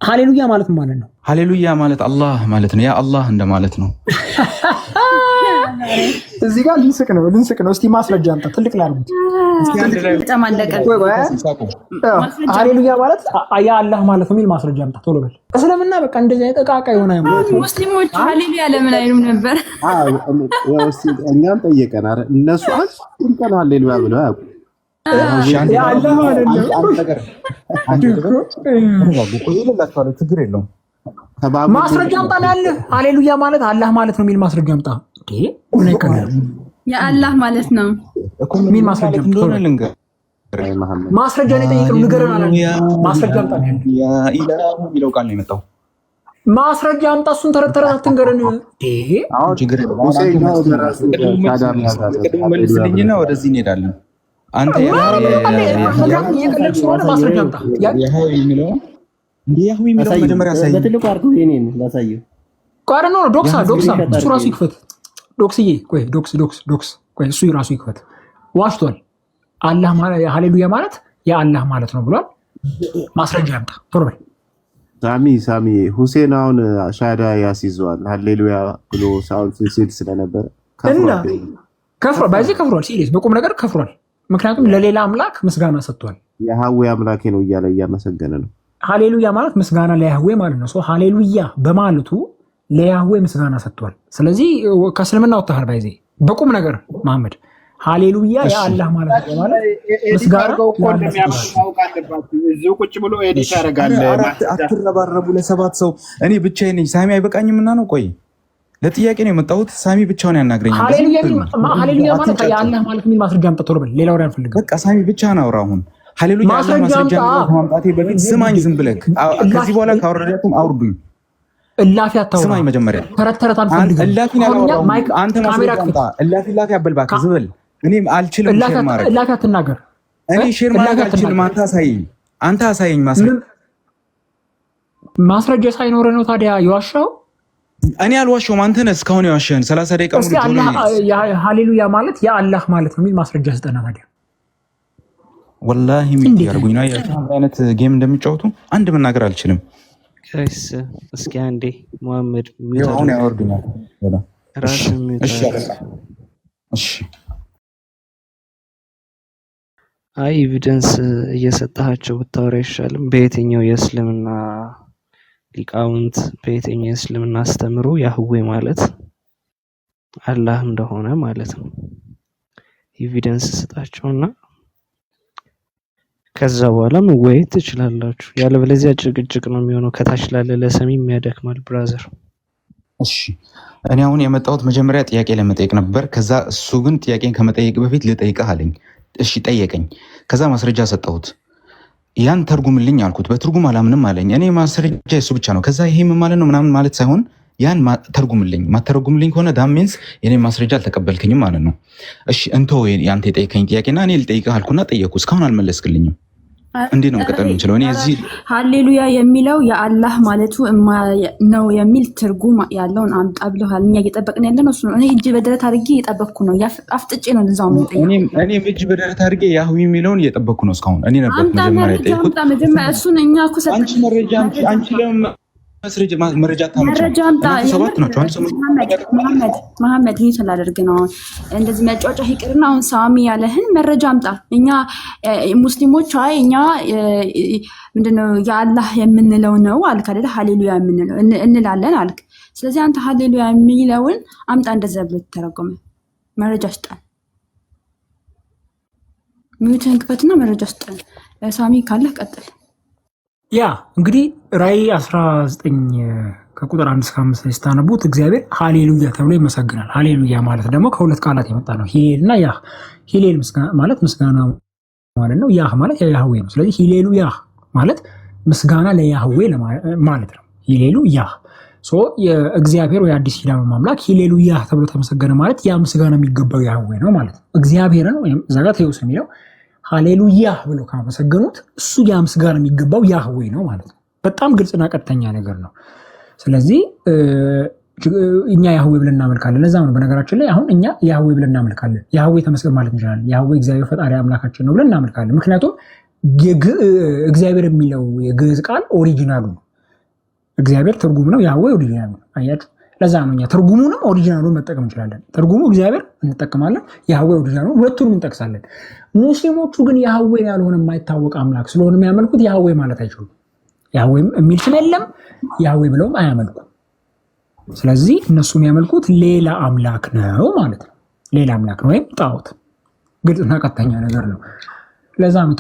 ሃሌሉያ ማለት ማለት ነው። ሃሌሉያ ማለት አላህ ማለት ነው። ያ አላህ እንደማለት ነው። እዚህ ጋር ልንስቅ ነው። እስቲ ማስረጃ አምጣ። ትልቅ ላርጉት። ሃሌሉያ ማለት ያ አላህ ማለት ነው የሚል ማስረጃ አምጣ ቶሎ በል። እስልምና በቃ እንደዚህ አይነት ዕቃ የሆነ ሙስሊሞች ሃሌሉያ ለምን አይሉም ነበር? እኛም ጠየቀን። ኧረ እነሱ አንቀን ሃሌሉያ ብለው ያውቁ ችግር የለውም። ማስረጃ አምጣ ያለ ሃሌሉያ ማለት አላህ ማለት ነው የሚል ማስረጃ አምጣ። የአላህ ማለት ነው የሚል ማስረጃ ማስረጃ ነው የጠየቅነው። ንገረን አለ። ማስረጃ አምጣ የሚለው ቃል ነው የመጣው። ማስረጃ አምጣ። እሱን ተረት አትንገረን። መልስልኝና ወደዚህ እንሄዳለን። አንተ ማስረጃ አምጣ። የሚለው መጀመሪያ ዶክሳ እሱ ራሱ ይክፈት። ዶክስዬ ቆይ ዶክስ ቆይ እሱ ራሱ ይክፈት። ዋሽቷል። አላህ ማለት ሃሌሉያ ማለት የአላህ ማለት ነው ብሏል። ማስረጃ ያምጣ ቶሎ በል። ሳሚ ሁሴን አሁን ሻዳ ያስይዘዋል ሃሌሉያ ብሎ ሳውንድ ሲል ስለነበረ ከፍሯል። ሲሪየስ በቁም ነገር ከፍሯል። ምክንያቱም ለሌላ አምላክ ምስጋና ሰጥቷል። የያህዌ አምላኬ ነው እያለ እያመሰገነ ነው። ሃሌሉያ ማለት ምስጋና ለያህዌ ማለት ነው። ሃሌሉያ በማለቱ ለያህዌ ምስጋና ሰጥቷል። ስለዚህ ከእስልምና ወጥተሃል። ባይዜ በቁም ነገር መሐመድ ሃሌሉያ የአላህ ማለት ነው ማለት ምስጋና እዚሁ ቁጭ ብሎ ኤዲት ያደርጋል። አትረባረቡ ለሰባት ሰው እኔ ብቻዬን ነኝ። ሳሚ አይበቃኝም እና ነው። ቆይ ለጥያቄ ነው የመጣሁት። ሳሚ ብቻውን ያናግረኛል። ሃሌሉያ ማለት የአላህ ማለት የሚል ማስረጃ አምጣ ቶሎ በል። ሌላ ወሬ አልፈልግም። በቃ ሳሚ ብቻ ነው አሁን ሃሌሉያ ያለው ማስረጃ ማምጣቴ በፊት ስማኝ፣ ዝም ብለህ ከዚህ በኋላ ካወረዳችሁም አውርዱኝ። እላፊ አታውራ። ስማኝ መጀመሪያ ተረት አልፈልግም። እላፊን ያላወራው አንተ ማስረጃ አምጣ። እላፊ አበልባክ ዝም በል። እኔም አልችልም ሼር ማድረግ። እላፊ አትናገር። እኔ ሼር ማድረግ አልችልም። አንተ አሳየኝ ማስረጃ ሳይኖር ነው ታዲያ የዋሻው? እኔ አልዋሻውም። አንተ ነህ እስካሁን የዋሸህን 30 ደቂቃ ሙሉ ሃሌሉያ ማለት የአላህ ማለት ነው የሚል ማስረጃ ስጠና ታዲያ። ወላሂ ምን ያርጉኝ ነው አይነት ጌም እንደሚጫወቱ አንድ መናገር አልችልም። ጋይስ እስኪ አንዴ መሐመድ አሁን ያወርዱኛል። እሺ አይ ኤቪደንስ እየሰጣቸው ብታወራ ይሻልም። በየትኛው የእስልምና ሊቃውንት በየትኛው የእስልምና አስተምሮ ያህዌ ማለት አላህ እንደሆነ ማለት ነው ኤቪደንስ ስጣቸውና ከዛ በኋላ መወያየት ትችላላችሁ። ያለበለዚያ ጭቅጭቅ ነው የሚሆነው። ከታች ላለ ለሰሚ የሚያደክማል ብራዘር። እሺ እኔ አሁን የመጣሁት መጀመሪያ ጥያቄ ለመጠየቅ ነበር። ከዛ እሱ ግን ጥያቄን ከመጠየቅ በፊት ልጠይቅህ አለኝ። እሺ ጠየቀኝ። ከዛ ማስረጃ ሰጠሁት። ያን ተርጉምልኝ አልኩት። በትርጉም አላምንም አለኝ። እኔ ማስረጃ እሱ ብቻ ነው። ከዛ ይሄ ምን ማለት ነው ምናምን ማለት ሳይሆን ያን ተርጉምልኝ። ማተርጉምልኝ ከሆነ ዳም ሚንስ የኔ ማስረጃ አልተቀበልክኝም ማለት ነው። እሺ እንቶ ያንተ የጠየቀኝ ጥያቄና እኔ ልጠይቅህ አልኩና ጠየቅኩ። እስካሁን አልመለስክልኝም። እንዴት ነው መቀጠል የምንችለው? እኔ እዚህ ሃሌሉያ የሚለው የአላህ ማለቱ ነው የሚል ትርጉም ያለውን አምጣ ብለሃል። እኛ እየጠበቅን ያለነው እሱ ነው። እኔ እጅ በደረት አድርጌ እየጠበቅኩ ነው። አፍጥጬ ነው እዛው የምጠይቀው። እኔ እጅ በደረት አድርጌ ያህዌ የሚለውን እየጠበቅኩ ነው እስካሁን። እኔ ነበር መጀመሪያ የጠየኩት። መጀመሪያ እሱን እኛ እኮ ሰጠን። አንቺ መረጃ መረጃ መሐመድ ይህ ስላደርግ ነው እንደዚህ መጫወጫ ይቅርና አሁን ሳሚ ያለህን መረጃ አምጣ። እኛ ሙስሊሞች አይ እኛ ምንድነው የአላህ የምንለው ነው አልክ አይደል? ሃሌሉያ የምንለው እንላለን አልክ። ስለዚህ አንተ ሃሌሉያ የሚለውን አምጣ። እንደዛ ብሎ ተረጎመ። መረጃ ስጠን። ሚዩትን ክፈትና መረጃ ስጠን። ሳሚ ካለህ ቀጥል። ያ እንግዲህ ራዕይ 19 ከቁጥር 1 እስከ 5 ላይ ስታነቡት እግዚአብሔር ሃሌሉያ ተብሎ ይመሰግናል። ሃሌሉያ ማለት ደግሞ ከሁለት ቃላት የመጣ ነው፣ ሂሌል እና ያህ። ሂሌል ማለት ምስጋና ማለት ነው። ያህ ማለት ያህዌ ነው። ስለዚህ ሂሌሉያ ማለት ምስጋና ለያህዌ ማለት ነው። ሂሌሉ ያህ የእግዚአብሔር ወይ አዲስ ኪዳን ማምላክ ሂሌሉያ ተብሎ ተመሰገነ ማለት ያ ምስጋና የሚገባው ያህዌ ነው ማለት ነው። እግዚአብሔርን ወይም እዛ ጋር ተውስ የሚለው ሃሌሉያ ብሎ ካመሰገኑት እሱ ያ ምስጋና የሚገባው ያህዌ ነው ማለት ነው። በጣም ግልጽና ቀጥተኛ ነገር ነው። ስለዚህ እኛ ያህዌ ብለን እናመልካለን። ለዛ ነው በነገራችን ላይ አሁን እኛ ያህዌ ብለን እናመልካለን። ያህዌ ተመስገን ማለት እንችላለን። ያህዌ እግዚአብሔር ፈጣሪ አምላካችን ነው ብለን እናመልካለን። ምክንያቱም እግዚአብሔር የሚለው የግዕዝ ቃል ኦሪጂናሉ ነው። እግዚአብሔር ትርጉም ነው፣ ያህዌ ኦሪጂናል ነው። አያችሁ፣ ለዛ ነው እኛ ትርጉሙንም ኦሪጂናሉን መጠቀም እንችላለን። ትርጉሙ እግዚአብሔር እንጠቀማለን፣ ያህዌ ኦሪጂናሉ፣ ሁለቱንም እንጠቅሳለን። ሙስሊሞቹ ግን ያህዌን ያልሆነ የማይታወቅ አምላክ ስለሆነ የሚያመልኩት ያህዌ ማለት አይችሉም። ያህዌ የሚል ስም የለም፣ ያህዌ ብለውም አያመልኩም። ስለዚህ እነሱ የሚያመልኩት ሌላ አምላክ ነው ማለት ነው። ሌላ አምላክ ነው ወይም ጣዖት። ግልጽና ቀጥተኛ ነገር ነው። ለዛ ነው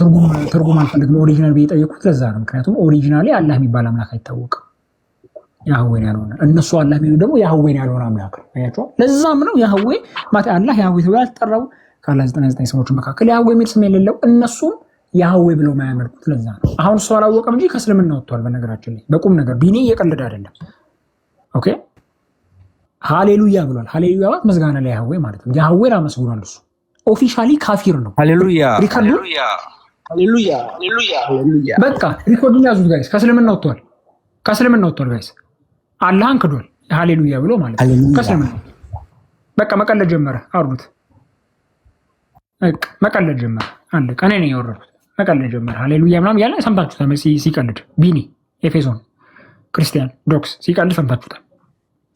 ትርጉም አልፈልግም ኦሪጂናል ብዬ ጠየቁት። ለዛ ነው። ምክንያቱም ኦሪጂናሊ አላህ የሚባል አምላክ አይታወቅም፣ ያህዌን ያልሆነ። እነሱ አላህ የሚሉ ደግሞ ያህዌን ያልሆነ አምላክ ነው። አያችኋል። ለዛም ነው ያህዌ ማለት አላህ ያህዌ ተብሎ ያልተጠራው ከአላህ 99 ስሞች መካከል ያህዌ የሚል ስም የሌለው፣ እነሱም ያህዌ ብለው ማያመልኩት ለዛ ነው። አሁን እሱ አላወቀም እንጂ ከእስልምና ወጥቷል። በነገራችን ላይ በቁም ነገር ቢኒ እየቀለደ አይደለም። ኦኬ ሃሌሉያ ብሏል። ሃሌሉያ ማለት ምስጋና ላይ ያህዌ ማለት ነው። ያህዌን አመስግኗል። እሱ ኦፊሻሊ ካፊር ነው። ሃሌሉያ ሃሌሉያ። በቃ ሪኮርዱን ያዙት ጋይስ። ከእስልምና ወጥቷል። ጋይስ አላህን ክዷል። ሃሌሉያ ብሎ ማለት ነው ከእስልምና። በቃ መቀለድ ጀመረ። አውርዱት። በቃ መቀለድ ጀመረ። አንድ ቀን እኔ ያወረድኩት መቀለድ ጀመረ። ሃሌሉያ ምናምን ያለ ሰምታችሁታል። ሲቀልድ ቢኒ ኤፌሶን ክርስቲያን ዶክስ ሲቀልድ ሰምታችሁታል።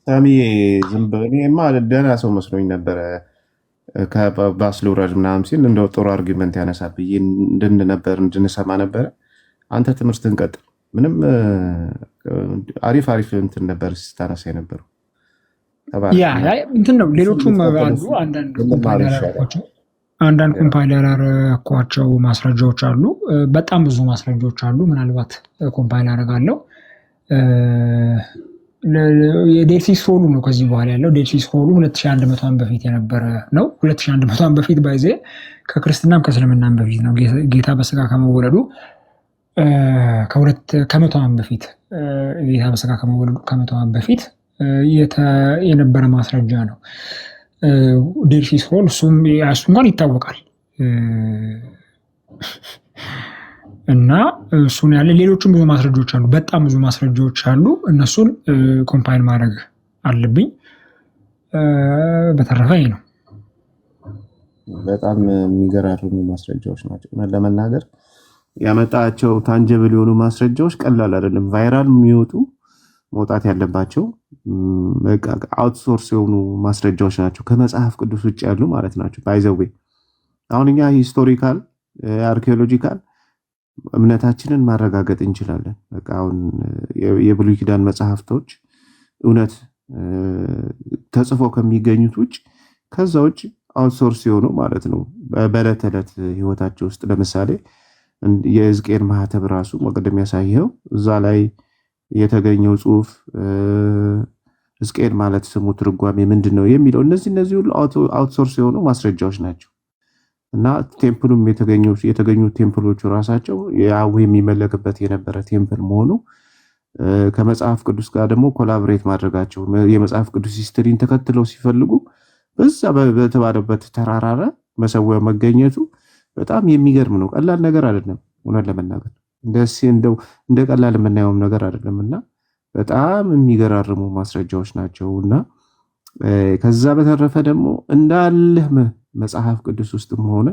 ሳሚ ዝም ብለህማ ደህና ሰው መስሎኝ ነበረ። ከባስ ልውረድ ምናምን ሲል እንደው ጥሩ አርጊመንት ያነሳብኝ እንድንሰማ ነበረ። አንተ ትምህርትህን ቀጥል። ምንም አሪፍ እንትን ነበር ስታነሳ የነበረው። እንትን ነው። ሌሎቹም አሉ። አንዳንድ ኮምፓይለር ያደረኳቸው ማስረጃዎች አሉ። በጣም ብዙ ማስረጃዎች አሉ። ምናልባት ኮምፓይል አደርጋለሁ። የዴድ ሲ ስክሮሉ ነው ከዚህ በኋላ ያለው። ዴድ ሲ ስክሮሉ 2100 ዓመት በፊት የነበረ ነው። 2100 ዓመት በፊት ባይዜ ከክርስትናም ከእስልምናም በፊት ነው። ጌታ በስጋ ከመወለዱ ከመቶ ዓመት በፊት ጌታ በስጋ ከመወለዱ ከመቶ ዓመት በፊት የነበረ ማስረጃ ነው ዴድ ሲ ስክሮል። እሱም እንኳን ይታወቃል እና እሱን ያለ ሌሎችም ብዙ ማስረጃዎች አሉ። በጣም ብዙ ማስረጃዎች አሉ። እነሱን ኮምፓይል ማድረግ አለብኝ። በተረፈ ይሄ ነው። በጣም የሚገራርሙ ማስረጃዎች ናቸው። ለመናገር ያመጣቸው ታንጀብል የሆኑ ማስረጃዎች ቀላል አይደለም። ቫይራል የሚወጡ መውጣት ያለባቸው አውትሶርስ የሆኑ ማስረጃዎች ናቸው። ከመጽሐፍ ቅዱስ ውጭ ያሉ ማለት ናቸው። ባይዘዌ አሁን እኛ ሂስቶሪካል አርኪኦሎጂካል እምነታችንን ማረጋገጥ እንችላለን። በቃ አሁን የብሉይ ኪዳን መጽሐፍቶች እውነት ተጽፎ ከሚገኙት ውጭ ከዛ ውጭ አውትሶርስ የሆኑ ማለት ነው በዕለት ተዕለት ህይወታቸው ውስጥ ለምሳሌ የሕዝቅኤል ማህተብ ራሱ መቅደም ያሳየው እዛ ላይ የተገኘው ጽሁፍ ሕዝቅኤል ማለት ስሙ ትርጓሜ ምንድን ነው የሚለው እነዚህ ሁሉ አውትሶርስ የሆኑ ማስረጃዎች ናቸው። እና ቴምፕሉም የተገኙ ቴምፕሎቹ ራሳቸው ያህዌ የሚመለክበት የነበረ ቴምፕል መሆኑ ከመጽሐፍ ቅዱስ ጋር ደግሞ ኮላቦሬት ማድረጋቸው የመጽሐፍ ቅዱስ ሂስትሪን ተከትለው ሲፈልጉ በዛ በተባለበት ተራራረ መሰዊያው መገኘቱ በጣም የሚገርም ነው። ቀላል ነገር አይደለም። እውነት ለመናገር እንደ ቀላል የምናየውም ነገር አይደለም እና በጣም የሚገራርሙ ማስረጃዎች ናቸውና ከዛ በተረፈ ደግሞ እንዳለህ መጽሐፍ ቅዱስ ውስጥም ሆነ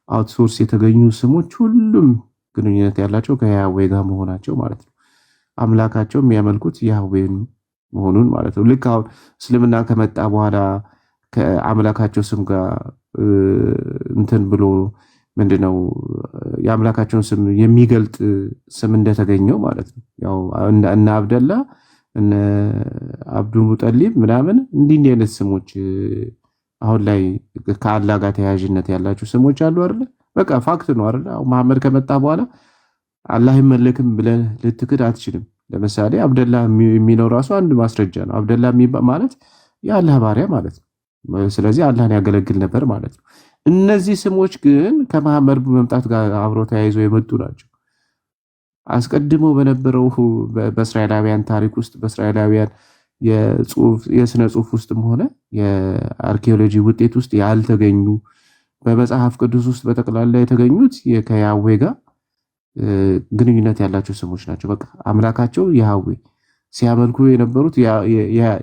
አውትሶርስ የተገኙ ስሞች ሁሉም ግንኙነት ያላቸው ከያህዌ ጋር መሆናቸው ማለት ነው። አምላካቸው የሚያመልኩት ያህዌን መሆኑን ማለት ነው። ልክ አሁን እስልምና ከመጣ በኋላ ከአምላካቸው ስም ጋር እንትን ብሎ ምንድነው የአምላካቸውን ስም የሚገልጥ ስም እንደተገኘው ማለት ነው። ያው እነ አብደላ እነ አብዱ ሙጠሊብ ምናምን እንዲህ አይነት ስሞች አሁን ላይ ከአላህ ጋር ተያያዥነት ያላቸው ስሞች አሉ አይደል? በቃ ፋክት ነው አይደል? አሁን መሐመድ ከመጣ በኋላ አላህ ይመለክም ብለህ ልትክድ አትችልም። ለምሳሌ አብደላ የሚለው ራሱ አንድ ማስረጃ ነው። አብደላ ማለት የአላህ ባሪያ ማለት ነው። ስለዚህ አላህን ያገለግል ነበር ማለት ነው። እነዚህ ስሞች ግን ከመሐመድ መምጣት ጋር አብረው ተያይዘው የመጡ ናቸው። አስቀድሞ በነበረው በእስራኤላውያን ታሪክ ውስጥ በእስራኤላውያን የስነ ጽሁፍ ውስጥም ሆነ የአርኪኦሎጂ ውጤት ውስጥ ያልተገኙ በመጽሐፍ ቅዱስ ውስጥ በጠቅላላ የተገኙት ከያህዌ ጋር ግንኙነት ያላቸው ስሞች ናቸው። በቃ አምላካቸው ያህዌ ሲያመልኩ የነበሩት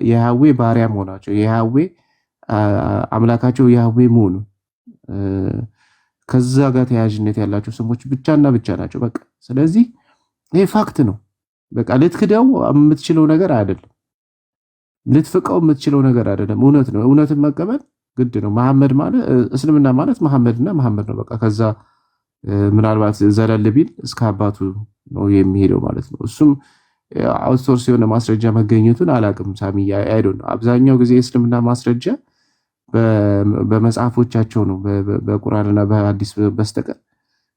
የያህዌ ባሪያ መሆናቸው የያህዌ አምላካቸው ያህዌ መሆኑ ከዛ ጋር ተያያዥነት ያላቸው ስሞች ብቻና ብቻ ናቸው። በቃ ስለዚህ ይሄ ፋክት ነው። በቃ ልትክደው የምትችለው ነገር አይደለም። ልትፍቀው የምትችለው ነገር አይደለም። እውነት ነው። እውነትን መቀበል ግድ ነው። መሐመድ ማለት እስልምና ማለት መሐመድና መሐመድ ነው። በቃ ከዛ ምናልባት ዘለል ቢል እስከ አባቱ ነው የሚሄደው ማለት ነው። እሱም አውትሶርስ የሆነ ማስረጃ መገኘቱን አላቅም። ሳሚ አይዶን አብዛኛው ጊዜ የእስልምና ማስረጃ በመጽሐፎቻቸው ነው በቁርአንና በሐዲስ በስተቀር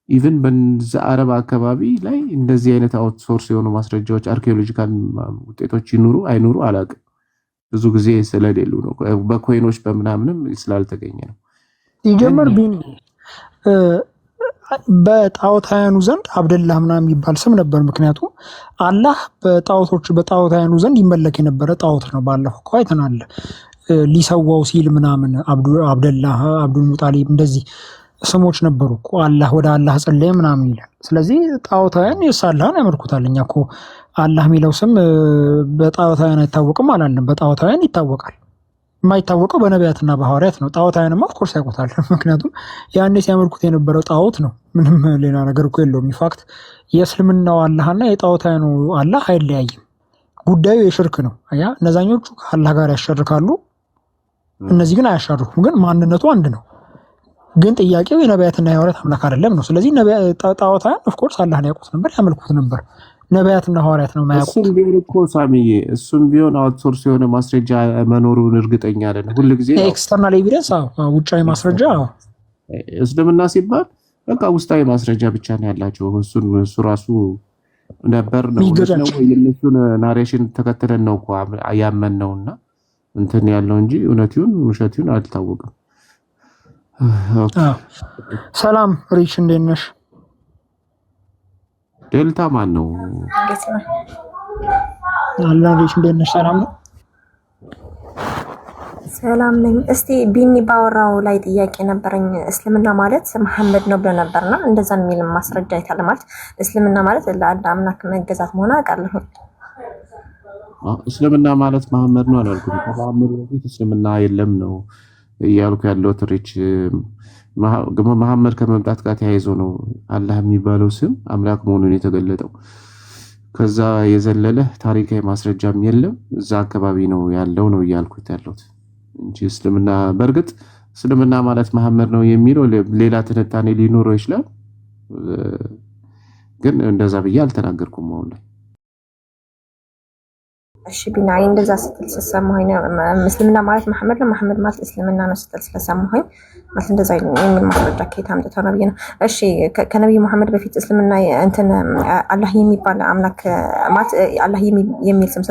ኢቭን በዛ አረብ አካባቢ ላይ እንደዚህ አይነት አውትሶርስ የሆኑ ማስረጃዎች አርኪኦሎጂካል ውጤቶች ይኑሩ አይኑሩ አላቅም። ብዙ ጊዜ ስለሌሉ ነው። በኮይኖች በምናምንም ስላልተገኘ ነው። ይጀምር ቢኒ በጣዖታውያኑ ዘንድ አብደላህ ምናምን የሚባል ስም ነበር። ምክንያቱም አላህ በጣዖታውያኑ ዘንድ ይመለክ የነበረ ጣዖት ነው። ባለፈው እኮ አይተናል። ሊሰዋው ሲል ምናምን አብደላህ፣ አብዱል ሙጣሊብ እንደዚህ ስሞች ነበሩ እኮ። አላህ ወደ አላህ ጸለየ ምናምን ይላል። ስለዚህ ጣዖታውያን የሳላህን ያመልኩታል። እኛ እኮ አላህ የሚለው ስም በጣዖታውያን አይታወቅም አላለም። በጣዖታውያን ይታወቃል። የማይታወቀው በነቢያትና በሐዋርያት ነው። ጣዖታውያንማ ኦፍኮርስ ያውቁታል። ምክንያቱም ያኔ ሲያመልኩት የነበረው ጣዖት ነው። ምንም ሌላ ነገር እኮ የለውም። ኢንፋክት የእስልምናው አላህና የጣዖታውያኑ አላህ አይለያይም። ጉዳዩ የሽርክ ነው። ያ እነዛኞቹ ከአላህ ጋር ያሸርካሉ፣ እነዚህ ግን አያሻርኩም። ግን ማንነቱ አንድ ነው። ግን ጥያቄው የነቢያትና የሐዋርያት አምላክ አይደለም ነው። ስለዚህ ጣዖታውያን ኦፍኮርስ አላህን ያውቁት ነበር፣ ያመልኩት ነበር። ነቢያትና ሐዋርያት ነው ማያውቁት። እሱም ቢሆን እኮ ሳሚዬ፣ እሱም ቢሆን አውትሶርስ የሆነ ማስረጃ መኖሩን እርግጠኛ አይደለም። ሁሉ ጊዜ ኤክስተርናል ኤቪደንስ፣ ውጫዊ ማስረጃ። እስልምና ሲባል በቃ ውስጣዊ ማስረጃ ብቻ ነው ያላቸው። እሱ ራሱ ነበር ነው የእነሱን ናሬሽን ተከትለን ነው እኮ ያመንነውና እንትን ያለው እንጂ እውነቱን ውሸቱን አልታወቅም። ሰላም ሪች፣ እንዴት ነሽ? ዴልታ ማን ነው? አላህ ሪች፣ እንዴት ነሽ? ሰላም ነው? ሰላም ነኝ። እስቲ ቢኒ ባወራው ላይ ጥያቄ ነበረኝ። እስልምና ማለት መሐመድ ነው ብሎ ነበርና እንደዛ የሚል ማስረጃ አይታለ ማለት እስልምና ማለት ለአንድ አምላክ መገዛት መሆኑ አውቃለሁ። እስልምና ማለት መሐመድ ነው አላልኩም። ከመሐመድ በፊት እስልምና የለም ነው እያልኩ ያለው ትሪች መሐመድ ከመምጣት ጋር ተያይዞ ነው አላህ የሚባለው ስም አምላክ መሆኑን የተገለጠው። ከዛ የዘለለ ታሪካዊ ማስረጃም የለም። እዛ አካባቢ ነው ያለው ነው እያልኩት ያለሁት እንጂ እስልምና በእርግጥ እስልምና ማለት መሐመድ ነው የሚለው ሌላ ትንታኔ ሊኖረው ይችላል። ግን እንደዛ ብዬ አልተናገርኩም አሁን ላይ። እሺ ቢናይ እንደዛ ስትል ስለሰማሁኝ እስልምና ማለት መሐመድ ነው፣ መሐመድ ማለት እስልምና ነው ስትል ስለሰማሁኝ ማለት እንደዛ የሚል ማስረጃ ከየት አምጥተው ነው ብዬ ነው። እሺ ከነብዩ መሐመድ በፊት እስልምና እንትን አላህ የሚባል አምላክ ማለት አላህ የሚል ስም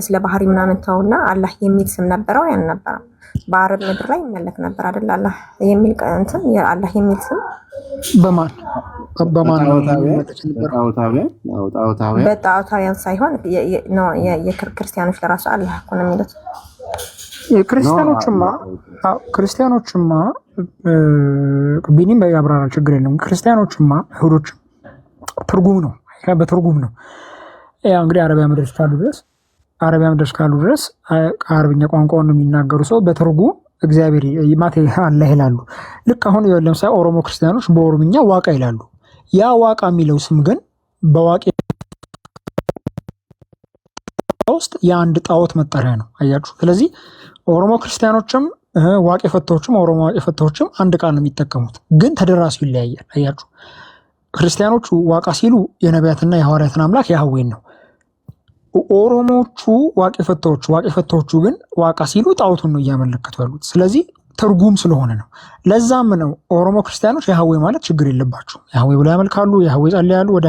ስለ ባህሪ ምናምን ተውና አላህ የሚል ስም ነበረው ያን ነበረ። በአረብ ምድር ላይ ይመለክ ነበር አይደል? አላህ የሚል እንትን የአላህ የሚል ስም በጣዖታውያን ሳይሆን የክርስቲያኖች ለራሱ አላህ እኮ ነው የሚሉት። ክርስቲያኖችማ ቢኒም ያብራራ ችግር የለም። ክርስቲያኖችማ አይሁዶችም ትርጉም ነው፣ በትርጉም ነው። ያው እንግዲህ አረቢያ ምድር እስካሉ ድረስ ከአረብኛ ቋንቋውን ነው የሚናገሩ ሰው በትርጉም እግዚአብሔር ማቴ አላህ ይላሉ። ልክ አሁን ለምሳሌ ኦሮሞ ክርስቲያኖች በኦሮምኛ ዋቃ ይላሉ። ያ ዋቃ የሚለው ስም ግን በዋቄ ውስጥ የአንድ ጣዖት መጠሪያ ነው። አያችሁ። ስለዚህ ኦሮሞ ክርስቲያኖችም ዋቄ ፈታዎችም ኦሮሞ ዋቄ ፈታዎችም አንድ ቃል ነው የሚጠቀሙት፣ ግን ተደራሲው ይለያያል። አያችሁ። ክርስቲያኖቹ ዋቃ ሲሉ የነቢያትና የሐዋርያትን አምላክ ያህዌን ነው። ኦሮሞቹ ዋቄ ፈታዎቹ ግን ዋቃ ሲሉ ጣዖቱን ነው እያመለከቱ ያሉት። ስለዚህ ትርጉም ስለሆነ ነው። ለዛም ነው ኦሮሞ ክርስቲያኖች ያህዌ ማለት ችግር የለባቸውም። ያህዌ ብለው ያመልካሉ፣ ያህዌ ጸልያሉ፣ ወደ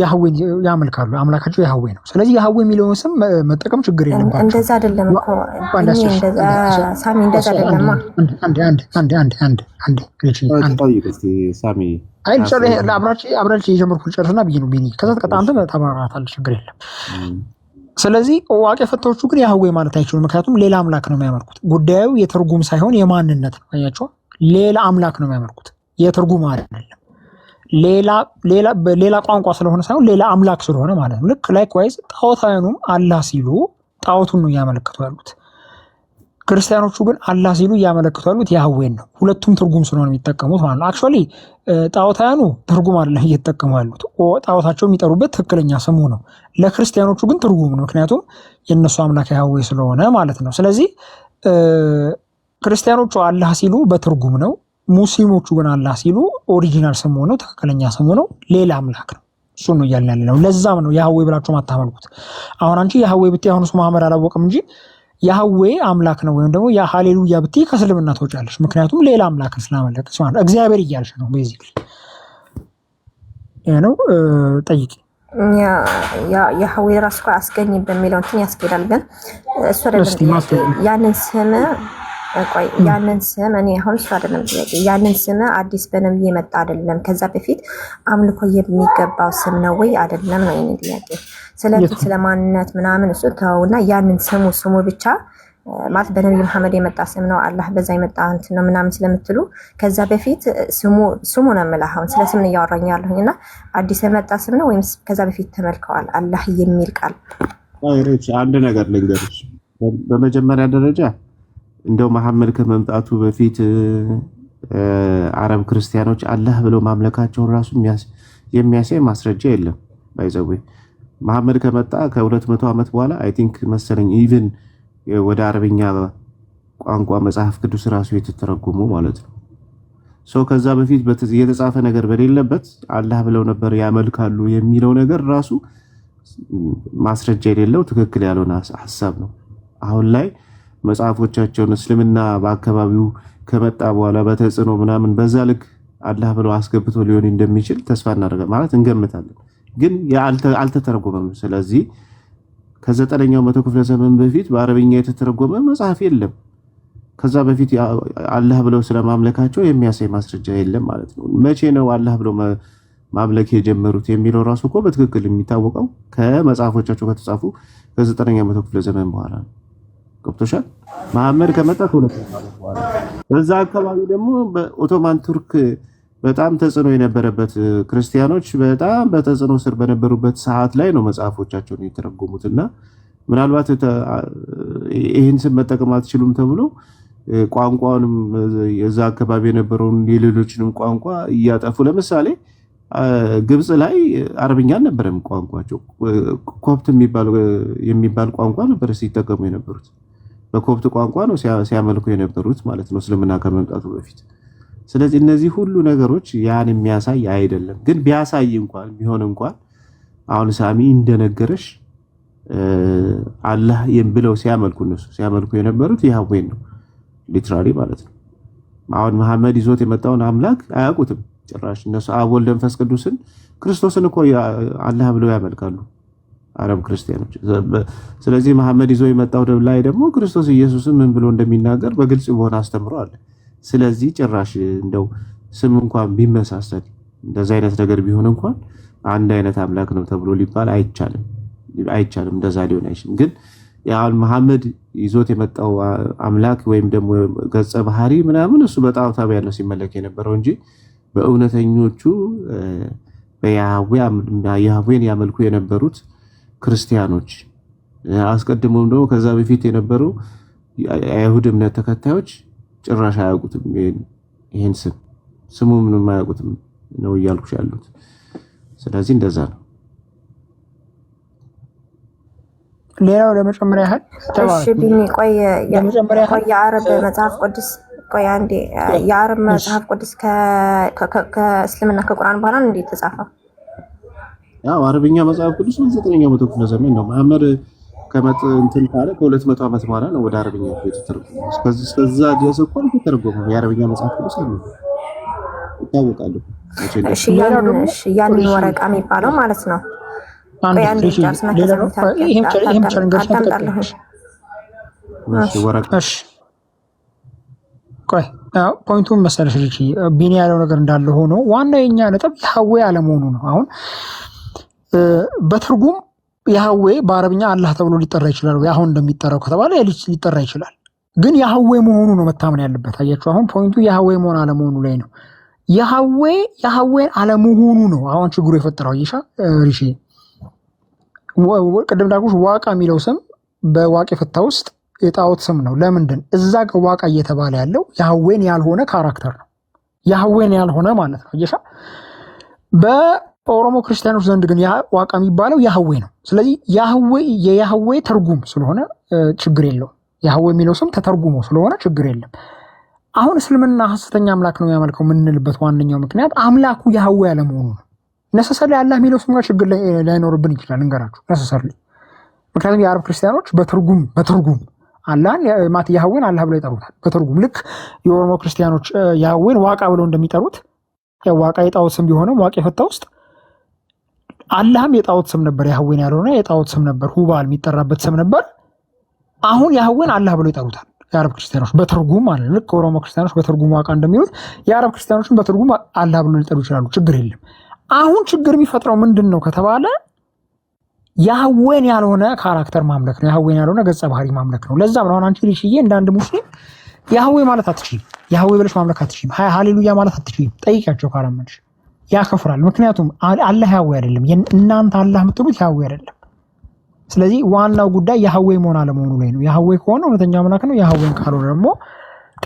ያህዌ ያመልካሉ። አምላካቸው ያህዌ ነው። ስለዚህ ያህዌ የሚለውን ስም መጠቀም ችግር የለባቸው። እንደዛ አይደለም እኮ ሳሚ፣ እንደዛ አይደለም። ሳሚ አብራች የጀመርኩት ጨርስና ብዬ ነው ቢኒ ከዛ ተቀጣምተ ተባራታለች። ችግር የለም። ስለዚህ ዋቄ ፈታዎቹ ግን ያህዌ ማለት አይችሉም። ምክንያቱም ሌላ አምላክ ነው የሚያመልኩት። ጉዳዩ የትርጉም ሳይሆን የማንነት ነው። አያቸው። ሌላ አምላክ ነው የሚያመልኩት፣ የትርጉም አይደለም። ሌላ ቋንቋ ስለሆነ ሳይሆን ሌላ አምላክ ስለሆነ ማለት ነው። ልክ ላይክዋይዝ ጣዖታውያኑም አላህ ሲሉ ጣዖቱን ነው እያመለከቱ ያሉት። ክርስቲያኖቹ ግን አላህ ሲሉ እያመለክቱ ያሉት ያህዌን ነው። ሁለቱም ትርጉም ስለሆነ የሚጠቀሙት ማለት ነው። አክቹዋሊ ጣዖታውያኑ ትርጉም አይደለም እየተጠቀሙ ያሉት፣ ጣዖታቸው የሚጠሩበት ትክክለኛ ስሙ ነው። ለክርስቲያኖቹ ግን ትርጉም ነው፣ ምክንያቱም የእነሱ አምላክ ያህዌ ስለሆነ ማለት ነው። ስለዚህ ክርስቲያኖቹ አላህ ሲሉ በትርጉም ነው፣ ሙስሊሞቹ ግን አላህ ሲሉ ኦሪጂናል ስሙ ነው፣ ትክክለኛ ስሙ ነው፣ ሌላ አምላክ ነው። እሱ ነው እያልን ያለ ነው። ለዛም ነው ያህዌ ብላችሁ ማታመልኩት። አሁን አንቺ ያህዌ ብትይ አሁን እሱ መሐመድ አላወቅም እንጂ ያህዌ አምላክ ነው ወይም ደግሞ ሃሌሉያ ብትይ ከእስልምና ትወጫለሽ። ምክንያቱም ሌላ አምላክን ስላመለክሽ ማለት ነው። እግዚአብሔር እያልሽ ነው ቤዚክሊ። ይሄ ነው ጠይቂ። ያህዌ ራሱ እኮ አስገኝ በሚለው እንትን ያስኬዳል። ግን እሱ አይደለም ያንን ስም ቆይ ያንን ስም እኔ አሁን እሱ አይደለም ጥያቄ። ያንን ስም አዲስ በነብይ የመጣ አይደለም። ከዛ በፊት አምልኮ የሚገባው ስም ነው ወይ አይደለም ነው የኔ ጥያቄ። ስለ ማንነት ምናምን እሱ ተውና ያንን ስሙ ብቻ ማለት በነብይ መሐመድ የመጣ ስም ነው፣ አላህ በዛ የመጣ እንትን ነው ምናምን ስለምትሉ ከዛ በፊት ስሙ ነው የምልህ። አሁን ስለ ስም እያወራኝ ያለሁኝና አዲስ የመጣ ስም ነው ወይም ከዛ በፊት ተመልከዋል አላህ የሚል ቃል? አንድ ነገር ልንገርሽ። በመጀመሪያ ደረጃ እንደው መሐመድ ከመምጣቱ በፊት አረብ ክርስቲያኖች አላህ ብለው ማምለካቸውን ራሱ የሚያሳይ ማስረጃ የለም። ባይዘው መሐመድ ከመጣ ከ200 ዓመት በኋላ አይ ቲንክ መሰለኝ ኢቭን ወደ አረብኛ ቋንቋ መጽሐፍ ቅዱስ ራሱ የተተረጎሙ ማለት ነው። ሶ ከዛ በፊት የተጻፈ ነገር በሌለበት አላህ ብለው ነበር ያመልካሉ የሚለው ነገር ራሱ ማስረጃ የሌለው ትክክል ያልሆነ ሐሳብ ነው። አሁን ላይ መጽሐፎቻቸውን እስልምና በአካባቢው ከመጣ በኋላ በተጽዕኖ ምናምን በዛ ልክ አላህ ብለው አስገብቶ ሊሆን እንደሚችል ተስፋ እናደርጋለን ማለት እንገምታለን። ግን አልተተረጎመም። ስለዚህ ከ9ኛው መቶ ክፍለ ዘመን በፊት በአረብኛ የተተረጎመ መጽሐፍ የለም። ከዛ በፊት አላህ ብለው ስለማምለካቸው የሚያሳይ ማስረጃ የለም ማለት ነው። መቼ ነው አላህ ብለው ማምለክ የጀመሩት የሚለው ራሱ እኮ በትክክል የሚታወቀው ከመጽሐፎቻቸው ከተጻፉ ከ9ኛው መቶ ክፍለ ዘመን በኋላ ነው። ገብቶሻል? መሐመድ ከመጣ ከሁለት ዓመት በኋላ በዛ አካባቢ ደግሞ በኦቶማን ቱርክ በጣም ተጽዕኖ የነበረበት ክርስቲያኖች በጣም በተጽዕኖ ስር በነበሩበት ሰዓት ላይ ነው መጽሐፎቻቸውን የተረጎሙትና ምናልባት ይህን ስም መጠቀም አትችሉም ተብሎ ቋንቋውንም የዛ አካባቢ የነበረውን የሌሎችንም ቋንቋ እያጠፉ ለምሳሌ ግብጽ ላይ አረብኛ አልነበረም ቋንቋቸው። ኮፕት የሚባል ቋንቋ ነበር ሲጠቀሙ የነበሩት። በኮፕት ቋንቋ ነው ሲያመልኩ የነበሩት ማለት ነው እስልምና ከመምጣቱ በፊት። ስለዚህ እነዚህ ሁሉ ነገሮች ያን የሚያሳይ አይደለም። ግን ቢያሳይ እንኳን ቢሆን እንኳን አሁን ሳሚ እንደነገረሽ አላህ ብለው እነሱ ሲያመልኩ የነበሩት ያህዌን ነው ሊትራሊ ማለት ነው። አሁን መሐመድ ይዞት የመጣውን አምላክ አያውቁትም ጭራሽ። እነሱ አብ ወልድ መንፈስ ቅዱስን ክርስቶስን እኮ አላህ ብለው ያመልካሉ አረብ ክርስቲያኖች። ስለዚህ መሐመድ ይዞ የመጣው ላይ ደግሞ ክርስቶስ ኢየሱስን ምን ብሎ እንደሚናገር በግልጽ በሆነ አስተምሮ አለ። ስለዚህ ጭራሽ እንደው ስም እንኳን ቢመሳሰል እንደዛ አይነት ነገር ቢሆን እንኳን አንድ አይነት አምላክ ነው ተብሎ ሊባል አይቻልም። እንደዛ ሊሆን አይችልም። ግን ያን መሐመድ ይዞት የመጣው አምላክ ወይም ደግሞ ገጸ ባህሪ ምናምን እሱ በጣም ታቢያ ነው ሲመለክ የነበረው እንጂ በእውነተኞቹ ያህዌን ያመልኩ የነበሩት ክርስቲያኖች አስቀድሞም ደግሞ ከዛ በፊት የነበሩ የአይሁድ እምነት ተከታዮች ጭራሽ አያውቁትም። ይሄን ስሙ ምንም አያውቁትም ነው እያልኩሽ ያሉት። ስለዚህ እንደዛ ነው። ሌላው ለመጨመሪያ ያህል እሺ ቢኒ ቆይ የአረብ መጽሐፍ ቅዱስ ቆይ አንዴ የአረብ መጽሐፍ ቅዱስ ከእስልምና ከቁርአን በኋላ እንዴት ተጻፈው? ያው አረብኛ መጽሐፍ ቅዱስ 9ኛው መቶ ክፍለ ዘመን ነው መሐመድ ከመጥ እንትን ካለ ከ200 ዓመት በኋላ ነው ወደ አረብኛ የተተረጎመው። እስከዛ ድረስ እኮ የተተረጎመው የአረብኛ መጽሐፍ ቅዱስ ነው ይታወቃል። እሺ ያንን ወረቃ የሚባለው ማለት ነው። ፖይንቱን መሰለሽ ልጅ ቢኒ ያለው ነገር እንዳለ ሆኖ ዋናው የኛ ነጥብ ያህዌ አለመሆኑ ነው። አሁን በትርጉም ያህዌ በአረብኛ አላህ ተብሎ ሊጠራ ይችላል ወይ? አሁን እንደሚጠራው ከተባለ ሊጠራ ይችላል። ግን ያህዌ መሆኑ ነው መታመን ያለበት። አያችሁ፣ አሁን ፖይንቱ ያህዌ መሆን አለመሆኑ ላይ ነው። ያህዌን አለመሆኑ ነው አሁን ችግሩ የፈጠረው። ይሻ ቅድም እንዳልኩሽ ዋቃ የሚለው ስም በዋቄ ፈታ ውስጥ የጣዖት ስም ነው። ለምንድን እዛ ጋር ዋቃ እየተባለ ያለው ያህዌን ያልሆነ ካራክተር ነው። ያህዌን ያልሆነ ማለት ነው። እየሻ በኦሮሞ ክርስቲያኖች ዘንድ ግን ዋቃ የሚባለው ያህዌ ነው። ስለዚህ የያህዌ ትርጉም ስለሆነ ችግር የለውም። ያህዌ የሚለው ስም ተተርጉሞ ስለሆነ ችግር የለም። አሁን እስልምና ሐሰተኛ አምላክ ነው ያመልከው የምንልበት ዋነኛው ምክንያት አምላኩ ያህዌ ያለመሆኑ ነው። ነሰሰሪ አላህ የሚለው ስም ጋር ችግር ላይኖርብን ይችላል። እንገራችሁ ነሰሰሪ። ምክንያቱም የአረብ ክርስቲያኖች በትርጉም አላህን ያህዌን አላህ ብለው ይጠሩታል። በትርጉም ልክ የኦሮሞ ክርስቲያኖች ያህዌን ዋቃ ብለው እንደሚጠሩት ዋቃ የጣዖት ስም ቢሆንም ዋቃ የፈታ ውስጥ አላህም የጣዖት ስም ነበር። ያህዌን ያልሆነ የጣዖት ስም ነበር። ሁባል የሚጠራበት ስም ነበር። አሁን ያህዌን አላህ ብለው ይጠሩታል የአረብ ክርስቲያኖች በትርጉም ማለት ነው። ልክ ኦሮሞ ክርስቲያኖች በትርጉም ዋቃ እንደሚሉት የአረብ ክርስቲያኖችን በትርጉም አላህ ብለው ሊጠሩ ይችላሉ። ችግር የለም። አሁን ችግር የሚፈጥረው ምንድን ነው ከተባለ ያህዌን ያልሆነ ካራክተር ማምለክ ነው። ያህዌን ያልሆነ ገጸ ባህሪ ማምለክ ነው። ለዛም ነው አሁን አንቺ ልሽዬ እንደ አንድ ሙስሊም ያህዌ ማለት አትችይም። ያህዌ ብለሽ ማምለክ አትችይም። ሃሌሉያ ማለት አትችይም። ጠይቂያቸው ካላመንሽ ያከፍራል። ምክንያቱም አላህ ያህዌ አይደለም። እናንተ አላህ የምትሉት ያህዌ አይደለም። ስለዚህ ዋናው ጉዳይ ያህዌ መሆን አለመሆኑ ላይ ነው። ያህዌ ከሆነ እውነተኛ አምላክ ነው። ያህዌን ካልሆነ ደግሞ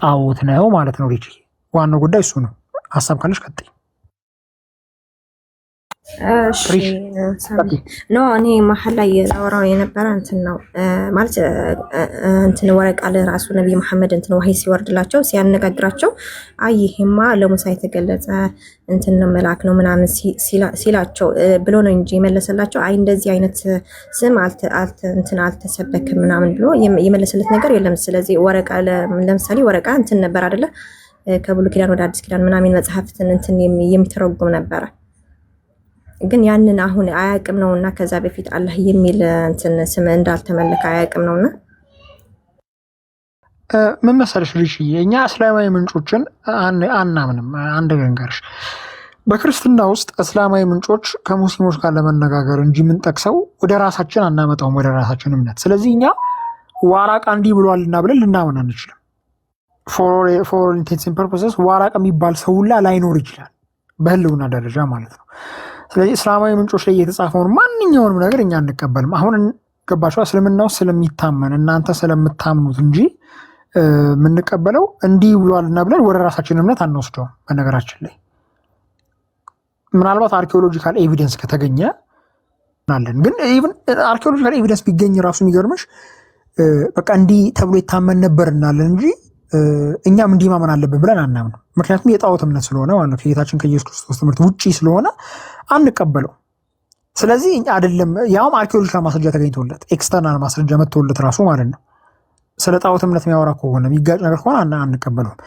ጣዖት ነው ማለት ነው። ልጅ ዋናው ጉዳይ እሱ ነው። ሀሳብ ካለሽ ቀጥይ። እኔ መሀል ላይ ላወራው የነበረ እንትን ነው ማለት እንትን ወረቃ ለራሱ ነብይ መሐመድ እንትን ወህይ ሲወርድላቸው ሲያነጋግራቸው አይ ይሄማ ለሙሳ የተገለጸ እንትን መልአክ ነው ምናምን ሲላቸው ብሎ ነው እንጂ የመለሰላቸው አይ እንደዚህ አይነት ስም እንትን አልተሰበከም ምናምን ብሎ የመለሰለት ነገር የለም። ስለዚህ ወረቃ ለምሳሌ ወረቃ እንትን ነበር አይደለ ከብሉይ ኪዳን ወደ አዲስ ኪዳን ምናምን መጽሐፍትን እንትን የሚተረጉም ነበረ። ግን ያንን አሁን አያቅም ነውና ከዛ በፊት አላህ የሚል እንትን ስም እንዳልተመለከ አያቅም ነውና ምን መሰለሽ ልጅዬ፣ እኛ እስላማዊ ምንጮችን አናምንም። አንድ ገንገርሽ በክርስትና ውስጥ እስላማዊ ምንጮች ከሙስሊሞች ጋር ለመነጋገር እንጂ የምንጠቅሰው ወደ ራሳችን አናመጣውም፣ ወደ ራሳችን እምነት። ስለዚህ እኛ ዋራቃ እንዲህ ብሏልና ብለን ልናምን አንችልም። ፎር ኢንቴንትስ ኤንድ ፐርፖሰስ ዋራቃ የሚባል ሰውላ ላይኖር ይችላል፣ በህልውና ደረጃ ማለት ነው። ስለዚህ እስላማዊ ምንጮች ላይ የተጻፈውን ማንኛውንም ነገር እኛ አንቀበልም። አሁን ገባችሁ? እስልምና ውስጥ ስለሚታመን እናንተ ስለምታምኑት እንጂ የምንቀበለው እንዲህ ብሏልና ብለን ወደ ራሳችን እምነት አንወስደውም። በነገራችን ላይ ምናልባት አርኪኦሎጂካል ኤቪደንስ ከተገኘ አለን። ግን ኢቭን አርኪኦሎጂካል ኤቪደንስ ቢገኝ ራሱ የሚገርምሽ በቃ እንዲህ ተብሎ ይታመን ነበር እናለን እንጂ እኛም እንዲህ ማመን አለብን ብለን አናምንም። ምክንያቱም የጣዖት እምነት ስለሆነ ማለት ነው፣ ከጌታችን ከኢየሱስ ክርስቶስ ትምህርት ውጪ ስለሆነ አንቀበለው። ስለዚህ አይደለም ያውም አርኪኦሎጂካል ማስረጃ ተገኝቶለት ኤክስተርናል ማስረጃ መጥቶለት ራሱ ማለት ነው ስለ ጣዖት እምነት የሚያወራ ከሆነ የሚጋጭ ነገር ከሆነ አንቀበለውም።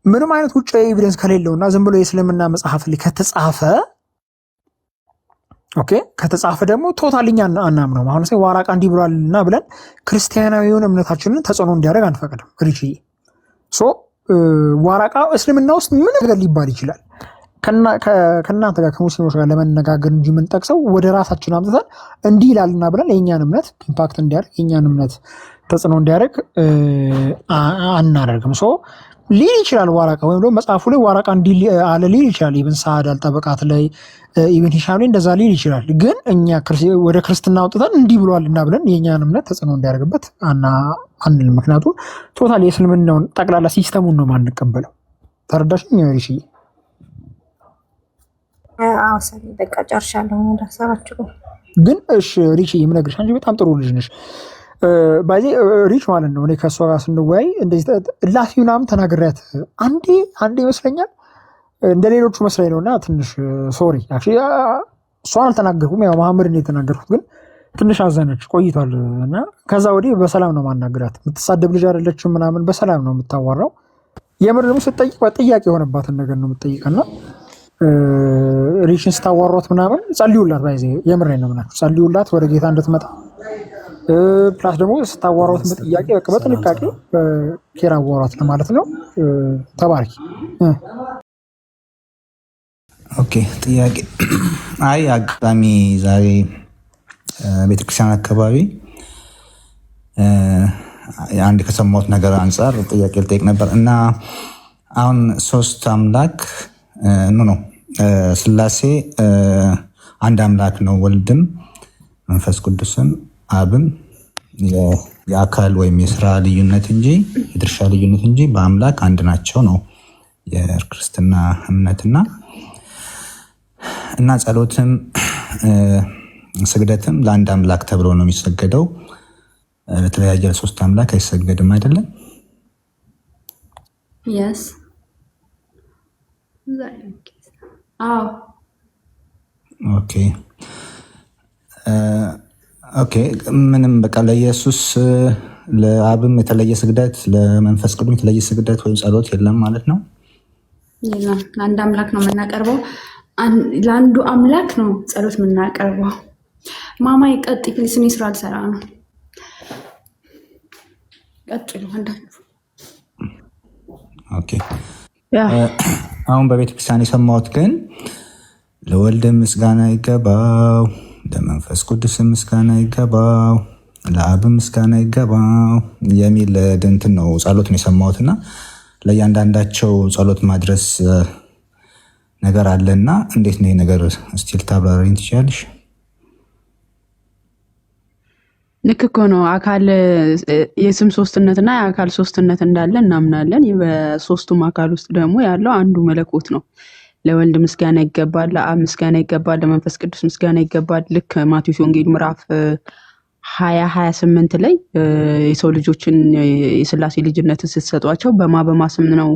ምንም አይነት ውጭ ኤቪደንስ ከሌለውና ዝም ብሎ የእስልምና መጽሐፍ ላይ ከተጻፈ ደግሞ ቶታልኛ አናምነውም። አሁን ዋራቃ እንዲህ ብሏልና ብለን ክርስቲያናዊውን እምነታችንን ተጽዕኖ እንዲያደርግ አንፈቅድም። ሪችዬ ዋራቃ እስልምና ውስጥ ምን ነገር ሊባል ይችላል? ከእናንተ ጋር ከሙስሊሞች ጋር ለመነጋገር እንጂ የምንጠቅሰው ወደ ራሳችን አምጥተን እንዲህ ይላልና ብለን የእኛን እምነት ኢምፓክት እንዲያደርግ የእኛን እምነት ተጽዕኖ እንዲያደርግ አናደርግም። ሊል ይችላል ዋራቃ ወይም ደግሞ መጽሐፉ ላይ ዋራቃ እንዲህ አለ ሊል ይችላል። ኢብን ሰዓድ አልጠበቃት ላይ ኢብን ሂሻም ላይ እንደዛ ሊል ይችላል። ግን እኛ ወደ ክርስትና አውጥተን እንዲህ ብሏልና ብለን የእኛን እምነት ተጽዕኖ እንዲያደርግበት አንልም። ምክንያቱም ቶታል የእስልምናውን ጠቅላላ ሲስተሙን ነው ማንቀበለው። ተረዳሽኝ? ሪሽዬ በቃ ጨርሻለሁ ሀሳባችሁ። ግን እሺ ሪሽዬ የምነግርሽ አንቺ በጣም ጥሩ ልጅ ነሽ። ባይዜ ሪች ማለት ነው። እኔ ከእሷ ጋር ስንወያይ እንደዚህ እላፊ ምናምን ተናግሬያት አንዴ ይመስለኛል እንደ ሌሎቹ መስላኝ ነው እና ትንሽ ሶሪ እሷን አልተናገርኩም፣ ያው መሐመድን የተናገርኩት ግን ትንሽ አዘነች ቆይቷል እና ከዛ ወዲህ በሰላም ነው ማናገራት። የምትሳደብ ልጅ አይደለችም ምናምን በሰላም ነው የምታዋራው። የምር ደግሞ ስትጠይቅ ጥያቄ የሆነባትን ነገር ነው የምትጠይቀና ሪችን ስታዋሯት ምናምን ጸልዩላት፣ ባይዜ የምሬን ነው ምናምን ጸልዩላት ወደ ጌታ እንድትመጣ ፕላስ ደግሞ ስታዋሯት በጥያቄ በቃ በጥንቃቄ ኬር አዋሯት ለማለት ነው። ተባረኪ። ኦኬ ጥያቄ አጋጣሚ ዛሬ ቤተክርስቲያን አካባቢ አንድ ከሰማሁት ነገር አንጻር ጥያቄ ልጠይቅ ነበር እና አሁን ሶስት አምላክ ነው ስላሴ አንድ አምላክ ነው፣ ወልድም መንፈስ ቅዱስም አብም የአካል ወይም የስራ ልዩነት እንጂ የድርሻ ልዩነት እንጂ በአምላክ አንድ ናቸው ነው የክርስትና እምነትና እና ጸሎትም ስግደትም ለአንድ አምላክ ተብሎ ነው የሚሰገደው። ለተለያየ ለሶስት አምላክ አይሰገድም አይደለም? Yes. አዎ። ኦኬ ምንም በቃ ለኢየሱስ ለአብም የተለየ ስግደት ለመንፈስ ቅዱስ የተለየ ስግደት ወይም ጸሎት የለም ማለት ነው? የለም። ለአንድ አምላክ ነው የምናቀርበው። ለአንዱ አምላክ ነው ጸሎት የምናቀርበው። ማማ ይቀጥ ፕሊስ፣ እኔ ስራ ልሰራ ነው። ቀጥሉ አንዳንዱ። ኦኬ አሁን በቤተክርስቲያን የሰማሁት ግን ለወልድ ምስጋና ይገባው፣ ለመንፈስ ቅዱስ ምስጋና ይገባው፣ ለአብ ምስጋና ይገባው የሚል እንትን ነው ጸሎት ነው የሰማሁትና ለእያንዳንዳቸው ጸሎት ማድረስ ነገር አለና እንዴት ነው ነገር እስቲ ልታብራሪኝ ትችያለሽ? ልክ እኮ ነው። አካል የስም ሶስትነትና የአካል ሶስትነት እንዳለ እናምናለን። በሶስቱም አካል ውስጥ ደግሞ ያለው አንዱ መለኮት ነው። ለወልድ ምስጋና ይገባል፣ ለአብ ምስጋና ይገባል፣ ለመንፈስ ቅዱስ ምስጋና ይገባል። ልክ ማቴዎስ ወንጌል ምዕራፍ 20:28 ላይ የሰው ልጆችን የሥላሴ ልጅነትን ስትሰጧቸው በማ ስም ነው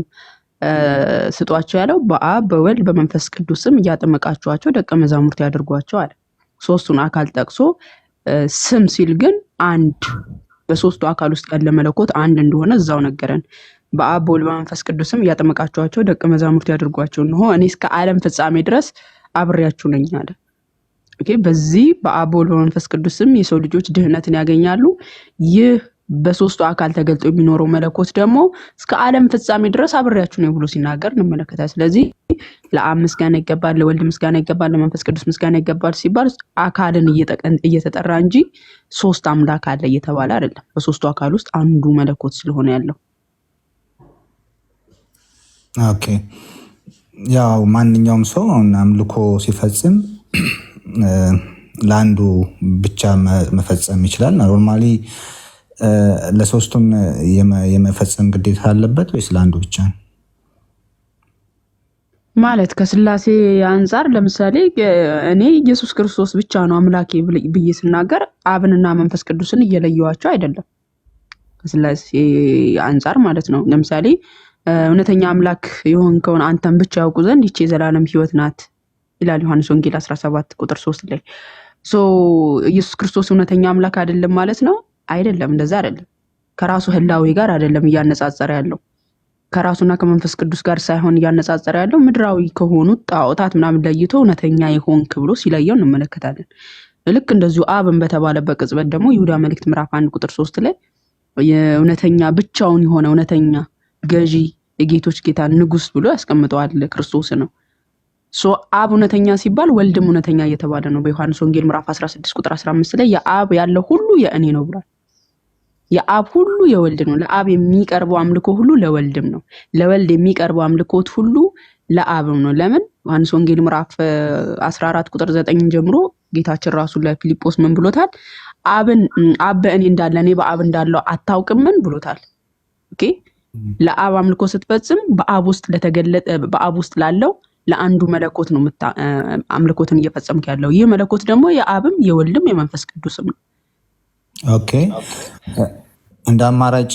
ስጧቸው ያለው? በአብ በወልድ በመንፈስ ቅዱስም እያጠመቃችኋቸው ደቀ መዛሙርት ያድርጓቸው አለ። ሶስቱን አካል ጠቅሶ ስም ሲል ግን አንድ በሶስቱ አካል ውስጥ ያለ መለኮት አንድ እንደሆነ እዛው ነገረን። በአብ በወልድ በመንፈስ ቅዱስም እያጠመቃችኋቸው ደቀ መዛሙርት ያድርጓቸው፣ እነሆ እኔ እስከ ዓለም ፍጻሜ ድረስ አብሬያችሁ ነኝ አለ። ኦኬ በዚህ በአብ በወልድ በመንፈስ ቅዱስም የሰው ልጆች ድህነትን ያገኛሉ። ይህ በሶስቱ አካል ተገልጦ የሚኖረው መለኮት ደግሞ እስከ ዓለም ፍጻሜ ድረስ አብሬያችሁ ነኝ ብሎ ሲናገር እንመለከታለን። ስለዚህ ለአብ ምስጋና ይገባል፣ ለወልድ ምስጋና ይገባል፣ ለመንፈስ ቅዱስ ምስጋና ይገባል ሲባል አካልን እየተጠራ እንጂ ሶስት አምላክ አለ እየተባለ አይደለም። በሶስቱ አካል ውስጥ አንዱ መለኮት ስለሆነ ያለው። ኦኬ ያው ማንኛውም ሰው አምልኮ ሲፈጽም ለአንዱ ብቻ መፈጸም ይችላል። ኖርማሊ ለሶስቱም የመፈጸም ግዴታ አለበት ወይስ ለአንዱ ብቻ? ማለት ከስላሴ አንፃር ለምሳሌ እኔ ኢየሱስ ክርስቶስ ብቻ ነው አምላኬ ብዬ ስናገር አብንና መንፈስ ቅዱስን እየለየዋቸው አይደለም። ከስላሴ አንፃር ማለት ነው። ለምሳሌ እውነተኛ አምላክ የሆንከውን አንተን ብቻ ያውቁ ዘንድ ይህች የዘላለም ሕይወት ናት ይላል ዮሐንስ ወንጌል 17:3 ላይ። ኢየሱስ ክርስቶስ እውነተኛ አምላክ አይደለም ማለት ነው? አይደለም፣ እንደዛ አይደለም። ከራሱ ህላዌ ጋር አይደለም እያነጻጸረ ያለው፣ ከራሱና ከመንፈስ ቅዱስ ጋር ሳይሆን እያነጻጸረ ያለው ምድራዊ ከሆኑት ጣዖታት ምናምን ለይቶ እውነተኛ የሆንክ ብሎ ሲለየው እንመለከታለን። ልክ እንደዚሁ አብን በተባለበት ቅጽበት ደግሞ ይሁዳ መልእክት ምዕራፍ 1:3 ላይ የእውነተኛ ብቻውን የሆነ እውነተኛ ገዢ የጌቶች ጌታ ንጉስ ብሎ ያስቀምጠዋል ክርስቶስ ነው። አብ እውነተኛ ሲባል ወልድም እውነተኛ እየተባለ ነው። በዮሐንስ ወንጌል ምዕራፍ 16:15 ላይ የአብ ያለው ሁሉ የእኔ ነው ብሏል። የአብ ሁሉ የወልድ ነው። ለአብ የሚቀርበው አምልኮ ሁሉ ለወልድም ነው። ለወልድ የሚቀርበው አምልኮት ሁሉ ለአብም ነው። ለምን? ዮሐንስ ወንጌል ምዕራፍ 14:9 ጀምሮ ጌታችን ራሱ ለፊልጶስ ምን ብሎታል? አብ በእኔ እንዳለ እኔ በአብ እንዳለው አታውቅምን ብሎታል። ኦኬ ለአብ አምልኮ ስትፈጽም በአብ ውስጥ ላለው ለአንዱ መለኮት ነው አምልኮትን እየፈጸምክ ያለው። ይህ መለኮት ደግሞ የአብም የወልድም የመንፈስ ቅዱስም ነው። ኦኬ እንደ አማራጭ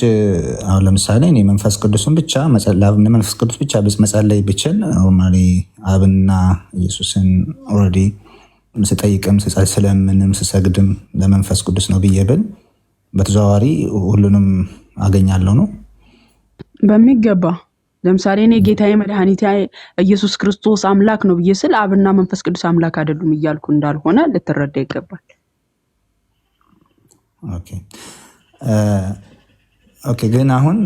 አሁን ለምሳሌ እኔ መንፈስ ቅዱስን ብቻ መንፈስ ቅዱስ ብቻ መጸለይ ብችል ኖርማሊ አብና ኢየሱስን ኦልሬዲ ስጠይቅም ስለምንም ስሰግድም ለመንፈስ ቅዱስ ነው ብዬ ብል በተዘዋዋሪ ሁሉንም አገኛለሁ ነው? በሚገባ ለምሳሌ እኔ ጌታዬ መድኃኒቴ ኢየሱስ ክርስቶስ አምላክ ነው ብዬ ስል አብና መንፈስ ቅዱስ አምላክ አይደሉም እያልኩ እንዳልሆነ ልትረዳ ይገባል። ኦኬ ግን አሁን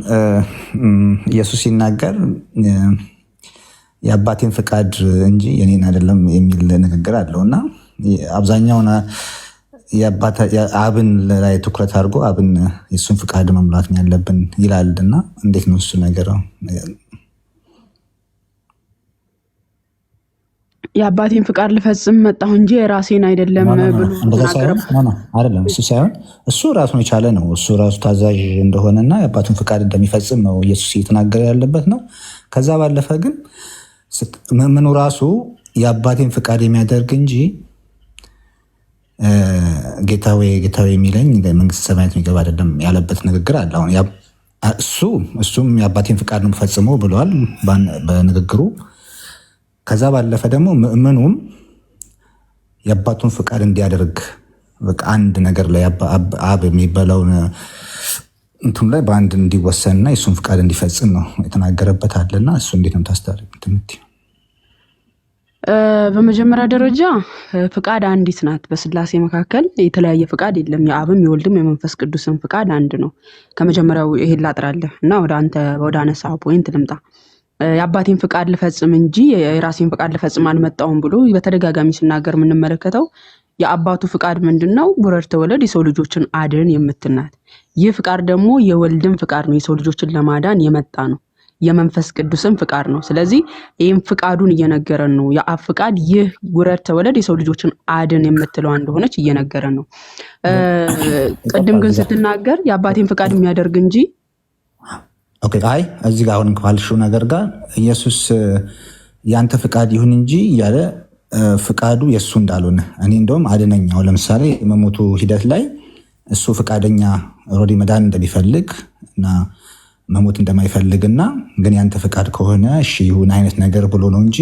ኢየሱስ ሲናገር የአባቴን ፍቃድ እንጂ የኔን አይደለም የሚል ንግግር አለው እና አብዛኛውን አብን ላይ ትኩረት አድርጎ አብን የሱን ፍቃድ መሙላት ነው ያለብን ይላል እና እንዴት ነው እሱ ነገር? የአባቴን ፍቃድ ልፈጽም መጣሁ እንጂ የራሴን አይደለም ብሎ አይደለም። እሱ ሳይሆን እሱ ራሱን የቻለ ነው። እሱ ራሱ ታዛዥ እንደሆነና የአባቱን ፍቃድ እንደሚፈጽም ነው ኢየሱስ እየተናገረ ያለበት ነው። ከዛ ባለፈ ግን ምኑ ራሱ የአባቴን ፍቃድ የሚያደርግ እንጂ ጌታዌ ጌታዌ የሚለኝ መንግስተ ሰማያት የሚገባ አይደለም ያለበት ንግግር አለ። አሁን እሱም የአባቴን ፍቃድ ነው ፈጽሞ ብለዋል በንግግሩ። ከዛ ባለፈ ደግሞ ምእመኑም የአባቱን ፍቃድ እንዲያደርግ በቃ አንድ ነገር ላይ አብ የሚባለውን እንትም ላይ በአንድ እንዲወሰንና የእሱን ፍቃድ እንዲፈጽም ነው የተናገረበት አለና እሱ እንዴት ነው ታስታርቅ ትምት? በመጀመሪያ ደረጃ ፍቃድ አንዲት ናት። በስላሴ መካከል የተለያየ ፍቃድ የለም። የአብም የወልድም የመንፈስ ቅዱስን ፍቃድ አንድ ነው። ከመጀመሪያው ይሄን ላጥራለህ እና ወደ አነሳው ፖይንት ልምጣ። የአባቴን ፍቃድ ልፈጽም እንጂ የራሴን ፍቃድ ልፈጽም አልመጣሁም ብሎ በተደጋጋሚ ሲናገር የምንመለከተው የአባቱ ፍቃድ ምንድነው? ውረድ ተወለድ የሰው ልጆችን አድን የምትናት። ይህ ፍቃድ ደግሞ የወልድም ፍቃድ ነው፣ የሰው ልጆችን ለማዳን የመጣ ነው። የመንፈስ ቅዱስን ፍቃድ ነው። ስለዚህ ይህም ፍቃዱን እየነገረን ነው። የአብ ፍቃድ ይህ ውረድ ተወለድ የሰው ልጆችን አድን የምትለው እንደሆነች እየነገረን ነው። ቅድም ግን ስትናገር የአባቴን ፍቃድ የሚያደርግ እንጂ አይ እዚህ ጋር አሁን ካልሽው ነገር ጋር ኢየሱስ ያንተ ፍቃድ ይሁን እንጂ እያለ ፍቃዱ የእሱ እንዳልሆነ እኔ እንደውም አድነኛው ለምሳሌ የመሞቱ ሂደት ላይ እሱ ፍቃደኛ ሮዲ መዳን እንደሚፈልግ እና መሞት እንደማይፈልግና ግን ያንተ ፍቃድ ከሆነ እሺ ይሁን አይነት ነገር ብሎ ነው እንጂ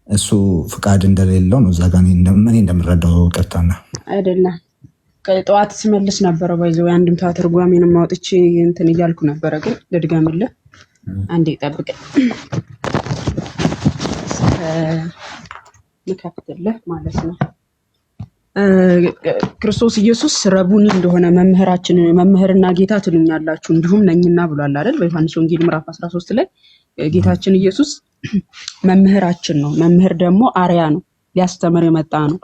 እሱ ፍቃድ እንደሌለው ነው። እዛ ጋር እኔ እንደምረዳው ቀርታና አይደለም። ጠዋት ስመልስ ነበረ ባይዘው አንድምታ ትርጓሜንም አውጥቼ እንትን እያልኩ ነበረ። ግን ልድገምልህ አንዴ ጠብቀኝ ልከፍትልህ ማለት ነው። ክርስቶስ ኢየሱስ ረቡኒ እንደሆነ መምህርና ጌታ ትሉኛላችሁ እንዲሁም ነኝና ብሏል አይደል? በዮሐንስ ወንጌል ምዕራፍ 13 ላይ ጌታችን ኢየሱስ መምህራችን ነው። መምህር ደግሞ አርያ ነው፣ ሊያስተምር የመጣ ነው።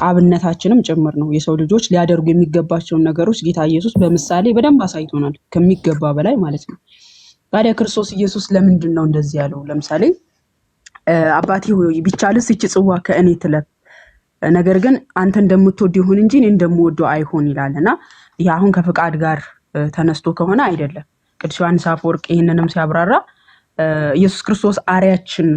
አብነታችንም ጭምር ነው። የሰው ልጆች ሊያደርጉ የሚገባቸውን ነገሮች ጌታ ኢየሱስ በምሳሌ በደንብ አሳይቶናል፣ ከሚገባ በላይ ማለት ነው። ታዲያ ክርስቶስ ኢየሱስ ለምንድን ነው እንደዚህ ያለው? ለምሳሌ አባቴ ሆይ ቢቻልስ ይህች ጽዋ ከእኔ ትለፍ፣ ነገር ግን አንተ እንደምትወድ ይሁን እንጂ እኔ እንደምወደው አይሆን ይላልና ይህ አሁን ከፍቃድ ጋር ተነስቶ ከሆነ አይደለም። ቅዱስ ዮሐንስ አፈወርቅ ይህንንም ሲያብራራ ኢየሱስ ክርስቶስ አርያችን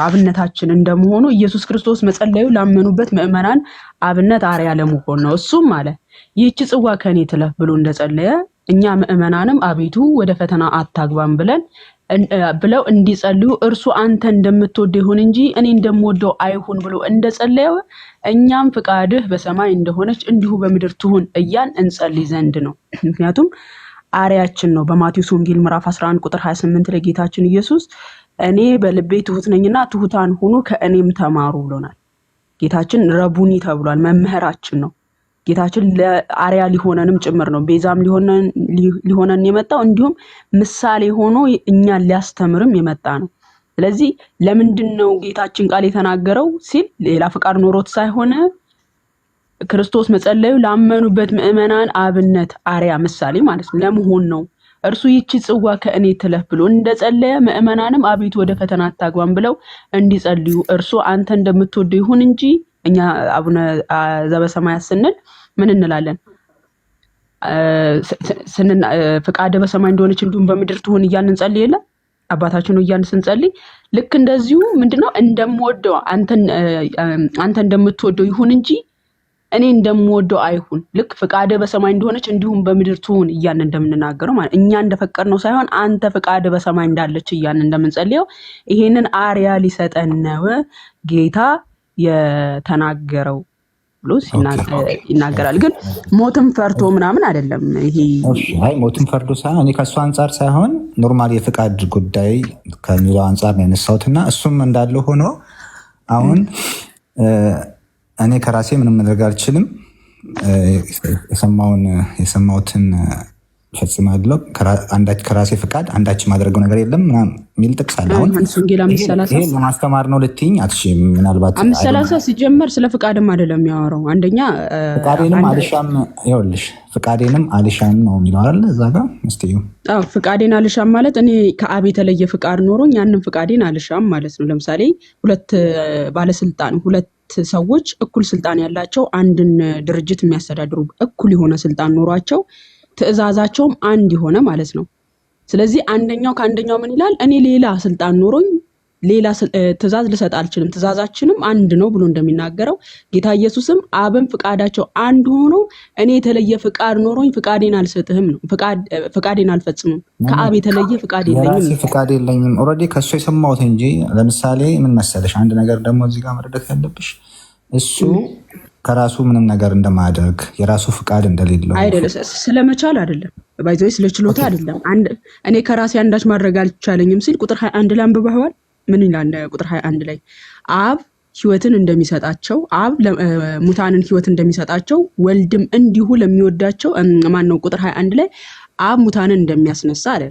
አብነታችን እንደመሆኑ ኢየሱስ ክርስቶስ መጸለዩ ላመኑበት ምዕመናን አብነት አርያ ለመሆን ነው። እሱም አለ ይህች ጽዋ ከኔ ትለፍ ብሎ እንደጸለየ እኛ ምዕመናንም አቤቱ ወደ ፈተና አታግባን ብለው እንዲጸልዩ እርሱ አንተ እንደምትወደው ይሁን እንጂ እኔ እንደምወደው አይሁን ብሎ እንደጸለየ እኛም ፍቃድህ በሰማይ እንደሆነች እንዲሁ በምድር ትሁን እያን እንጸልይ ዘንድ ነው። ምክንያቱም አርያችን ነው። በማቴዎስ ወንጌል ምዕራፍ 11 ቁጥር 28 ላይ ጌታችን ኢየሱስ እኔ በልቤ ትሁት ነኝና ትሁታን ሁኑ ከእኔም ተማሩ ብሎናል። ጌታችን ረቡኒ ተብሏል፣ መምህራችን ነው። ጌታችን ለአርያ ሊሆነንም ጭምር ነው። ቤዛም ሊሆነን የመጣው እንዲሁም ምሳሌ ሆኖ እኛን ሊያስተምርም የመጣ ነው። ስለዚህ ለምንድን ነው ጌታችን ቃል የተናገረው ሲል ሌላ ፍቃድ ኖሮት ሳይሆን ክርስቶስ መጸለዩ ላመኑበት ምዕመናን አብነት አርያ ምሳሌ ማለት ነው ለመሆን ነው። እርሱ ይህች ጽዋ ከእኔ ትለፍ ብሎ እንደጸለየ ምዕመናንም አቤቱ ወደ ፈተና አታግባን ብለው እንዲጸልዩ እርሱ አንተ እንደምትወደው ይሁን እንጂ እኛ አቡነ ዘበሰማያት ስንል ምን እንላለን? ፍቃደ በሰማይ እንደሆነች እንዲሁም በምድር ትሁን እያልን እንጸልይ የለ አባታችን ነው እያልን ስንጸልይ ልክ እንደዚሁ ምንድነው እንደምወደው አንተ እንደምትወደው ይሁን እንጂ እኔ እንደምወደው አይሁን። ልክ ፍቃደ በሰማይ እንደሆነች እንዲሁም በምድር ትሁን እያልን እንደምንናገረው ማለት እኛ እንደፈቀድነው ሳይሆን አንተ ፍቃደ በሰማይ እንዳለች እያልን እንደምንጸልየው ይሄንን አርያ ሊሰጠን ነው ጌታ የተናገረው ብሎ ይናገራል። ግን ሞትም ፈርቶ ምናምን አይደለም። ይሄ አይ ሞትም ፈርዶ ሳይሆን እኔ ከሱ አንጻር ሳይሆን ኖርማሊ የፍቃድ ጉዳይ ከሚለው አንጻር ነው ያነሳሁትና እሱም እንዳለ ሆኖ አሁን እኔ ከራሴ ምንም ማድረግ አልችልም። የሰማሁትን ፈጽማለሁ አንዳች ከራሴ ፍቃድ አንዳች ማድረገው ነገር የለም ምናምን የሚል ጥቅስ አለ። አሁን ዮሐንስ ወንጌል 5:30 ይሄ ለማስተማር ነው ልትይኝ አትሽም። ምናልባት 5:30 ሲጀመር ስለ ፍቃድም አይደለም የሚያወራው። አንደኛ ፍቃዴንም አልሻም ይኸውልሽ ፍቃዴንም አልሻም ነው የሚለው አይደል እዛ ጋር እስቲ ፍቃዴን አልሻም ማለት እኔ ከአብ የተለየ ፍቃድ ኖሮኝ ያንን ፍቃዴን አልሻም ማለት ነው። ለምሳሌ ሁለት ሰዎች እኩል ስልጣን ያላቸው አንድን ድርጅት የሚያስተዳድሩ እኩል የሆነ ስልጣን ኖሯቸው ትእዛዛቸውም አንድ የሆነ ማለት ነው። ስለዚህ አንደኛው ከአንደኛው ምን ይላል? እኔ ሌላ ስልጣን ኖሮኝ ሌላ ትእዛዝ ልሰጥ አልችልም፣ ትእዛዛችንም አንድ ነው ብሎ እንደሚናገረው ጌታ ኢየሱስም አብም ፍቃዳቸው አንድ ሆኖ እኔ የተለየ ፍቃድ ኖሮኝ ፍቃዴን አልሰጥህም ነው፣ ፍቃዴን አልፈጽምም፣ ከአብ የተለየ ፍቃድ የለኝም። ፍቃድ የለኝም ኦልሬዲ ከሱ የሰማሁት እንጂ። ለምሳሌ ምን መሰለሽ አንድ ነገር ደግሞ እዚህ ጋር መረዳት ያለብሽ እሱ ከራሱ ምንም ነገር እንደማያደርግ የራሱ ፍቃድ እንደሌለው አይደለም። ስለመቻል አይደለም ባይዘይ ስለችሎታ አይደለም። እኔ ከራሴ አንዳች ማድረግ አልቻለኝም ሲል ቁጥር 21 ላይ አንብበዋል። ምን ይላል ቁጥር 21 ላይ? አብ ሕይወትን እንደሚሰጣቸው አብ ሙታንን ሕይወት እንደሚሰጣቸው ወልድም እንዲሁ ለሚወዳቸው ማነው ቁጥር 21 ላይ አብ ሙታንን እንደሚያስነሳ አለ።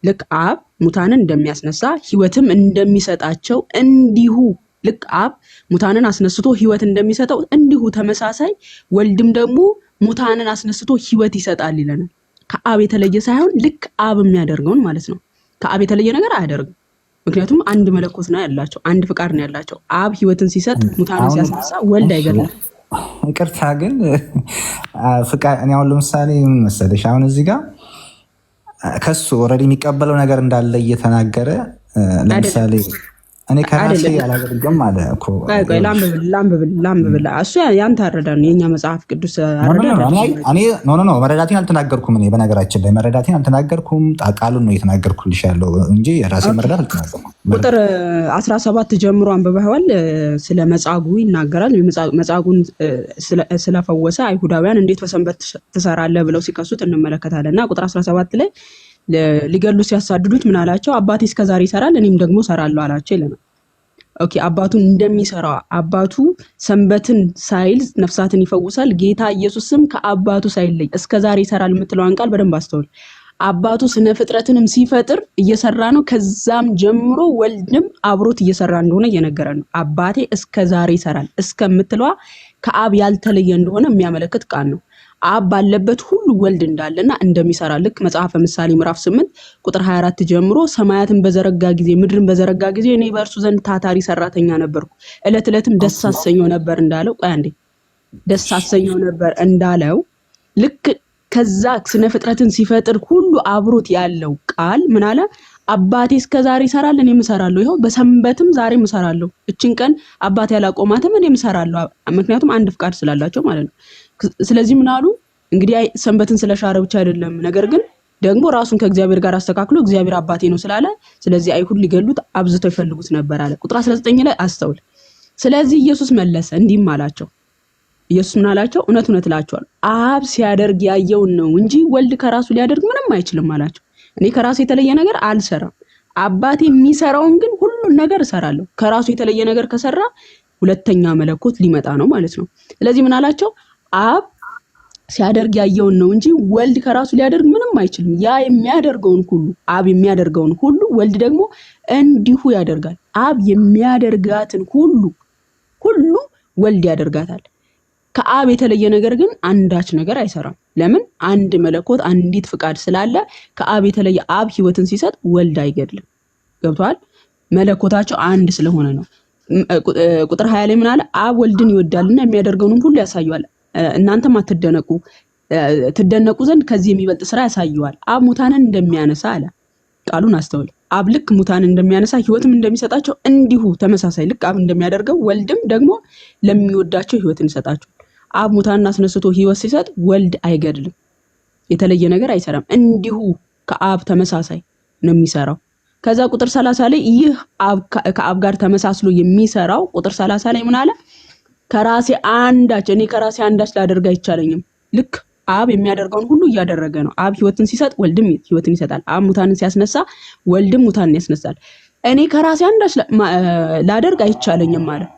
ልክ አብ ሙታንን እንደሚያስነሳ ሕይወትም እንደሚሰጣቸው እንዲሁ ልክ አብ ሙታንን አስነስቶ ሕይወት እንደሚሰጠው እንዲሁ ተመሳሳይ ወልድም ደግሞ ሙታንን አስነስቶ ሕይወት ይሰጣል ይለናል። ከአብ የተለየ ሳይሆን ልክ አብ የሚያደርገውን ማለት ነው። ከአብ የተለየ ነገር አያደርግም። ምክንያቱም አንድ መለኮት ነው ያላቸው፣ አንድ ፍቃድ ነው ያላቸው። አብ ሕይወትን ሲሰጥ ሙታንን ሲያስነሳ ወልድ አይገለም። ይቅርታ ግን ፍቃድ እኔ አሁን ለምሳሌ ምን መሰለሽ አሁን እዚህ ጋር ከሱ ኦልሬዲ የሚቀበለው ነገር እንዳለ እየተናገረ ለምሳሌ እኔ ከራሴ ያላደርገም አለ እኮ ላምብብል እሱ ያንተ አረዳድ ነው። የኛ መጽሐፍ ቅዱስ አረዳድ እኔ ኖ መረዳቴን አልተናገርኩም። እኔ በነገራችን ላይ መረዳቴን አልተናገርኩም። ቃሉን ነው የተናገርኩልሽ ያለው እንጂ የራሴ መረዳት አልተናገርኩም። ቁጥር 17 ጀምሮ አንብበዋል። ስለ መጻጉዕ ይናገራል። መጻጉዕን ስለፈወሰ አይሁዳውያን እንዴት በሰንበት ትሰራለህ ብለው ሲከሱት እንመለከታለን። እና ቁጥር 17 ላይ ሊገሉ ሲያሳድዱት ምን አላቸው? አባቴ እስከዛሬ ይሰራል እኔም ደግሞ እሰራለሁ አላቸው ይለናል። ኦኬ አባቱን እንደሚሰራ አባቱ ሰንበትን ሳይል ነፍሳትን ይፈውሳል። ጌታ ኢየሱስም ከአባቱ ሳይለይ እስከዛሬ ይሰራል የምትለዋን ቃል በደንብ አስተውል። አባቱ ስነ ፍጥረትንም ሲፈጥር እየሰራ ነው። ከዛም ጀምሮ ወልድም አብሮት እየሰራ እንደሆነ እየነገረ ነው። አባቴ እስከዛሬ ይሰራል እስከምትለዋ ከአብ ያልተለየ እንደሆነ የሚያመለክት ቃል ነው። አብ ባለበት ሁሉ ወልድ እንዳለና እንደሚሰራ ልክ መጽሐፈ ምሳሌ ምዕራፍ 8 ቁጥር 24 ጀምሮ ሰማያትን በዘረጋ ጊዜ ምድርን በዘረጋ ጊዜ እኔ በእርሱ ዘንድ ታታሪ ሰራተኛ ነበርኩ፣ ዕለት ዕለትም ደስ አሰኘው ነበር እንዳለው ደስ አሰኘው ነበር እንዳለው ልክ ከዛ ስነ ፍጥረትን ሲፈጥር ሁሉ አብሮት ያለው ቃል ምን አለ? አባቴ እስከዛሬ ይሰራል እኔም እሰራለሁ። ይኸው በሰንበትም ዛሬም እሰራለሁ። እችን ቀን አባቴ ያላቆማትም እኔም እሰራለሁ። ምክንያቱም አንድ ፍቃድ ስላላቸው ማለት ነው። ስለዚህ ምን አሉ እንግዲህ ሰንበትን ስለሻረ ብቻ አይደለም፣ ነገር ግን ደግሞ ራሱን ከእግዚአብሔር ጋር አስተካክሎ እግዚአብሔር አባቴ ነው ስላለ ስለዚህ አይሁድ ሊገሉት አብዝተው ይፈልጉት ነበር አለ። ቁጥር 19 ላይ አስተውል። ስለዚህ ኢየሱስ መለሰ እንዲህም አላቸው። ኢየሱስ ምን አላቸው? እውነት እውነት እላችኋለሁ አብ ሲያደርግ ያየውን ነው እንጂ ወልድ ከራሱ ሊያደርግ ምንም አይችልም አላቸው። እኔ ከራሱ የተለየ ነገር አልሰራም፣ አባቴ የሚሰራውን ግን ሁሉን ነገር እሰራለሁ። ከራሱ የተለየ ነገር ከሰራ ሁለተኛ መለኮት ሊመጣ ነው ማለት ነው። ስለዚህ ምን አላቸው? አብ ሲያደርግ ያየውን ነው እንጂ ወልድ ከራሱ ሊያደርግ ምንም አይችልም። ያ የሚያደርገውን ሁሉ አብ የሚያደርገውን ሁሉ ወልድ ደግሞ እንዲሁ ያደርጋል። አብ የሚያደርጋትን ሁሉ ወልድ ያደርጋታል። ከአብ የተለየ ነገር ግን አንዳች ነገር አይሰራም። ለምን? አንድ መለኮት አንዲት ፍቃድ ስላለ ከአብ የተለየ አብ ሕይወትን ሲሰጥ ወልድ አይገድልም። ገብቷል? መለኮታቸው አንድ ስለሆነ ነው። ቁጥር 20 ላይ ምን አለ? አብ ወልድን ይወዳልና የሚያደርገውንም ሁሉ ያሳየዋል። እናንተም አትደነቁ፣ ትደነቁ ዘንድ ከዚህ የሚበልጥ ስራ ያሳየዋል። አብ ሙታንን እንደሚያነሳ አለ። ቃሉን አስተውል። አብ ልክ ሙታንን እንደሚያነሳ ሕይወትም እንደሚሰጣቸው እንዲሁ ተመሳሳይ ልክ አብ እንደሚያደርገው ወልድም ደግሞ ለሚወዳቸው ሕይወትን ይሰጣቸው። አብ ሙታንን አስነስቶ ሕይወት ሲሰጥ ወልድ አይገድልም፣ የተለየ ነገር አይሰራም። እንዲሁ ከአብ ተመሳሳይ ነው የሚሰራው። ከዛ ቁጥር 30 ላይ ይህ ከአብ ጋር ተመሳስሎ የሚሰራው ቁጥር 30 ላይ ምን አለ? እኔ ከራሴ አንዳች ላደርግ አይቻለኝም። ልክ አብ የሚያደርገውን ሁሉ እያደረገ ነው። አብ ሕይወትን ሲሰጥ ወልድም ሕይወትን ይሰጣል። አብ ሙታንን ሲያስነሳ ወልድም ሙታንን ያስነሳል። እኔ ከራሴ አንዳች ላደርግ አይቻለኝም ማለት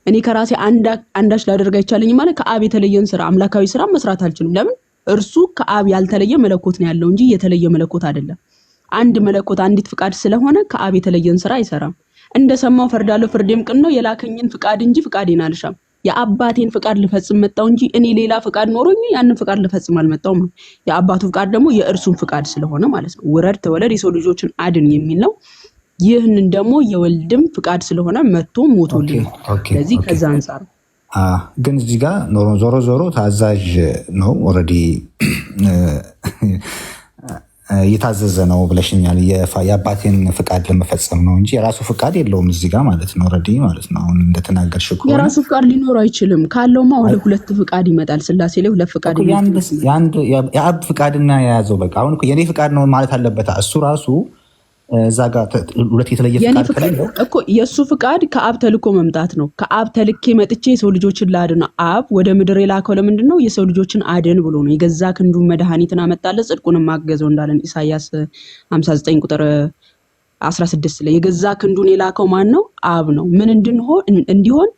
እኔ ከራሴ አንዳች ላደርግ አይቻለኝም ማለት ከአብ የተለየን ስራ አምላካዊ ስራ መስራት አልችልም። ለምን? እርሱ ከአብ ያልተለየ መለኮት ነው ያለው እንጂ የተለየ መለኮት አይደለም። አንድ መለኮት አንዲት ፍቃድ ስለሆነ ከአብ የተለየን ስራ አይሰራም። እንደሰማው ፈርዳለሁ ፍርዴም ቅን ነው የላከኝን ፍቃድ እንጂ ፍቃዴን አልሻም። የአባቴን ፍቃድ ልፈጽም መጣው እንጂ እኔ ሌላ ፍቃድ ኖሮኝ ያንን ፍቃድ ልፈጽም አልመጣውም ነው። የአባቱ ፍቃድ ደግሞ የእርሱን ፍቃድ ስለሆነ ማለት ነው። ውረድ ተወለድ የሰው ልጆችን አድን የሚል ነው። ይህንን ደግሞ የወልድም ፍቃድ ስለሆነ መጥቶ ሞቶልኝ። ስለዚህ ከዛ አንፃር ግን እዚህ ጋር ዞሮ ዞሮ ታዛዥ ነው። ኦልሬዲ የታዘዘ ነው ብለሽኛል። የአባቴን ፍቃድ ለመፈጸም ነው እንጂ የራሱ ፍቃድ የለውም እዚህ ጋር ማለት ነው። ኦልሬዲ ማለት ነው። አሁን እንደተናገርሽ ከሆነ የራሱ ፍቃድ ሊኖር አይችልም። ካለውማ ወደ ሁለት ፍቃድ ይመጣል። ስላሴ ላይ ሁለት ፍቃድ የአብ ፍቃድና የያዘው በቃ አሁን የኔ ፍቃድ ነው ማለት አለበት እሱ ራሱ እዛ ጋር ሁለት የተለየ ፍቃድ ከሌለው እኮ የሱ ፍቃድ ከአብ ተልኮ መምጣት ነው። ከአብ ተልኬ መጥቼ የሰው ልጆችን ላድን። አብ ወደ ምድር የላከው ለምንድን ነው? የሰው ልጆችን አድን ብሎ ነው። የገዛ ክንዱን መድኃኒትን አመጣለት ጽድቁንም አገዘው እንዳለን ኢሳይያስ 59 ቁጥር 16 ላይ የገዛ ክንዱን የላከው ማን ነው? አብ ነው። ምን እንዲሆን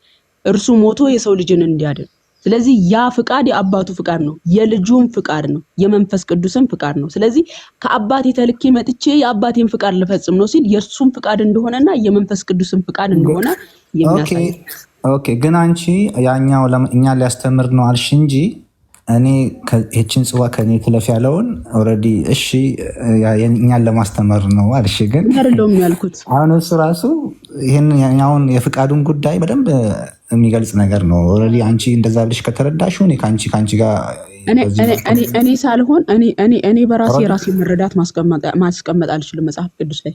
እርሱ ሞቶ የሰው ልጅን እንዲያድን። ስለዚህ ያ ፍቃድ የአባቱ ፍቃድ ነው፣ የልጁም ፍቃድ ነው፣ የመንፈስ ቅዱስም ፍቃድ ነው። ስለዚህ ከአባቴ ተልኬ መጥቼ የአባቴን ፍቃድ ልፈጽም ነው ሲል የእርሱም ፍቃድ እንደሆነና የመንፈስ ቅዱስም ፍቃድ እንደሆነ የሚያሳይ። ኦኬ ግን አንቺ ያኛው እኛ ሊያስተምር ነው አልሽ እንጂ እኔ ይህችን ጽዋ ከኔ ትለፍ ያለውን ኦልሬዲ እሺ እኛን ለማስተማር ነው አልሽ። ግን አይደለም ያልኩት አሁን እሱ ራሱ ይሄን ያኛውን የፍቃዱን ጉዳይ በደንብ የሚገልጽ ነገር ነው። ኦልሬዲ አንቺ እንደዛ ብለሽ ከተረዳሽው እኔ ካንቺ ጋር እኔ ሳልሆን እኔ በራሴ መረዳት ማስቀመጥ አልችልም መጽሐፍ ቅዱስ ላይ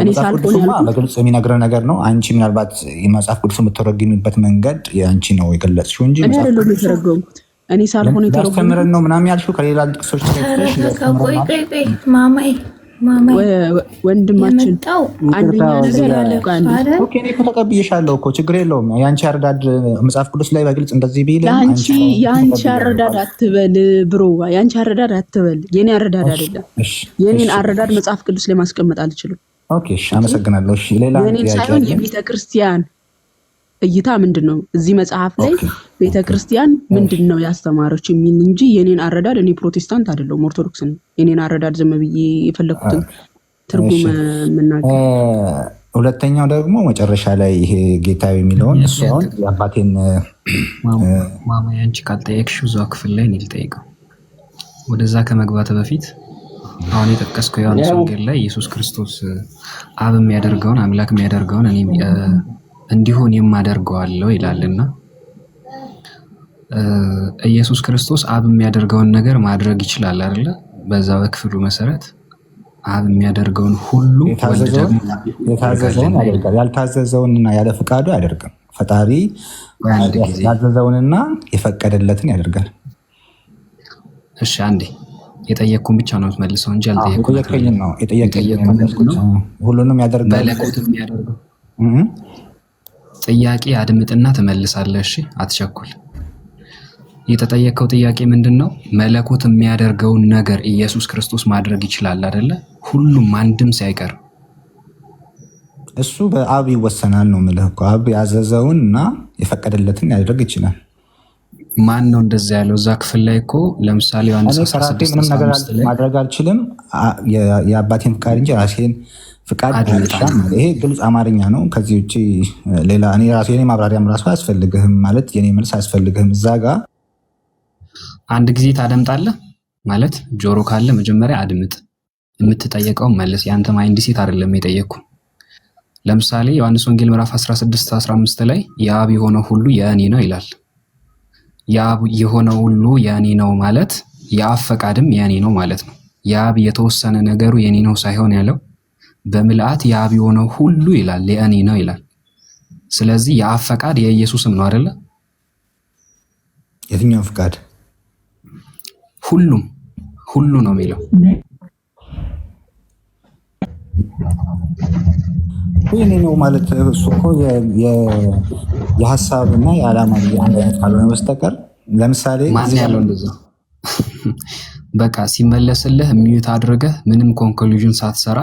እኔ ሳልሆን በግልጽ የሚነግረን ነገር ነው። አንቺ ምናልባት የመጽሐፍ ቅዱስ የምትረጉሚበት መንገድ የአንቺ ነው የገለጽሽው እንጂ እኔ አይደለም የተረጎምኩት። እኔ ሳልሆን የተረጎምኩት ነው ምናምን ያልሽው ከሌላ ጥቅሶች ወንድማችን አንደኛ ነገር ኦኬ እኔ ተቀብዬሻለሁ እኮ ችግር የለውም። የአንቺ አረዳድ መጽሐፍ ቅዱስ ላይ በግልጽ እንደዚህ ቢል የአንቺ አረዳድ አትበል ብሮ፣ የአንቺ አረዳድ አትበል። የኔ አረዳድ አይደለም። የኔን አረዳድ መጽሐፍ ቅዱስ ላይ ማስቀመጥ አልችልም። ኦኬ እሺ፣ አመሰግናለሁ። እሺ ሌላ የኔን ሳይሆን የቤተክርስቲያን እይታ ምንድነው እዚህ መጽሐፍ ላይ ቤተክርስቲያን ምንድነው ያስተማረች የሚል እንጂ የኔን አረዳድ እኔ ፕሮቴስታንት አይደለሁም ኦርቶዶክስ ነኝ። የኔን አረዳድ ዝም ብዬ የፈለኩትን ትርጉም መናገር። ሁለተኛው ደግሞ መጨረሻ ላይ ይሄ ጌታ የሚለውን እሱ አሁን የአባቴን ማማ ያንቺ ካልጠየቅሽው እዛው ክፍል ላይ ነው ልጠይቀው። ወደዛ ከመግባት በፊት አሁን የጠቀስከው ዮሐንስ ወንጌል ላይ ኢየሱስ ክርስቶስ አብ የሚያደርገውን አምላክ የሚያደርገውን እኔ እንዲሆን የማደርገዋለሁ ይላልና ኢየሱስ ክርስቶስ አብ የሚያደርገውን ነገር ማድረግ ይችላል አይደለ? በዛ በክፍሉ መሰረት አብ የሚያደርገውን ሁሉ የታዘዘውን ያደርጋል፣ ያልታዘዘውንና ያለ ፍቃዱ አያደርግም። ፈጣሪ ያዘዘውንና የፈቀደለትን ያደርጋል። እሺ አንዴ የጠየቅኩን ብቻ ነው የምትመልሰው እንጂ አልጠየቅኩኝም ነው ሁሉንም ያደርጋል። መለኮት የሚያደርገው ጥያቄ አድምጥና ትመልሳለህ። እሺ አትቸኩል። የተጠየቀው ጥያቄ ምንድነው? መለኮት የሚያደርገውን ነገር ኢየሱስ ክርስቶስ ማድረግ ይችላል አይደለ? ሁሉም አንድም ሳይቀር። እሱ በአብ ይወሰናል ነው የምልህ እኮ። አብ ያዘዘውን እና የፈቀደለትን ያደርግ ይችላል። ማን ነው እንደዛ ያለው? እዛ ክፍል ላይ እኮ ለምሳሌ ዮሐንስ 16 ምንም ነገር ማድረግ አልችልም የአባቴን ፍቃድ እንጂ ራሴን ፍቃድ አልሻም። ይሄ ግልጽ አማርኛ ነው። ከዚህ ውጭ ሌላ እኔ ራሴ የኔ ማብራሪያም ራሱ አያስፈልግህም ማለት የኔ መልስ አያስፈልግህም። እዛ ጋር አንድ ጊዜ ታደምጣለህ ማለት ጆሮ ካለ መጀመሪያ አድምጥ፣ የምትጠየቀው መልስ። ያንተ ማይንድ ሴት አይደለም የጠየቅኩ። ለምሳሌ ዮሐንስ ወንጌል ምዕራፍ 16:15 ላይ የአብ የሆነው ሁሉ የእኔ ነው ይላል። የአብ የሆነው ሁሉ የእኔ ነው ማለት የአብ ፈቃድም የእኔ ነው ማለት ነው። የአብ የተወሰነ ነገሩ የእኔ ነው ሳይሆን ያለው በምልአት የአብ የሆነው ሁሉ ይላል የእኔ ነው ይላል። ስለዚህ የአብ ፈቃድ የኢየሱስም ነው አይደለ? የትኛው ፈቃድ? ሁሉ ነው የሚለው የእኔ ነው ማለት እሱ እኮ የሀሳብና የዓላማ አንድ አይነት ካልሆነ በስተቀር ለምሳሌ ማን ያለው እንደዛ በቃ ሲመለስልህ ሚዩት አድርገህ ምንም ኮንክሉዥን ሳትሰራ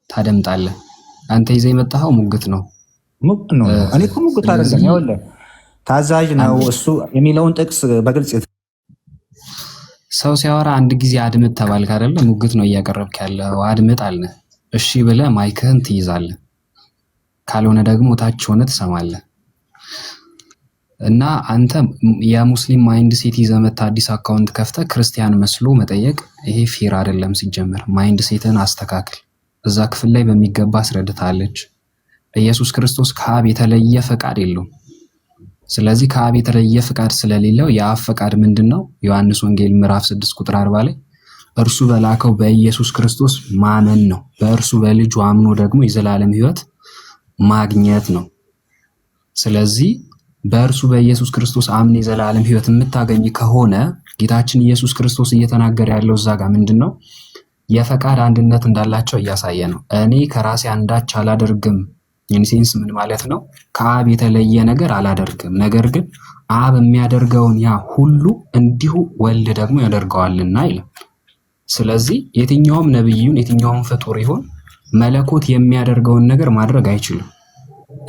ታደምጣለህ። አንተ ይዘህ የመጣኸው ሙግት ነው። እኔ እኮ ሙግት አይደለም። ይኸውልህ ታዛዥ ነው እሱ የሚለውን ጥቅስ በግልጽ ሰው ሲያወራ አንድ ጊዜ አድምጥ ተባልክ አይደለ? ሙግት ነው እያቀረብክ ያለው። አድምጥ አልነ። እሺ ብለህ ማይክህን ትይዛለህ። ካልሆነ ደግሞ ታች ሆነ ትሰማለህ። እና አንተ የሙስሊም ማይንድ ሴት ይዘህ መተህ አዲስ አካውንት ከፍተህ ክርስቲያን መስሎ መጠየቅ ይሄ ፌር አይደለም። ሲጀመር ማይንድ ሴትን አስተካክል። እዛ ክፍል ላይ በሚገባ አስረድታለች። ኢየሱስ ክርስቶስ ከአብ የተለየ ፈቃድ የለውም። ስለዚህ ከአብ የተለየ ፈቃድ ስለሌለው የአብ ፈቃድ ምንድነው? ዮሐንስ ወንጌል ምዕራፍ 6 ቁጥር 40 ላይ እርሱ በላከው በኢየሱስ ክርስቶስ ማመን ነው። በእርሱ በልጁ አምኖ ደግሞ የዘላለም ሕይወት ማግኘት ነው። ስለዚህ በእርሱ በኢየሱስ ክርስቶስ አምነ የዘላለም ሕይወት የምታገኝ ከሆነ ጌታችን ኢየሱስ ክርስቶስ እየተናገረ ያለው እዛ ጋር ምንድነው? የፈቃድ አንድነት እንዳላቸው እያሳየ ነው። እኔ ከራሴ አንዳች አላደርግም። ኢንሴንስ ምን ማለት ነው? ከአብ የተለየ ነገር አላደርግም፣ ነገር ግን አብ የሚያደርገውን ያ ሁሉ እንዲሁ ወልድ ደግሞ ያደርገዋልና ይላል። ስለዚህ የትኛውም ነብዩን የትኛውም ፍጡር ይሁን መለኮት የሚያደርገውን ነገር ማድረግ አይችልም።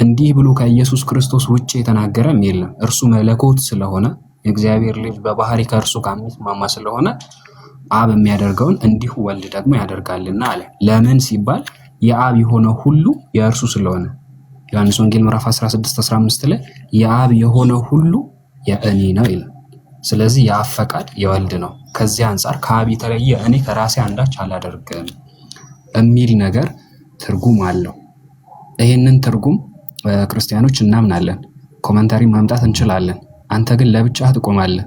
እንዲህ ብሎ ከኢየሱስ ክርስቶስ ውጭ የተናገረም የለም። እርሱ መለኮት ስለሆነ የእግዚአብሔር ልጅ በባህሪ ከእርሱ ጋር የሚስማማ ስለሆነ አብ የሚያደርገውን እንዲሁ ወልድ ደግሞ ያደርጋልና አለ። ለምን ሲባል የአብ የሆነ ሁሉ የእርሱ ስለሆነ ዮሐንስ ወንጌል ምዕራፍ 16-15 ላይ የአብ የሆነ ሁሉ የእኔ ነው ይላል። ስለዚህ የአብ ፈቃድ የወልድ ነው። ከዚህ አንጻር ከአብ የተለየ እኔ ከራሴ አንዳች አላደርግም የሚል ነገር ትርጉም አለው። ይህንን ትርጉም ክርስቲያኖች እናምናለን፣ ኮመንታሪ ማምጣት እንችላለን። አንተ ግን ለብቻህ ትቆማለህ።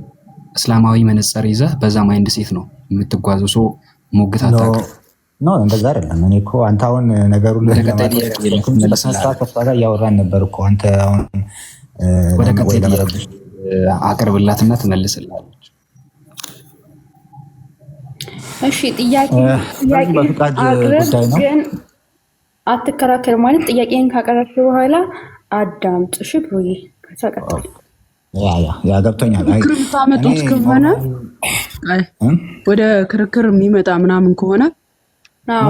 እስላማዊ መነጽር ይዘህ በዛ ማይንድ ሴት ነው የምትጓዘው። ሰው ሙግት አታውቅም። ኖ እንደዛ አይደለም። እኔ እኮ አንተ አሁን ነገሩን እያወራን ነበር እኮ አንተ አሁን ወደ ቀጣይ አቅርብላትና ትመልስላለች። እሺ ጥያቄ አቅርብ፣ ግን አትከራከር ማለት ጥያቄን ካቀረብክ በኋላ አዳምጥ። እሺ ብሩዬ ተቀጥል። ያ ገብቶኛል። ክርክር ታመጡት ከሆነ ወደ ክርክር የሚመጣ ምናምን ከሆነ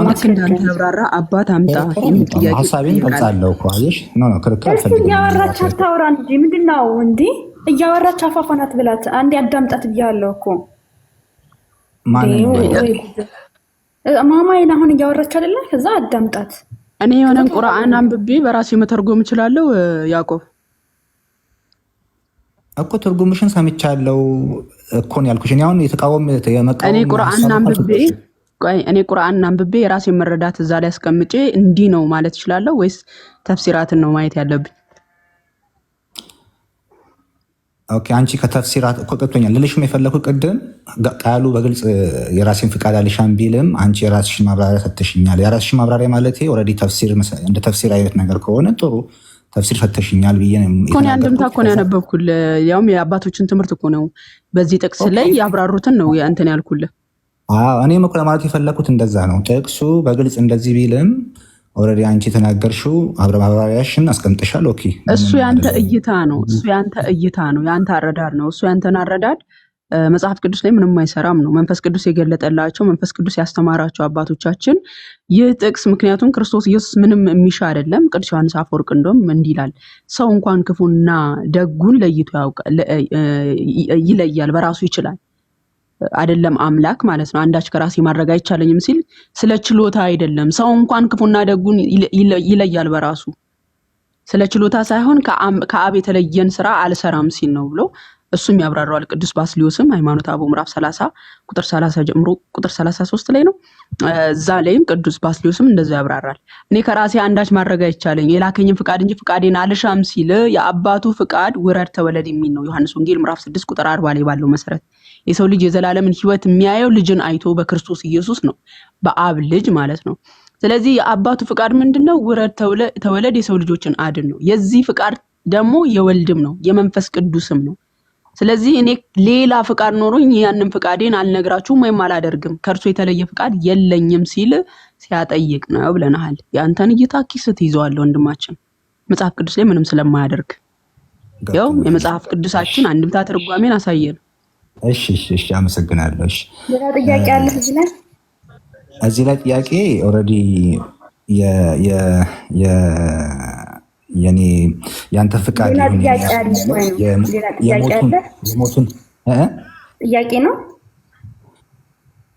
ልክ እንዳንተ ያብራራ አባት አምጣ የሚል ጥያቄ ሀሳቤን ገልጻለሁ እኮ አየሽ። ኖ ክርክር አልፈልግም። እያወራች አታውራ እንጂ ምንድነው እንዴ? እያወራች አፋፋናት ብላት አንዴ አዳምጣት ብያለሁ እኮ ማማዬን አሁን እያወራች አይደለ? ከዛ አዳምጣት። እኔ የሆነን ቁርአን አንብቤ በራሴ መተርጎም እችላለሁ። ያዕቆብ እኮ ትርጉምሽን ሰምቻለሁ እኮ ነው ያልኩሽ። እኔ አሁን የተቃወም የመቃወም እኔ ቁርአን አንብቤ የራሴ መረዳት እዛ ላይ አስቀምጬ እንዲህ ነው ማለት እችላለሁ ወይስ ተፍሲራትን ነው ማየት ያለብኝ? ኦኬ አንቺ ከተፍሲራት እኮ ገብቶኛል። ልልሽም የፈለኩት ቅድም ቃሉ በግልጽ የራሴን ፍቃድ አልሻም ቢልም አንቺ የራስሽን ማብራሪያ ሰጥተሽኛል። የራስሽን ማብራሪያ ማለት ኦልሬዲ ተፍሲር እንደ ተፍሲር አይነት ነገር ከሆነ ጥሩ ተፍሲር ሰጥተሽኛል ብዬ ነው እኮ ነው አንድምታ እኮ ነው ያነበብኩል። ያውም የአባቶችን ትምህርት እኮ ነው በዚህ ጥቅስ ላይ ያብራሩትን ነው እንትን ያልኩልህ። እኔም እኮ ለማለት የፈለኩት እንደዛ ነው። ጥቅሱ በግልጽ እንደዚህ ቢልም ኦልሬዲ አንቺ የተናገርሽው ማብራሪያሽን አስቀምጥሻል። ኦኬ እሱ ያንተ እይታ ነው። ያንተ አረዳድ ነው። እሱ ያንተን አረዳድ መጽሐፍ ቅዱስ ላይ ምንም አይሰራም ነው። መንፈስ ቅዱስ የገለጠላቸው መንፈስ ቅዱስ ያስተማራቸው አባቶቻችን ይህ ጥቅስ ምክንያቱም ክርስቶስ ኢየሱስ ምንም የሚሻ አይደለም። ቅዱስ ዮሐንስ አፈወርቅ እንደውም እንዲህ ይላል፣ ሰው እንኳን ክፉና ደጉን ለይቶ ይለያል፣ በራሱ ይችላል አይደለም አምላክ ማለት ነው። አንዳች ከራሴ ማድረግ አይቻለኝም ሲል ስለ ችሎታ አይደለም። ሰው እንኳን ክፉና ደጉን ይለያል በራሱ ስለ ችሎታ ሳይሆን ከአብ የተለየን ስራ አልሰራም ሲል ነው ብሎ እሱም ያብራራዋል። ቅዱስ ባስልዮስም ሃይማኖተ አበው ምዕራፍ 30 ቁጥር 30 ጀምሮ ቁጥር 33 ላይ ነው። እዛ ላይም ቅዱስ ባስልዮስም እንደዛ ያብራራል። እኔ ከራሴ አንዳች ማድረግ አይቻለኝ የላከኝን ፍቃድ እንጂ ፍቃዴን አልሻም ሲል የአባቱ ፍቃድ ውረድ ተወለድ የሚል ነው። ዮሐንስ ወንጌል ምዕራፍ 6 ቁጥር 40 ላይ ባለው መሰረት የሰው ልጅ የዘላለምን ሕይወት የሚያየው ልጅን አይቶ በክርስቶስ ኢየሱስ ነው፣ በአብ ልጅ ማለት ነው። ስለዚህ የአባቱ ፍቃድ ምንድነው? ውረድ ተወለድ የሰው ልጆችን አድን ነው። የዚህ ፍቃድ ደግሞ የወልድም ነው የመንፈስ ቅዱስም ነው። ስለዚህ እኔ ሌላ ፍቃድ ኖሮኝ ያንን ፍቃዴን አልነግራችሁም ወይም አላደርግም ከእርሱ የተለየ ፍቃድ የለኝም ሲል ሲያጠይቅ ነው ብለናል። ያንተን እይታ ኪስ ትይዘዋለህ ወንድማችን፣ መጽሐፍ ቅዱስ ላይ ምንም ስለማያደርግ ያው የመጽሐፍ ቅዱሳችን አንድምታ ትርጓሜን አሳየን። እሺ አመሰግናለሁ። እሺ ሌላ ጥያቄ አለ እዚህ ላይ ጥያቄ ኦልሬዲ የኔ ያንተ ፍቃድ ይሁን ጥያቄ ነው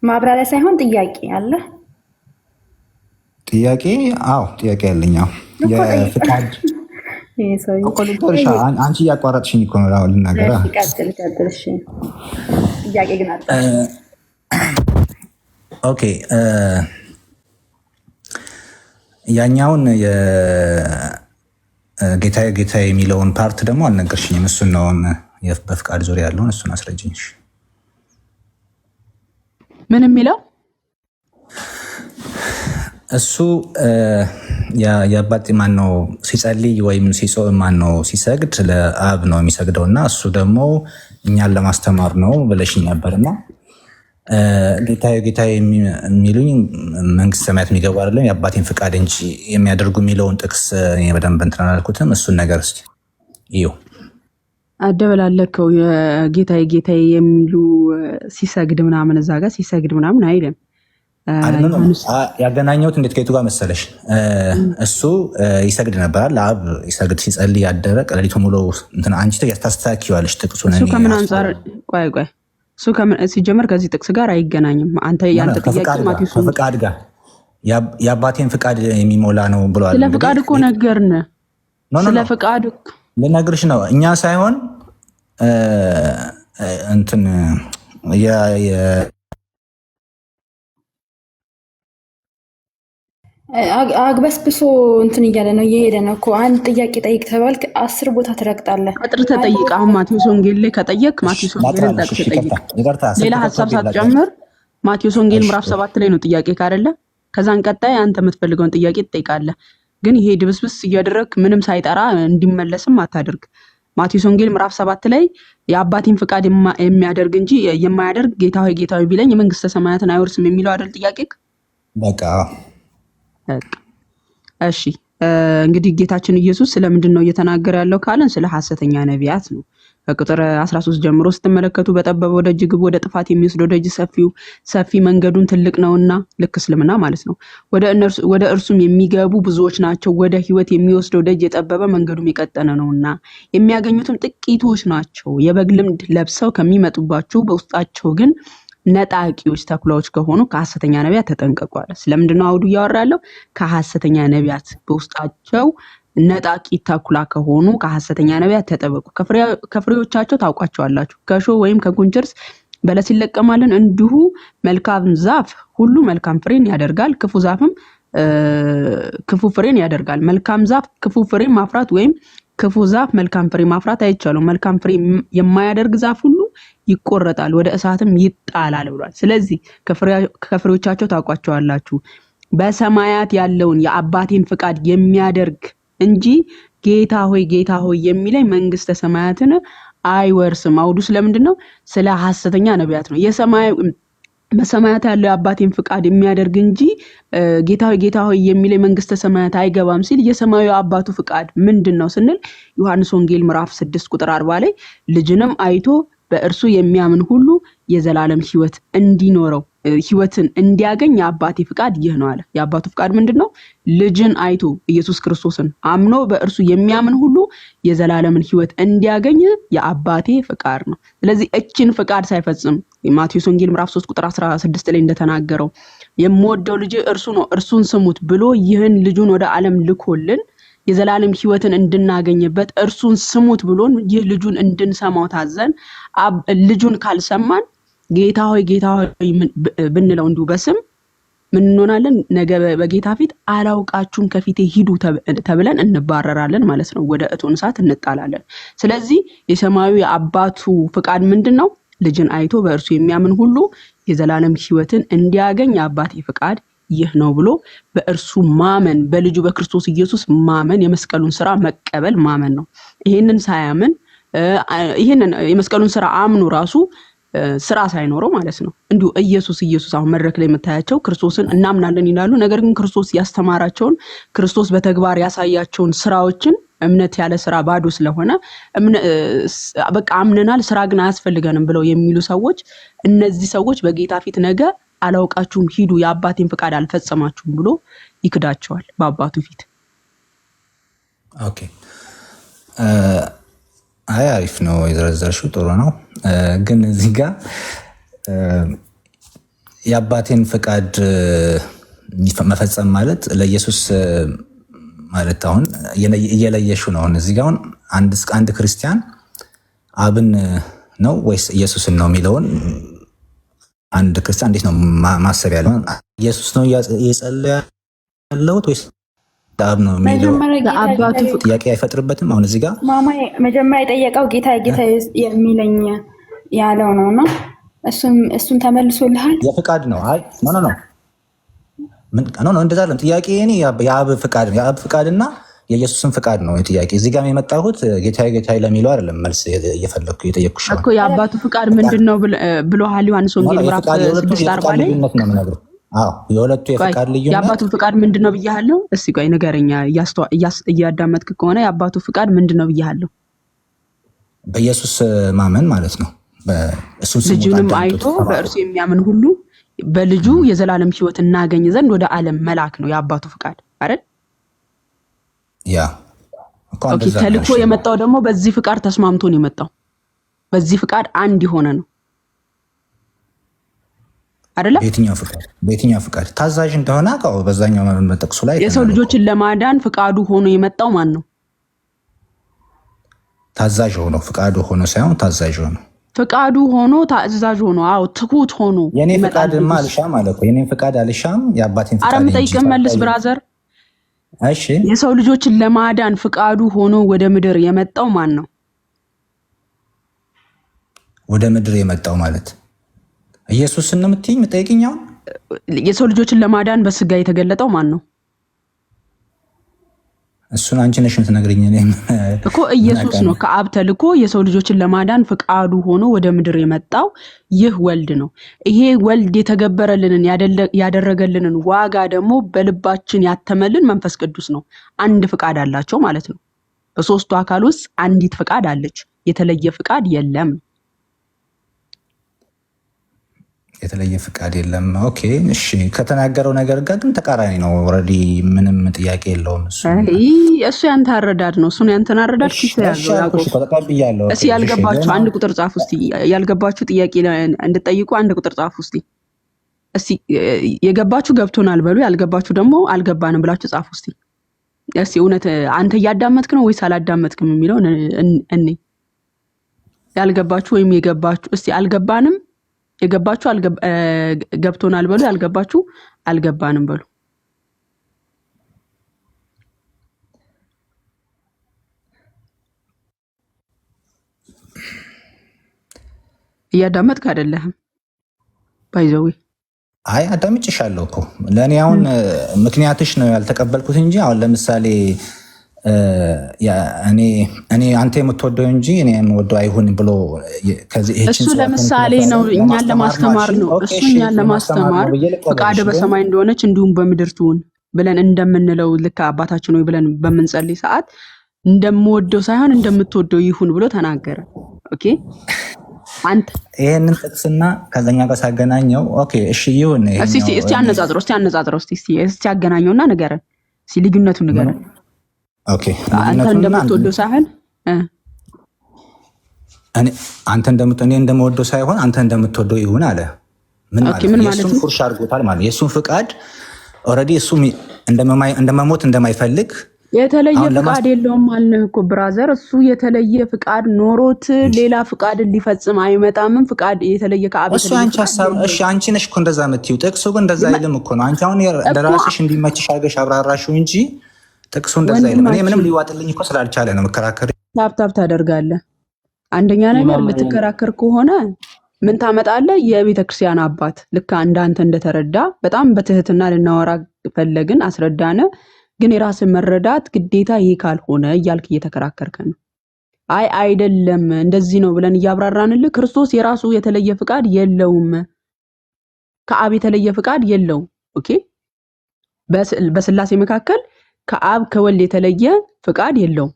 ማብራሪያ ሳይሆን ጥያቄ አለ። ጥያቄ? አዎ ጥያቄ አለኝ። የፍቃድ አንቺ እያቋረጥሽኝ እኮ ነው። ልናገር። ቀጥል። እሺ ጥያቄ ግን አለ። ኦኬ ያኛውን ጌታዬ ጌታዬ የሚለውን ፓርት ደግሞ አልነገርሽኝም። እሱን ነው በፍቃድ ዙሪያ ያለውን እሱን አስረጅኝ። ምን የሚለው እሱ የአባቴ ማን ነው ሲጸልይ ወይም ሲጾም ማን ነው ሲሰግድ ለአብ ነው የሚሰግደው እና እሱ ደግሞ እኛን ለማስተማር ነው ብለሽኝ ነበርና ጌታዬ ጌታዬ የሚሉኝ መንግስት ሰማያት የሚገቡ አይደለም የአባቴን ፍቃድ እንጂ የሚያደርጉ የሚለውን ጥቅስ በደንብ እንትን አላልኩትም። እሱን ነገር እስኪ ይኸው አደበላለከው። የጌታዬ ጌታዬ የሚሉ ሲሰግድ ምናምን እዛ ጋር ሲሰግድ ምናምን አይልም። ያገናኘሁት እንዴት ከየቱ ጋር መሰለሽ? እሱ ይሰግድ ነበራል ለአብ ይሰግድ ሲጸልይ ያደረ ሌሊቱ ሙሉ አንቺ ታስተካክዪዋለሽ ጥቅሱን። እሱ ከምን አንጻር ቆይ እሱ ሲጀመር ከዚህ ጥቅስ ጋር አይገናኝም። አንተ ያንተ ጥያቄ ማቴዎስ ከፍቃድ ጋር የአባቴን ፍቃድ የሚሞላ ነው ብሏል። ስለ ፍቃድ እኮ ነገርን። ስለ ፍቃድ ልነግርሽ ነው እኛ ሳይሆን እንትን አግበስብሶ እንትን እያለ ነው እየሄደ ነው እኮ። አንድ ጥያቄ ጠይቅ ተባልክ 10 ቦታ ትረግጣለህ። አጥርተህ ጠይቅ። አሁን ማቴዎስ ወንጌል ላይ ከጠየቅ ማቴዎስ ወንጌልን ጠቅሰህ ጠይቅ። ሌላ ሀሳብ ሳትጨምር ማቴዎስ ወንጌል ምዕራፍ 7 ላይ ነው ጥያቄ ካደለ ከዛን ቀጣይ አንተ የምትፈልገውን ጥያቄ ትጠይቃለህ። ግን ይሄ ድብስብስ እያደረግ ምንም ሳይጠራ እንዲመለስም አታደርግ። ማቴዎስ ወንጌል ምዕራፍ 7 ላይ የአባቴን ፍቃድ የሚያደርግ እንጂ የማያደርግ ጌታ ሆይ ጌታ ሆይ ቢለኝ የመንግስተ ሰማያትን አይወርስም የሚለው አይደል ጥያቄ? በቃ እሺ እንግዲህ ጌታችን ኢየሱስ ስለምንድን ነው እየተናገረ ያለው ካለን ስለ ሐሰተኛ ነቢያት ነው። ከቁጥር 13 ጀምሮ ስትመለከቱ በጠበበው ደጅ ግቡ፣ ወደ ጥፋት የሚወስደው ደጅ ሰፊ መንገዱን ትልቅ ነውና፣ ልክ እስልምና ማለት ነው። ወደ እርሱም የሚገቡ ብዙዎች ናቸው። ወደ ሕይወት የሚወስደው ደጅ የጠበበ መንገዱም የቀጠነ ነውና የሚያገኙትም ጥቂቶች ናቸው። የበግ ልምድ ለብሰው ከሚመጡባችሁ በውስጣቸው ግን ነጣቂዎች ተኩላዎች ከሆኑ ከሐሰተኛ ነቢያት ተጠንቀቁ አለ። ስለምንድነው አውዱ እያወራ ያለው? ከሐሰተኛ ነቢያት በውስጣቸው ነጣቂ ተኩላ ከሆኑ ከሐሰተኛ ነቢያት ተጠበቁ። ከፍሬዎቻቸው ታውቋቸዋላችሁ። ከእሾህ ወይም ከኩንችርስ በለስ ይለቀማልን? እንዲሁ መልካም ዛፍ ሁሉ መልካም ፍሬን ያደርጋል፣ ክፉ ዛፍም ክፉ ፍሬን ያደርጋል። መልካም ዛፍ ክፉ ፍሬን ማፍራት ወይም ክፉ ዛፍ መልካም ፍሬ ማፍራት አይቻልም። መልካም ፍሬ የማያደርግ ዛፍ ሁሉ ይቆረጣል፣ ወደ እሳትም ይጣላል ብሏል። ስለዚህ ከፍሬዎቻቸው ታውቋቸዋላችሁ። በሰማያት ያለውን የአባቴን ፍቃድ የሚያደርግ እንጂ ጌታ ሆይ የሚለኝ መንግስተ ሰማያትን አይወርስም። አውዱ ስለምንድን ነው? ስለ ሐሰተኛ ነቢያት ነው። በሰማያት ያለው የአባቴን ፍቃድ የሚያደርግ እንጂ ጌታ ሆይ የሚለኝ መንግስተ ሰማያት አይገባም ሲል የሰማያዊ አባቱ ፍቃድ ምንድን ነው ስንል ዮሐንስ ወንጌል ምዕራፍ 6 ቁጥር 40 ላይ ልጅንም አይቶ በእርሱ የሚያምን ሁሉ የዘላለም ሕይወት እንዲኖረው ሕይወትን እንዲያገኝ የአባቴ ፍቃድ ይህ ነው አለ። የአባቱ ፍቃድ ምንድነው? ልጅን አይቶ ኢየሱስ ክርስቶስን አምኖ በእርሱ የሚያምን ሁሉ የዘላለምን ሕይወት እንዲያገኝ የአባቴ ፍቃድ ነው። ስለዚህ እችን ፍቃድ ሳይፈጽም ማቴዎስ ወንጌል ምዕራፍ 3 ቁጥር 16 ላይ እንደተናገረው የምወደው ልጅ እርሱ ነው እርሱን ስሙት ብሎ ይህን ልጁን ወደ ዓለም ልኮልን የዘላለም ሕይወትን እንድናገኝበት እርሱን ስሙት ብሎን ይህ ልጁን እንድንሰማው ታዘን ልጁን ካልሰማን ጌታ ሆይ ብንለው እንዲሁ በስም ምን እንሆናለን? ነገ በጌታ ፊት አላውቃችሁም ከፊቴ ሂዱ ተብለን እንባረራለን ማለት ነው። ወደ እቶነ እሳት እንጣላለን። ስለዚህ የሰማያዊ አባቱ ፍቃድ ምንድነው? ልጅን አይቶ በእርሱ የሚያምን ሁሉ የዘላለም ሕይወትን እንዲያገኝ የአባቴ ፍቃድ ይህ ነው ብሎ በእርሱ ማመን፣ በልጁ በክርስቶስ ኢየሱስ ማመን፣ የመስቀሉን ስራ መቀበል ማመን ነው። ይሄንን ሳያምን ይሄንን የመስቀሉን ስራ አምኖ ራሱ ስራ ሳይኖረው ማለት ነው እንዲሁ ኢየሱስ አሁን መድረክ ላይ የምታያቸው ክርስቶስን እናምናለን ይላሉ። ነገር ግን ክርስቶስ ያስተማራቸውን ክርስቶስ በተግባር ያሳያቸውን ስራዎችን እምነት ያለ ስራ ባዶ ስለሆነ በቃ አምነናል ስራ ግን አያስፈልገንም ብለው የሚሉ ሰዎች እነዚህ ሰዎች በጌታ ፊት ነገ አላውቃችሁም ሂዱ የአባቴን ፍቃድ አልፈጸማችሁም ብሎ ይክዳቸዋል በአባቱ ፊት። ኦኬ አሪፍ ነው የዘረዘርሽው፣ ጥሩ ነው። ግን እዚህ ጋር የአባቴን ፍቃድ መፈጸም ማለት ለኢየሱስ ማለት አሁን እየለየሹ ነው። አሁን እዚህ ጋር አሁን አንድ ክርስቲያን አብን ነው ወይስ ኢየሱስን ነው የሚለውን አንድ ክርስቲያን እንዴት ነው ማሰብ ያለው? ኢየሱስ ነው እየጸለየ ያለሁት ወይስ አብ ነው የሚለው ጥያቄ አይፈጥርበትም? አሁን እዚህ ጋር መጀመሪያ የጠየቀው ጌታ የሚለኝ ያለው ነው እና እሱን ተመልሶልሃል። የፍቃድ ነው። አይ ኖ እንደዛ አይደለም ጥያቄ። እኔ የአብ ፍቃድና የኢየሱስን ፍቃድ ነው ጥያቄ። እዚህ ጋር የመጣሁት ጌታዬ ለሚለው አይደለም መልስ እየፈለኩ እየጠየኩሽ እኮ። የአባቱ ፍቃድ ምንድነው ብሎሃል ዮሐንስ ወንጌል ምዕራፍ 6:40 ላይ ልዩነት ነው የምነግርህ። አዎ የሁለቱ የፍቃድ ልዩነት። የአባቱ ፍቃድ ምንድነው ብያለሁ? እስቲ ቆይ ንገረኛ። እያዳመጥክ ከሆነ የአባቱ ፍቃድ ምንድነው ብያለሁ? በኢየሱስ ማመን ማለት ነው። ልጁንም አይቶ በእርሱ የሚያምን ሁሉ በልጁ የዘላለም ሕይወት እናገኝ ዘንድ ወደ ዓለም መላክ ነው የአባቱ ፍቃድ አይደል? ያ ተልኮ የመጣው ደግሞ በዚህ ፍቃድ ተስማምቶ ነው የመጣው። በዚህ ፍቃድ አንድ የሆነ ነው አይደለ? በየትኛው ፍቃድ ታዛዥ እንደሆነ አውቀው በዛኛው ጥቅሱ ላይ የሰው ልጆችን ለማዳን ፍቃዱ ሆኖ የመጣው ማን ነው? ታዛዥ ሆኖ ፍቃዱ ሆኖ ሳይሆን ታዛዥ ሆኖ ፍቃዱ ሆኖ ታዛዥ ሆኖ ትሁት ሆኖ የኔ ፍቃድማ አልሻም አለ እኮ። የኔን ፍቃድ አልሻም የአባቴን ፍቃድ። አረ የምጠይቅህ መልስ ብራዘር። እሺ የሰው ልጆችን ለማዳን ፍቃዱ ሆኖ ወደ ምድር የመጣው ማን ነው? ወደ ምድር የመጣው ማለት ኢየሱስን ነው የምትጠይቅኝ? አሁን የሰው ልጆችን ለማዳን በስጋ የተገለጠው ማን ነው? እሱን አንቺ ነሽ የምትነግሪኝ። እኔም እኮ ኢየሱስ ነው ከአብ ተልኮ የሰው ልጆችን ለማዳን ፍቃዱ ሆኖ ወደ ምድር የመጣው ይህ ወልድ ነው። ይሄ ወልድ የተገበረልንን ያደረገልንን ዋጋ ደግሞ በልባችን ያተመልን መንፈስ ቅዱስ ነው። አንድ ፍቃድ አላቸው ማለት ነው። በሶስቱ አካል ውስጥ አንዲት ፍቃድ አለች፣ የተለየ ፍቃድ የለም። የተለየ ፍቃድ የለም። ኦኬ እሺ። ከተናገረው ነገር ጋር ግን ተቃራኒ ነው። ኦልሬዲ ምንም ጥያቄ የለውም። እሱ ያንተ አረዳድ ነው። እሱን ያንተን አረዳድ ተቀብያለሁ። እስኪ ያልገባችሁ አንድ ቁጥር ጻፉ እስቲ። ያልገባችሁ ጥያቄ እንድጠይቁ አንድ ቁጥር ጻፉ እስቲ። እስቲ የገባችሁ ገብቶናል በሉ፣ ያልገባችሁ ደግሞ አልገባንም ብላችሁ ጻፉ እስቲ። እስቲ እውነት አንተ እያዳመጥክ ነው ወይስ አላዳመጥክም የሚለው እኔ ያልገባችሁ ወይም የገባችሁ እስቲ አልገባንም የገባችሁ ገብቶናል በሉ፣ ያልገባችሁ አልገባንም በሉ። እያዳመጥክ አይደለህም ባይዘዌ። አይ አዳምጭሻለሁ እኮ። ለእኔ አሁን ምክንያትሽ ነው ያልተቀበልኩት እንጂ አሁን ለምሳሌ እኔ አንተ የምትወደው እንጂ እኔ የምወደው አይሁን ብሎ እሱ ለምሳሌ ነው፣ እኛን ለማስተማር ነው። እሱ እኛን ለማስተማር ፍቃድ በሰማይ እንደሆነች እንዲሁም በምድር ትሁን ብለን እንደምንለው ልክ አባታችን ሆይ ብለን በምንጸልይ ሰዓት እንደምወደው ሳይሆን እንደምትወደው ይሁን ብሎ ተናገረ። ኦኬ አንተ ይሄንን ጥቅስና ከዛኛ ጋር ሳገናኘው ኦኬ እሺ ይሁን። እስቲ አነጻጽረው እስቲ አገናኘውና ንገረን፣ እስቲ ልዩነቱን ንገረን። ኦኬ አንተ እንደምትወደው ሳይሆን አንተ እንደምትወደው ሳይሆን አንተ እንደምትወደው ይሁን አለ። ምን ማለት ነው? የሱን ፉርሽ አድርጎታል ማለት የሱን ፍቃድ ኦልሬዲ እሱ እንደመሞት እንደማይፈልግ የተለየ ፍቃድ የለውም ማለት እኮ ብራዘር። እሱ የተለየ ፍቃድ ኖሮት ሌላ ፍቃድ ሊፈጽም አይመጣምም። ፍቃድ የተለየ ከአብ እሱ አንቺ ሐሳብ እሺ፣ አንቺ ነሽ እኮ እንደዛ የምትይው። ጥቅሱ ግን እንደዛ አይልም እኮ ነው። አንቺ አሁን ለራስሽ እንዲመችሽ አድርገሽ አብራራሽው እንጂ ጥቅሱ እንደዛ አይልም። እኔ ምንም ሊዋጥልኝ እኮ ስላልቻለ ነው መከራከር። ታብታብ ታደርጋለህ። አንደኛ ነገር ልትከራከር ከሆነ ምን ታመጣለህ? የቤተ ክርስቲያን አባት ልክ አንዳንተ እንደተረዳ በጣም በትህትና ልናወራ ፈለግን፣ አስረዳነ። ግን የራስን መረዳት ግዴታ ይሄ ካልሆነ እያልክ እየተከራከርከ ነው። አይ አይደለም እንደዚህ ነው ብለን እያብራራንልህ፣ ክርስቶስ የራሱ የተለየ ፍቃድ የለውም፣ ከአብ የተለየ ፍቃድ የለውም። ኦኬ በስላሴ መካከል ከአብ ከወልድ የተለየ ፍቃድ የለውም።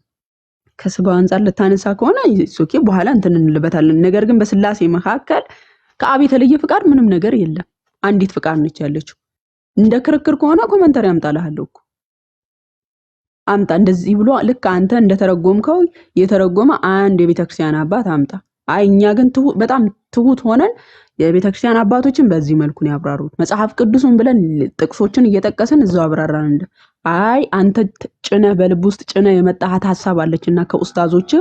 ከስጋው አንፃር ልታነሳ ከሆነ ኦኬ በኋላ እንትን እንልበታለን። ነገር ግን በስላሴ መካከል ከአብ የተለየ ፍቃድ ምንም ነገር የለም። አንዲት ፍቃድ ነች ያለችው። እንደ ክርክር ከሆነ ኮመንተሪ አምጣልሃለሁ እኮ አምጣ። እንደዚህ ብሎ ልክ አንተ እንደተረጎምከው የተረጎመ አንድ የቤተክርስቲያን አባት አምጣ። አይ እኛ ግን በጣም ትሁት ሆነን የቤተክርስቲያን አባቶችን በዚህ መልኩ ነው ያብራሩት። መጽሐፍ ቅዱስን ብለን ጥቅሶችን እየጠቀስን እዛው አብራራን እንደ አይ አንተ ጭነህ በልብ ውስጥ ጭነህ የመጣሃት ሐሳብ አለችና ከኡስታዞች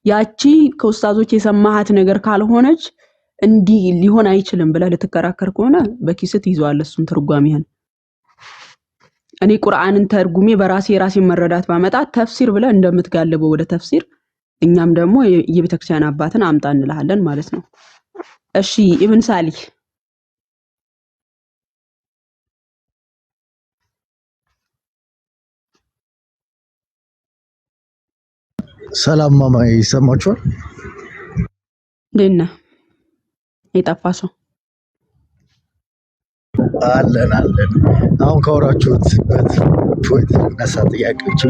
ያቺ ከኡስታዞች የሰማሃት ነገር ካልሆነች እንዲህ ሊሆን አይችልም ብለህ ልትከራከር ከሆነ በኪስት ይዘዋል እሱን ትርጓሜህን። እኔ ቁርአንን ተርጉሜ የራሴን መረዳት ባመጣ ተፍሲር ብለህ እንደምትጋልበው ወደ ተፍሲር እኛም ደግሞ የቤተክርስቲያን አባትን አምጣ እንልሃለን ማለት ነው። እሺ ኢብን ሳሊህ ሰላም ማማ ይሰማችኋል? እንዴት ነህ? የጠፋ ሰው አለን። አሁን ካወራችሁበት ፖይንት ነሳ ጥያቄዎች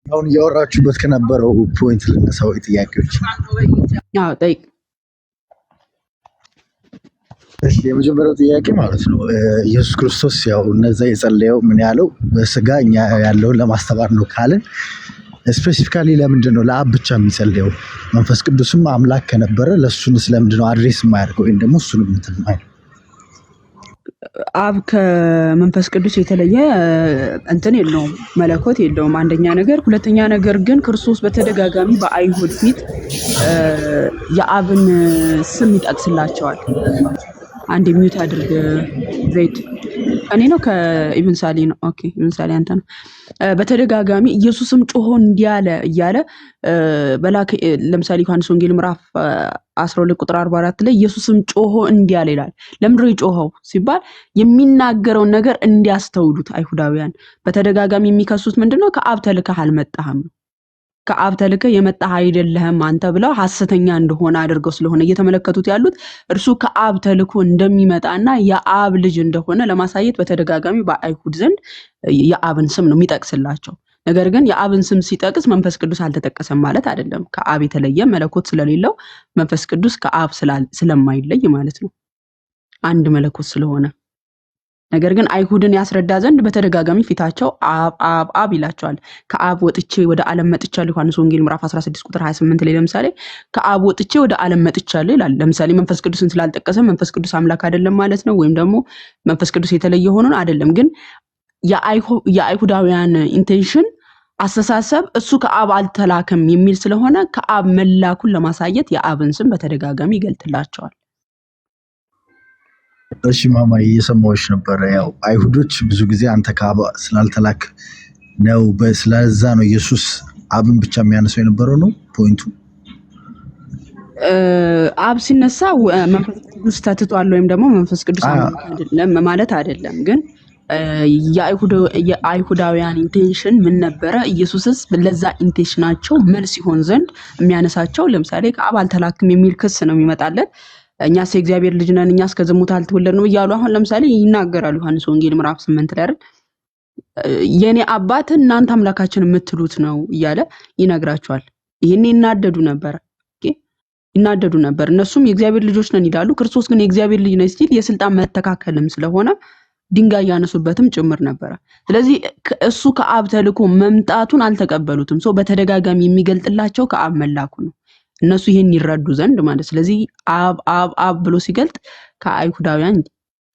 አሁን እያወራችሁበት ከነበረው ፖይንት ልነሳው ጥያቄዎች። አዎ ጠይቅ። እሺ የመጀመሪያው ጥያቄ ማለት ነው ኢየሱስ ክርስቶስ ያው እነዛ የጸለየው ምን ያለው በስጋ እኛ ያለውን ለማስተማር ነው ካልን ስፔሲፊካሊ ለምንድን ነው ለአብ ብቻ የሚጸልየው? መንፈስ ቅዱስም አምላክ ከነበረ ለእሱን ስለምንድን ነው አድሬስ የማያደርገው? ወይም ደግሞ እሱን ምትል ማለት አብ ከመንፈስ ቅዱስ የተለየ እንትን የለውም፣ መለኮት የለውም። አንደኛ ነገር። ሁለተኛ ነገር ግን ክርስቶስ በተደጋጋሚ በአይሁድ ፊት የአብን ስም ይጠቅስላቸዋል። አንድ ሚዩት አድርግ ዘይት። እኔ ነው ከኢብን ሳሊ ነው። ኦኬ ኢብን ሳሊ አንተ ነው። በተደጋጋሚ ኢየሱስም ጮሆ እንዲያለ እያለ በላከ ለምሳሌ ዮሐንስ ወንጌል ምዕራፍ 12 ቁጥር 44 ላይ ኢየሱስም ጮሆ እንዲያለ ይላል። ለምንድነው የጮኸው ሲባል የሚናገረውን ነገር እንዲያስተውሉት አይሁዳውያን በተደጋጋሚ የሚከሱት ምንድነው? ከአብ ተልከህ አልመጣህም፣ ከአብ ተልከህ የመጣህ አይደለህም አንተ ብለው ሐሰተኛ እንደሆነ አድርገው ስለሆነ እየተመለከቱት ያሉት እርሱ ከአብ ተልኮ እንደሚመጣና የአብ ልጅ እንደሆነ ለማሳየት በተደጋጋሚ በአይሁድ ዘንድ የአብን ስም ነው የሚጠቅስላቸው። ነገር ግን የአብን ስም ሲጠቅስ መንፈስ ቅዱስ አልተጠቀሰም ማለት አይደለም። ከአብ የተለየ መለኮት ስለሌለው መንፈስ ቅዱስ ከአብ ስለማይለይ ማለት ነው፣ አንድ መለኮት ስለሆነ። ነገር ግን አይሁድን ያስረዳ ዘንድ በተደጋጋሚ ፊታቸው አብ ይላቸዋል። ከአብ ወጥቼ ወደ ዓለም መጥቻለሁ ዮሐንስ ወንጌል ምዕራፍ 16 ቁጥር 28 ላይ ለምሳሌ ከአብ ወጥቼ ወደ ዓለም መጥቻለሁ ይላል። ለምሳሌ መንፈስ ቅዱስን ስላልጠቀሰ መንፈስ ቅዱስ አምላክ አይደለም ማለት ነው፣ ወይም ደግሞ መንፈስ ቅዱስ የተለየ ሆኖ አይደለም። ግን የአይሁዳውያን ኢንቴንሽን አስተሳሰብ እሱ ከአብ አልተላከም የሚል ስለሆነ ከአብ መላኩን ለማሳየት የአብን ስም በተደጋጋሚ ይገልጥላቸዋል። እሺ ማማ እየሰማሁሽ ነበረ። ያው አይሁዶች ብዙ ጊዜ አንተ ከአብ ስላልተላክ ነው ስለዛ ነው ኢየሱስ አብን ብቻ የሚያነሳው የነበረው ነው ፖይንቱ። አብ ሲነሳ መንፈስ ቅዱስ ተትቷል ወይም ደግሞ መንፈስ ቅዱስ አይደለም ማለት አይደለም። ግን የአይሁዳውያን ኢንቴንሽን ምን ነበረ? ኢየሱስስ ለዛ ኢንቴንሽናቸው መልስ ይሆን ዘንድ የሚያነሳቸው ለምሳሌ ከአብ አልተላክም የሚል ክስ ነው የሚመጣለት። እኛስ የእግዚአብሔር ልጅ ነን፣ እኛስ ከዝሙት አልተወለድንም እያሉ አሁን ለምሳሌ ይናገራሉ። ዮሐንስ ወንጌል ምዕራፍ 8 ላይ አይደል የኔ አባት እናንተ አምላካችን የምትሉት ነው እያለ ይነግራቸዋል። ይሄን ይናደዱ ነበር። እነሱም የእግዚአብሔር ልጆች ነን ይላሉ። ክርስቶስ ግን የእግዚአብሔር ልጅ ነኝ ሲል የስልጣን መተካከልም ስለሆነ ድንጋይ ያነሱበትም ጭምር ነበረ። ስለዚህ እሱ ከአብ ተልኮ መምጣቱን አልተቀበሉትም። ሰው በተደጋጋሚ የሚገልጥላቸው ከአብ መላኩ ነው፣ እነሱ ይሄን ይረዱ ዘንድ ማለት። ስለዚህ አብ ብሎ ሲገልጥ ከአይሁዳውያን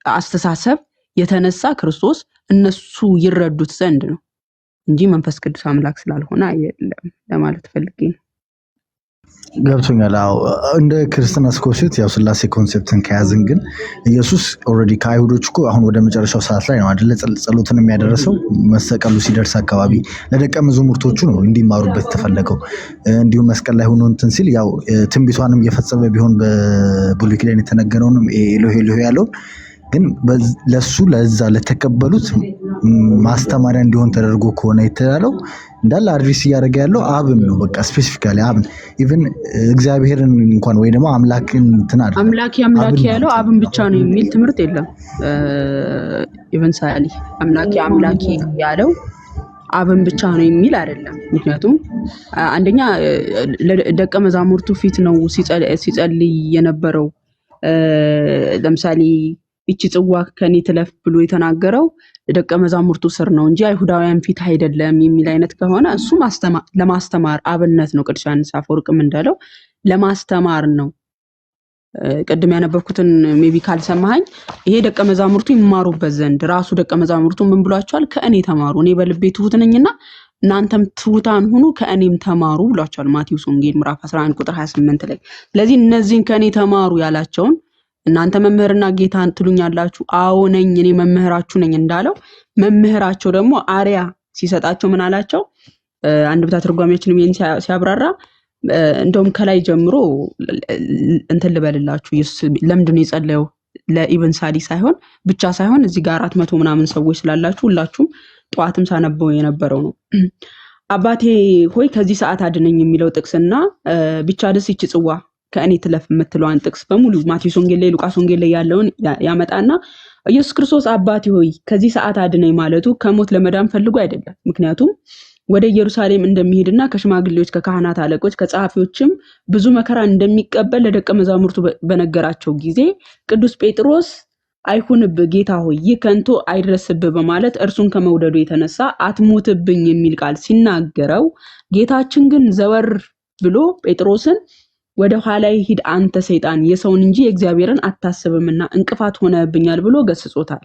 አስተሳሰብ የተነሳ ክርስቶስ እነሱ ይረዱት ዘንድ ነው እንጂ መንፈስ ቅዱስ አምላክ ስላልሆነ አይደለም ለማለት ፈልጌ ነው። ገብቶኛል። አዎ እንደ ክርስትና ስኮርሽት ያው ስላሴ ኮንሴፕትን ከያዝን ግን ኢየሱስ ኦልሬዲ ከአይሁዶች እኮ አሁን ወደ መጨረሻው ሰዓት ላይ ነው አይደለ ጸሎትን የሚያደርሰው መሰቀሉ ሲደርስ አካባቢ ለደቀ መዛሙርቶቹ ነው እንዲማሩበት ተፈለገው። እንዲሁም መስቀል ላይ ሆኖ እንትን ሲል ያው ትንቢቷንም እየፈጸመ ቢሆን በብሉይ ኪዳን የተነገረውንም ኤሎሄ ኤሎሄ ያለው ግን ለዛ ለተቀበሉት ማስተማሪያ እንዲሆን ተደርጎ ከሆነ የተያለው እንዳለ አድሬስ እያደረገ ያለው አብን ነው። በቃ ስፔሲፊካሊ አብን ኢቭን እግዚአብሔርን እንኳን ወይ ደግሞ አምላክን ትናድ አምላክ ያለው አብን ብቻ ነው የሚል ትምህርት የለም። ኢቭን ሳሊ አምላክ ያለው አብን ብቻ ነው የሚል አይደለም። ምክንያቱም አንደኛ ደቀ መዛሙርቱ ፊት ነው ሲጸልይ የነበረው። ለምሳሌ እቺ ጽዋ ከኔ ትለፍ ብሎ የተናገረው ደቀ መዛሙርቱ ስር ነው እንጂ አይሁዳውያን ፊት አይደለም የሚል አይነት ከሆነ እሱ ለማስተማር አብነት ነው። ቅዱስ ዮሐንስ አፈወርቅም እንዳለው ለማስተማር ነው። ቅድም ያነበብኩትን ሜቢ ካልሰማኸኝ ይሄ ደቀ መዛሙርቱ ይማሩበት ዘንድ ራሱ ደቀ መዛሙርቱ ምን ብሏቸዋል? ከእኔ ተማሩ፣ እኔ በልቤ ትሁት ነኝና እናንተም ትሁታን ሁኑ ከእኔም ተማሩ ብሏቸዋል። ማቴዎስ ወንጌል ምዕራፍ 11 ቁጥር 28 ላይ። ስለዚህ እነዚህን ከእኔ ተማሩ ያላቸውን እናንተ መምህርና ጌታን ትሉኛላችሁ፣ አዎ ነኝ እኔ መምህራችሁ ነኝ እንዳለው መምህራቸው ደግሞ አርያ ሲሰጣቸው ምን አላቸው? አንድ ቦታ ተርጓሚያችንም ይሄን ሲያብራራ እንደውም ከላይ ጀምሮ እንትን ልበልላችሁ ኢየሱስ ለምንድን ነው የጸለየው ለኢብን ሳዲ ሳይሆን ብቻ ሳይሆን እዚህ ጋር 400 ምናምን ሰዎች ስላላችሁ ሁላችሁም ጧትም ሳነበው የነበረው ነው። አባቴ ሆይ ከዚህ ሰዓት አድነኝ የሚለው ጥቅስና ብቻ ደስ ይች ጽዋ ከእኔ ትለፍ የምትለዋን ጥቅስ በሙሉ ማቴዎስ ወንጌል ላይ ሉቃስ ወንጌል ላይ ያለውን ያመጣና ኢየሱስ ክርስቶስ አባቴ ሆይ ከዚህ ሰዓት አድነኝ ማለቱ ከሞት ለመዳን ፈልጎ አይደለም። ምክንያቱም ወደ ኢየሩሳሌም እንደሚሄድና ከሽማግሌዎች ከካህናት አለቆች ከጸሐፊዎችም ብዙ መከራ እንደሚቀበል ለደቀ መዛሙርቱ በነገራቸው ጊዜ ቅዱስ ጴጥሮስ አይሁንብህ ጌታ ሆይ ይህ ከንቱ አይድረስብህ በማለት እርሱን ከመውደዱ የተነሳ አትሞትብኝ የሚል ቃል ሲናገረው፣ ጌታችን ግን ዘወር ብሎ ጴጥሮስን ወደ ኋላ ሂድ አንተ ሰይጣን የሰውን እንጂ የእግዚአብሔርን አታስብምና እንቅፋት ሆነህብኛል ብሎ ገስጾታል።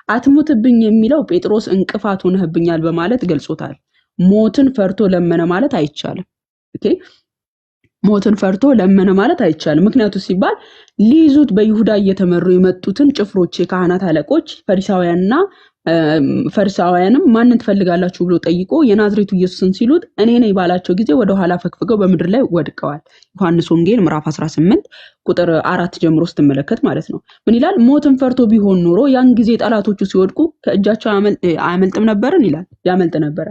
አትሞትብኝ የሚለው ጴጥሮስ እንቅፋት ሆነህብኛል በማለት ገልጾታል። ሞትን ፈርቶ ለመነ ማለት አይቻልም። ኦኬ ሞትን ፈርቶ ለመነ ማለት አይቻልም። ምክንያቱ ሲባል ሊይዙት በይሁዳ እየተመሩ የመጡትን ጭፍሮች የካህናት አለቆች ፈሪሳውያንም ማንን ትፈልጋላችሁ ብሎ ጠይቆ የናዝሬቱ ኢየሱስን ሲሉት እኔ ነኝ ባላቸው ጊዜ ወደ ኋላ ፈግፍገው በምድር ላይ ወድቀዋል። ዮሐንስ ወንጌል ምዕራፍ 18 ቁጥር 4 ጀምሮ ስትመለከት ማለት ነው። ምን ይላል? ሞትን ፈርቶ ቢሆን ኖሮ ያን ጊዜ ጠላቶቹ ሲወድቁ ከእጃቸው አያመልጥም ነበርን ይላል። ያመልጥ ነበረ።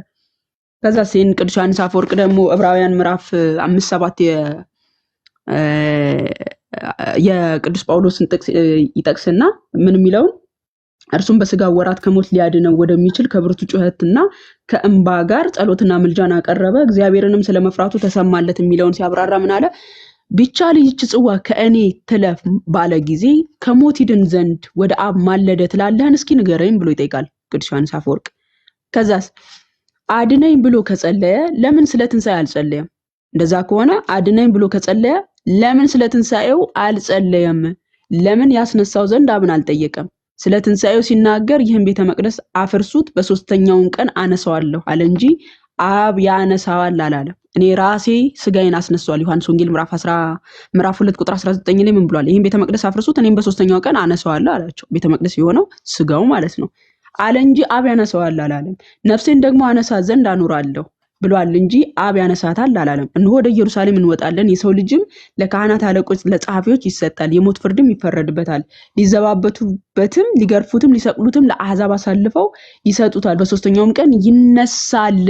ከዛ ሲን ቅዱስ ዮሐንስ አፈወርቅ ደግሞ ዕብራውያን ምዕራፍ 5:7 የቅዱስ ጳውሎስን ጥቅስ ይጠቅስና ምን የሚለውን እርሱም በስጋ ወራት ከሞት ሊያድነው ወደሚችል ከብርቱ ጩኸትና ከእንባ ጋር ጸሎትና ምልጃን አቀረበ፣ እግዚአብሔርንም ስለመፍራቱ ተሰማለት የሚለውን ሲያብራራ ምን አለ? ቢቻል ይህች ጽዋ ከእኔ ትለፍ ባለ ጊዜ ከሞት ይድን ዘንድ ወደ አብ ማለደ ትላለህን? እስኪ ንገረኝ ብሎ ይጠይቃል ቅዱስ ዮሐንስ አፈወርቅ። ከዛስ አድነኝ ብሎ ከጸለየ ለምን ስለ ትንሣኤ አልጸለየም? እንደዛ ከሆነ አድነኝ ብሎ ከጸለየ ለምን ስለ ትንሣኤው አልጸለየም? ለምን ያስነሳው ዘንድ አብን አልጠየቀም? ስለ ትንሣኤው ሲናገር ይህን ቤተ መቅደስ አፍርሱት በሶስተኛውን ቀን አነሳዋለሁ አለ እንጂ አብ ያነሳዋል አላለም። እኔ ራሴ ስጋዬን አስነሳዋል። ዮሐንስ ወንጌል ምዕራፍ 2 ቁጥር 19 ላይ ምን ብሏል? ይህን ቤተ መቅደስ አፍርሱት እኔም በሶስተኛው ቀን አነሳዋለሁ አላቸው። ቤተ መቅደስ የሆነው ስጋው ማለት ነው አለ እንጂ አብ ያነሳዋል አላለም። ነፍሴን ደግሞ አነሳ ዘንድ አኖራለሁ ብሏል እንጂ አብ ያነሳታል አላለም። እነሆ ወደ ኢየሩሳሌም እንወጣለን፣ የሰው ልጅም ለካህናት አለቆች ለጸሐፊዎች ይሰጣል፣ የሞት ፍርድም ይፈረድበታል፣ ሊዘባበቱበትም ሊገርፉትም ሊሰቅሉትም ለአሕዛብ አሳልፈው ይሰጡታል፣ በሶስተኛውም ቀን ይነሳል።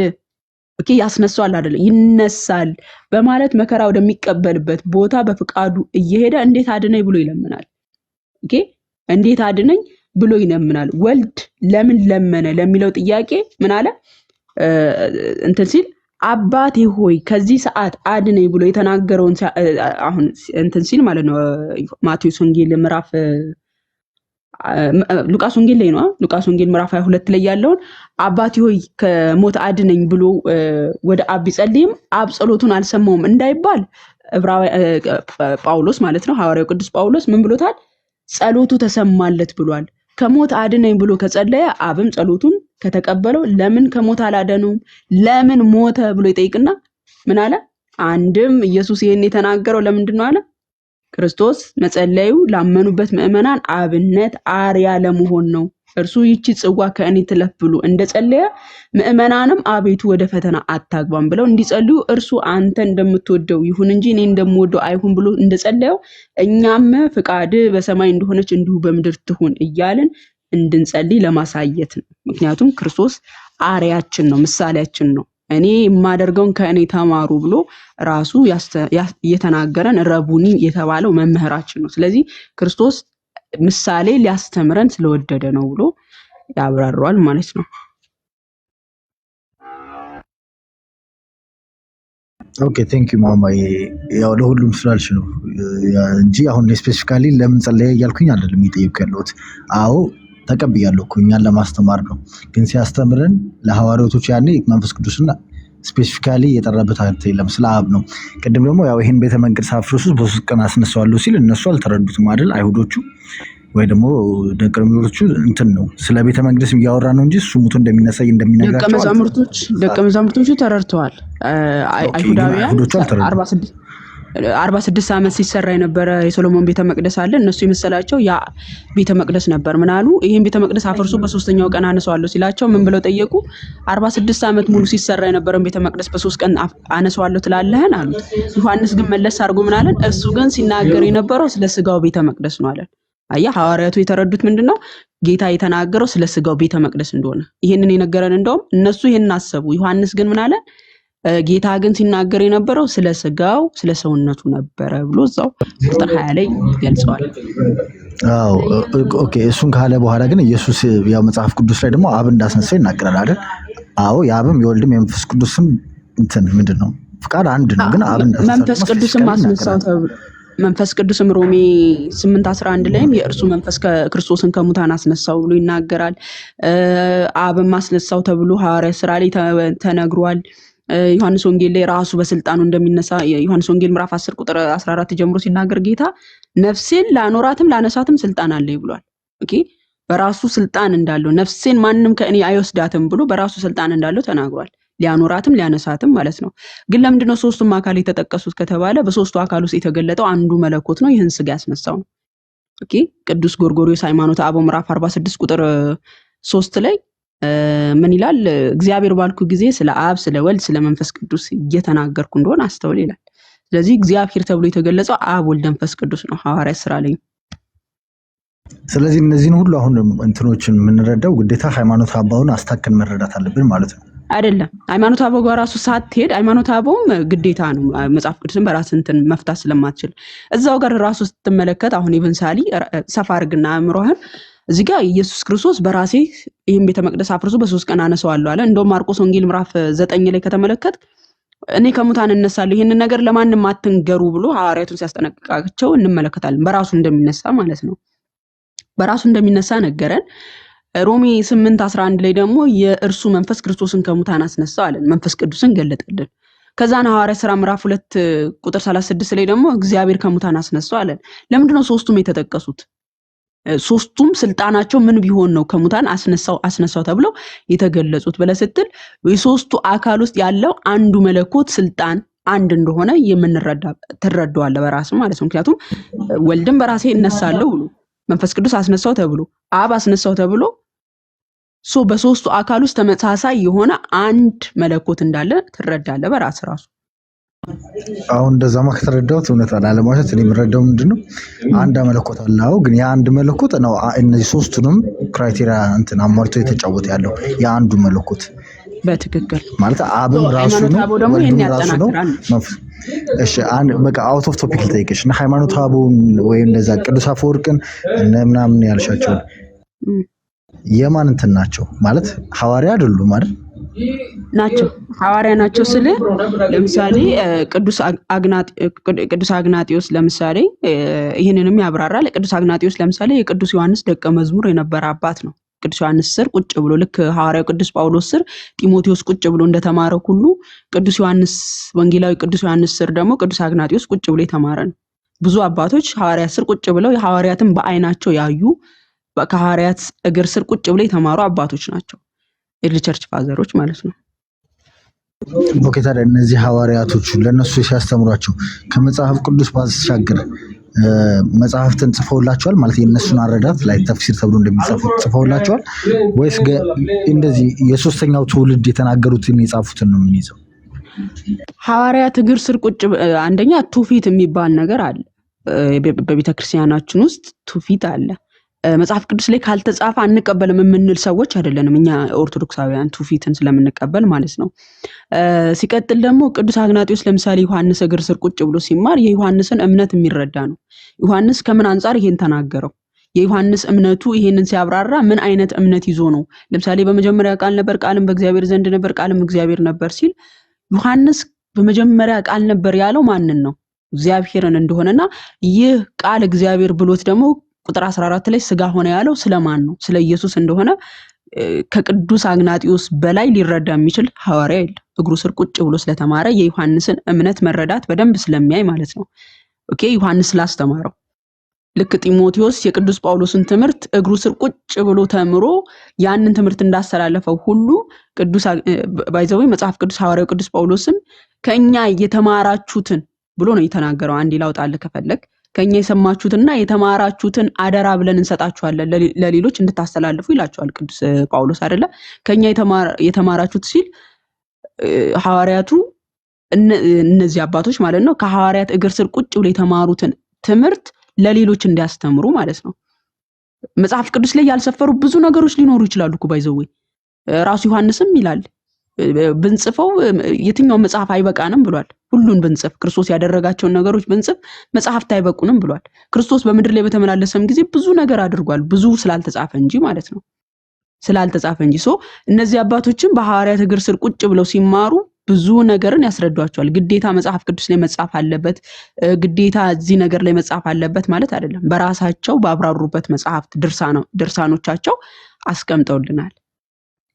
ኦኬ ያስነሳዋል አይደለም ይነሳል በማለት መከራ ወደሚቀበልበት ቦታ በፍቃዱ እየሄደ እንዴት አድነኝ ብሎ ይለምናል። ኦኬ እንዴት አድነኝ ብሎ ይለምናል። ወልድ ለምን ለመነ ለሚለው ጥያቄ ምን አለ? እንትን ሲል አባቴ ሆይ ከዚህ ሰዓት አድነኝ ብሎ የተናገረውን አሁን እንትን ሲል ማለት ነው። ማቴዎስ ወንጌል ምዕራፍ ሉቃስ ወንጌል ላይ ነው። ሉቃስ ወንጌል ምዕራፍ 22 ላይ ያለውን አባቴ ሆይ ከሞት አድነኝ ብሎ ወደ አብ ቢጸልይም አብ ጸሎቱን አልሰማውም እንዳይባል ጳውሎስ ማለት ነው ሐዋርያው ቅዱስ ጳውሎስ ምን ብሎታል? ጸሎቱ ተሰማለት ብሏል። ከሞት አድነኝ ብሎ ከጸለየ አብም ጸሎቱን ከተቀበለው ለምን ከሞት አላደነውም ለምን ሞተ ብሎ ይጠይቅና ምን አለ? አንድም ኢየሱስ ይሄን የተናገረው ለምንድን ነው አለ? ክርስቶስ መጸለዩ ላመኑበት ምዕመናን አብነት አርያ ለመሆን ነው። እርሱ ይቺ ጽዋ ከእኔ ትለፍ ብሎ እንደጸለየ ምዕመናንም አቤቱ ወደ ፈተና አታግባም ብለው እንዲጸልዩ እርሱ አንተ እንደምትወደው ይሁን እንጂ እኔ እንደምወደው አይሁን ብሎ እንደጸለየው እኛም ፍቃድ በሰማይ እንደሆነች እንዲሁ በምድር ትሁን እያልን እንድንጸልይ ለማሳየት ነው። ምክንያቱም ክርስቶስ አርያችን ነው፣ ምሳሌያችን ነው። እኔ የማደርገውን ከእኔ ተማሩ ብሎ ራሱ የተናገረን ረቡኒ የተባለው መምህራችን ነው። ስለዚህ ክርስቶስ ምሳሌ ሊያስተምረን ስለወደደ ነው ብሎ ያብራራዋል ማለት ነው። ኦኬ ቴንክ ዩ ማማዬ። ያው ለሁሉም ስላልሽ ነው እንጂ አሁን ስፔሲፊካሊ ለምን ጸለየ እያልኩኝ አይደለም እየጠየኩ ያለሁት። አዎ ተቀብያለሁ እኮ እኛን ለማስተማር ነው። ግን ሲያስተምረን ለሐዋርያቶች ያኔ መንፈስ ቅዱስና ስፔሲፊካሊ የጠራበት የለም፣ ስለ አብ ነው። ቅድም ደግሞ ያው ይሄን ቤተ መቅደስ አፍርሱ በ3 ቀን አስነሳዋለሁ ሲል እነሱ አልተረዱትም አይደል? አይሁዶቹ ወይ ደግሞ ደቀ መዛሙርቶቹ እንትን ነው ስለ ቤተ መቅደስ እያወራ ነው እንጂ እሱ ሙቶ እንደሚነግራቸው ደቀ መዛሙርቶቹ ተረድተዋል። አይሁዳውያን 46 ዓመት ሲሰራ የነበረ የሶሎሞን ቤተ መቅደስ አለ። እነሱ የመሰላቸው ያ ቤተ መቅደስ ነበር። ምን አሉ? ይሄን ቤተ መቅደስ አፍርሱ በ3ኛው ቀን አነሳዋለሁ ሲላቸው ምን ብለው ጠየቁ? 46 ዓመት ሙሉ ሲሰራ የነበረን ቤተ መቅደስ በ3 ቀን አነሳዋለሁ ትላለህን አሉት። ዮሐንስ ግን መለስ አድርጎ ምን አለን? እሱ ግን ሲናገር የነበረው ስለ ስጋው ቤተ መቅደስ ነው አለን። አያ ሐዋርያቱ የተረዱት ምንድነው? ጌታ የተናገረው ስለ ስጋው ቤተ መቅደስ እንደሆነ ይሄንን የነገረን። እንደውም እነሱ ይሄንን አሰቡ። ዮሐንስ ግን ምን አለ? ጌታ ግን ሲናገር የነበረው ስለ ስጋው ስለ ሰውነቱ ነበረ ብሎ እዛው ቁጥር 20 ላይ ገልጸዋል። አዎ ኦኬ። እሱን ካለ በኋላ ግን ኢየሱስ ያው መጽሐፍ ቅዱስ ላይ ደግሞ አብ እንዳስነሳው ይናገራል አይደል? አዎ የአብም የወልድም የመንፈስ ቅዱስም እንትን ምንድነው ፍቃድ አንድ ነው። ግን አብ እንዳስነሳው መንፈስ ቅዱስም አስነሳው ተብሎ መንፈስ ቅዱስም ሮሜ 8:11 ላይም የእርሱ መንፈስ ክርስቶስን ከሙታን አስነሳው ብሎ ይናገራል። አብም አስነሳው ተብሎ ሐዋርያት ሥራ ላይ ተነግሯል። ዮሐንስ ወንጌል ላይ ራሱ በስልጣኑ እንደሚነሳ ዮሐንስ ወንጌል ምዕራፍ 10 ቁጥር 14 ጀምሮ ሲናገር ጌታ ነፍሴን ላኖራትም ላነሳትም ስልጣን አለኝ ብሏል። ኦኬ በራሱ ስልጣን እንዳለው ነፍሴን ማንንም ከእኔ አይወስዳትም ብሎ በራሱ ስልጣን እንዳለው ተናግሯል። ሊያኖራትም ሊያነሳትም ማለት ነው። ግን ለምንድነው ሶስቱም አካል የተጠቀሱት ከተባለ በሶስቱ አካል ውስጥ የተገለጠው አንዱ መለኮት ነው፣ ይህን ስጋ ያስነሳው ነው። ኦኬ ቅዱስ ጎርጎርዮስ ሃይማኖተ አበው ምዕራፍ 46 ቁጥር 3 ላይ ምን ይላል? እግዚአብሔር ባልኩ ጊዜ ስለ አብ ስለ ወልድ ስለ መንፈስ ቅዱስ እየተናገርኩ እንደሆነ አስተውል ይላል። ስለዚህ እግዚአብሔር ተብሎ የተገለጸው አብ ወልድ መንፈስ ቅዱስ ነው ሐዋርያት ሥራ ላይ። ስለዚህ እነዚህን ሁሉ አሁን እንትኖችን የምንረዳው ግዴታ ሃይማኖተ አበውን አስታከን መረዳት አለብን ማለት ነው አይደለም። ሃይማኖተ አበው ጋር ራሱ ሳትሄድ ሃይማኖተ አበውም ግዴታ ነው መጽሐፍ ቅዱስን በራስ እንትን መፍታት ስለማትችል እዛው ጋር ራሱ ስትመለከት አሁን ኢቨንሳሊ ሰፋ አድርግና አእምሮህን እዚህ ጋር ኢየሱስ ክርስቶስ በራሴ ይሄን ቤተ መቅደስ አፍርሶ በ3 ቀን አነሳዋለሁ አለ። እንደውም ማርቆስ ወንጌል ምዕራፍ 9 ላይ ከተመለከት እኔ ከሙታን እነሳለሁ ይሄንን ነገር ለማንም አትንገሩ ብሎ ሐዋርያቱን ሲያስጠነቅቃቸው እንመለከታለን። በራሱ እንደሚነሳ ማለት ነው። በራሱ እንደሚነሳ ነገረን። ሮሜ 8:11 ላይ ደግሞ የእርሱ መንፈስ ክርስቶስን ከሙታን አስነሳው አለን። መንፈስ ቅዱስን ገለጠልን። ከዛና ሐዋርያት ሥራ ምዕራፍ 2 ቁጥር 36 ላይ ደግሞ እግዚአብሔር ከሙታን አስነሳው አለን። ለምንድነው ሶስቱም የተጠቀሱት? ሶስቱም ስልጣናቸው ምን ቢሆን ነው ከሙታን አስነሳው ተብለው የተገለጹት ብለህ ስትል የሶስቱ አካል ውስጥ ያለው አንዱ መለኮት ስልጣን አንድ እንደሆነ ትረዳዋለህ በራስ ማለት ነው። ምክንያቱም ወልድም በራሴ እነሳለሁ ብሎ መንፈስ ቅዱስ አስነሳው ተብሎ አብ አስነሳው ተብሎ በሶስቱ አካል ውስጥ ተመሳሳይ የሆነ አንድ መለኮት እንዳለ ትረዳለህ በራስ ራሱ። አሁን እንደዛማ ከተረዳሁት እውነት አላለማለት እኔ የምረዳው ምንድነው አንድ መለኮት አለው። ግን ያ አንድ መለኮት ነው እነዚህ ሶስቱንም ክራይቴሪያ እንትን አሟልቶ የተጫወተ ያለው ያ አንዱ መለኮት በትክክል ማለት አብም ራሱ ነው ወልድም ራሱ ነው። እሺ በቃ አውት ኦፍ ቶፒክ ልጠይቅሽ እና ሃይማኖተ አበውን ወይም እንደዛ ቅዱስ አፈወርቅን ምናምን ያልሻቸው የማን እንትን ናቸው ማለት ሐዋርያ አይደሉም አይደል? ናቸው ሐዋርያ ናቸው ስለ ለምሳሌ ቅዱስ አግናጢዮስ ለምሳሌ ይሄንንም ያብራራል። ቅዱስ አግናጢዮስ ለምሳሌ የቅዱስ ዮሐንስ ደቀ መዝሙር የነበረ አባት ነው። ቅዱስ ዮሐንስ ስር ቁጭ ብሎ ልክ ሐዋርያው ቅዱስ ጳውሎስ ስር ጢሞቴዎስ ቁጭ ብሎ እንደተማረ ሁሉ ቅዱስ ዮሐንስ ወንጌላዊ ቅዱስ ዮሐንስ ስር ደግሞ ቅዱስ አግናጢዮስ ቁጭ ብሎ የተማረ ነው። ብዙ አባቶች ሐዋርያት ስር ቁጭ ብለው የሐዋርያትን በአይናቸው ያዩ ከሐዋርያት እግር ስር ቁጭ ብለው የተማሩ አባቶች ናቸው። ኤርሊ ቸርች ፋዘሮች ማለት ነው። ኦኬ ታዲያ እነዚህ ሐዋርያቶቹ ለነሱ ሲያስተምሯቸው ከመጽሐፍ ቅዱስ ባሻገር መጽሐፍትን ጽፈውላቸዋል ማለት የነሱን አረዳት ላይ ተፍሲር ተብሎ እንደሚጻፍ ጽፈውላቸዋል ወይስ እንደዚህ የሶስተኛው ትውልድ የተናገሩትን የጻፉትን ነው የሚይዘው? ሐዋርያት እግር ስር ቁጭ አንደኛ ትውፊት የሚባል ነገር አለ። በቤተክርስቲያናችን ውስጥ ትውፊት አለ። መጽሐፍ ቅዱስ ላይ ካልተጻፈ አንቀበልም የምንል ሰዎች አይደለንም እኛ ኦርቶዶክሳውያን ትውፊትን ስለምንቀበል ማለት ነው። ሲቀጥል ደግሞ ቅዱስ አግናጢዮስ ለምሳሌ ዮሐንስ እግር ስር ቁጭ ብሎ ሲማር የዮሐንስን እምነት የሚረዳ ነው። ዮሐንስ ከምን አንፃር ይሄን ተናገረው? የዮሐንስ እምነቱ ይሄንን ሲያብራራ ምን አይነት እምነት ይዞ ነው? ለምሳሌ በመጀመሪያ ቃል ነበር፣ ቃልም በእግዚአብሔር ዘንድ ነበር፣ ቃልም እግዚአብሔር ነበር ሲል ዮሐንስ በመጀመሪያ ቃል ነበር ያለው ማንን ነው? እግዚአብሔርን እንደሆነና ይህ ቃል እግዚአብሔር ብሎት ደግሞ ቁጥር 14 ላይ ስጋ ሆነ ያለው ስለማን ነው? ስለ ኢየሱስ እንደሆነ ከቅዱስ አግናጢዮስ በላይ ሊረዳ የሚችል ሐዋርያ የለም። እግሩ ስር ቁጭ ብሎ ስለተማረ የዮሐንስን እምነት መረዳት በደንብ ስለሚያይ ማለት ነው። ኦኬ ዮሐንስ ስላስተማረው ልክ ጢሞቴዎስ የቅዱስ ጳውሎስን ትምህርት እግሩ ስር ቁጭ ብሎ ተምሮ ያንን ትምህርት እንዳስተላለፈው ሁሉ ቅዱስ ባይዘው መጽሐፍ ቅዱስ ሐዋርያው ቅዱስ ጳውሎስም ከኛ የተማራችሁትን ብሎ ነው የተናገረው። አንዴ ላውጣልህ ከፈለክ ከኛ የሰማችሁትና የተማራችሁትን አደራ ብለን እንሰጣችኋለን ለሌሎች እንድታስተላልፉ ይላቸዋል ቅዱስ ጳውሎስ አይደለ? ከኛ የተማራችሁት ሲል ሐዋርያቱ እነዚህ አባቶች ማለት ነው ከሐዋርያት እግር ስር ቁጭ ብሎ የተማሩትን ትምህርት ለሌሎች እንዲያስተምሩ ማለት ነው። መጽሐፍ ቅዱስ ላይ ያልሰፈሩ ብዙ ነገሮች ሊኖሩ ይችላሉ እኮ ባይዘው ራሱ ዮሐንስም ይላል ብንጽፈው የትኛው መጽሐፍ አይበቃንም ብሏል። ሁሉን ብንጽፍ ክርስቶስ ያደረጋቸውን ነገሮች ብንጽፍ መጽሐፍት አይበቁንም ብሏል። ክርስቶስ በምድር ላይ በተመላለሰም ጊዜ ብዙ ነገር አድርጓል። ብዙ ስላልተጻፈ እንጂ ማለት ነው ስላልተጻፈ እንጂ እነዚህ አባቶችም በሐዋርያት እግር ስር ቁጭ ብለው ሲማሩ ብዙ ነገርን ያስረዷቸዋል። ግዴታ መጽሐፍ ቅዱስ ላይ መጻፍ አለበት፣ ግዴታ እዚህ ነገር ላይ መጻፍ አለበት ማለት አይደለም። በራሳቸው ባብራሩበት መጽሐፍት ድርሳኖቻቸው አስቀምጠውልናል።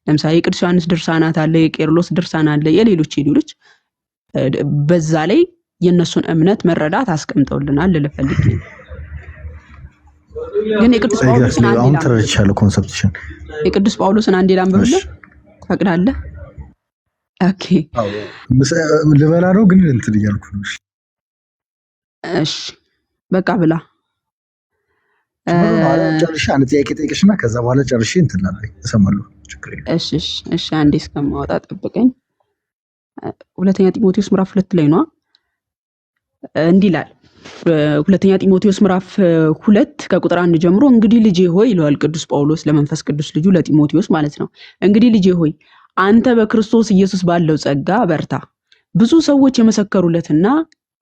ለምሳሌ የቅዱስ ዮሐንስ ድርሳናት አለ፣ የቄርሎስ ድርሳን አለ፣ የሌሎች በዛ ላይ የነሱን እምነት መረዳት አስቀምጠውልናል ልፈልግ ነው። ግን የቅዱስ ጳውሎስን አሁን ተረድቻለሁ ኮንሰፕሽን። የቅዱስ ጳውሎስን አንዴ ላንብብልህ ፈቅዳለህ? ኦኬ ልበላ ነው ግን እንትን እያልኩ ነው። እሺ በቃ ብላ ጨርሼ አንድ ጥያቄ ጠይቅሽና ከዛ በኋላ ጨርሼ እንትን ላለኝ እሰማለሁ። ችግር የለም። እሺ አንዴ እስከማወጣ ጠብቀኝ። ሁለተኛ ጢሞቴዎስ ምዕራፍ 2 ላይ ነው እንዲህ ይላል። ሁለተኛ ጢሞቴዎስ ምዕራፍ 2 ከቁጥር 1 ጀምሮ እንግዲህ ልጄ ሆይ ይለዋል ቅዱስ ጳውሎስ ለመንፈስ ቅዱስ ልጁ ለጢሞቴዎስ ማለት ነው። እንግዲህ ልጄ ሆይ አንተ በክርስቶስ ኢየሱስ ባለው ጸጋ በርታ። ብዙ ሰዎች የመሰከሩለትና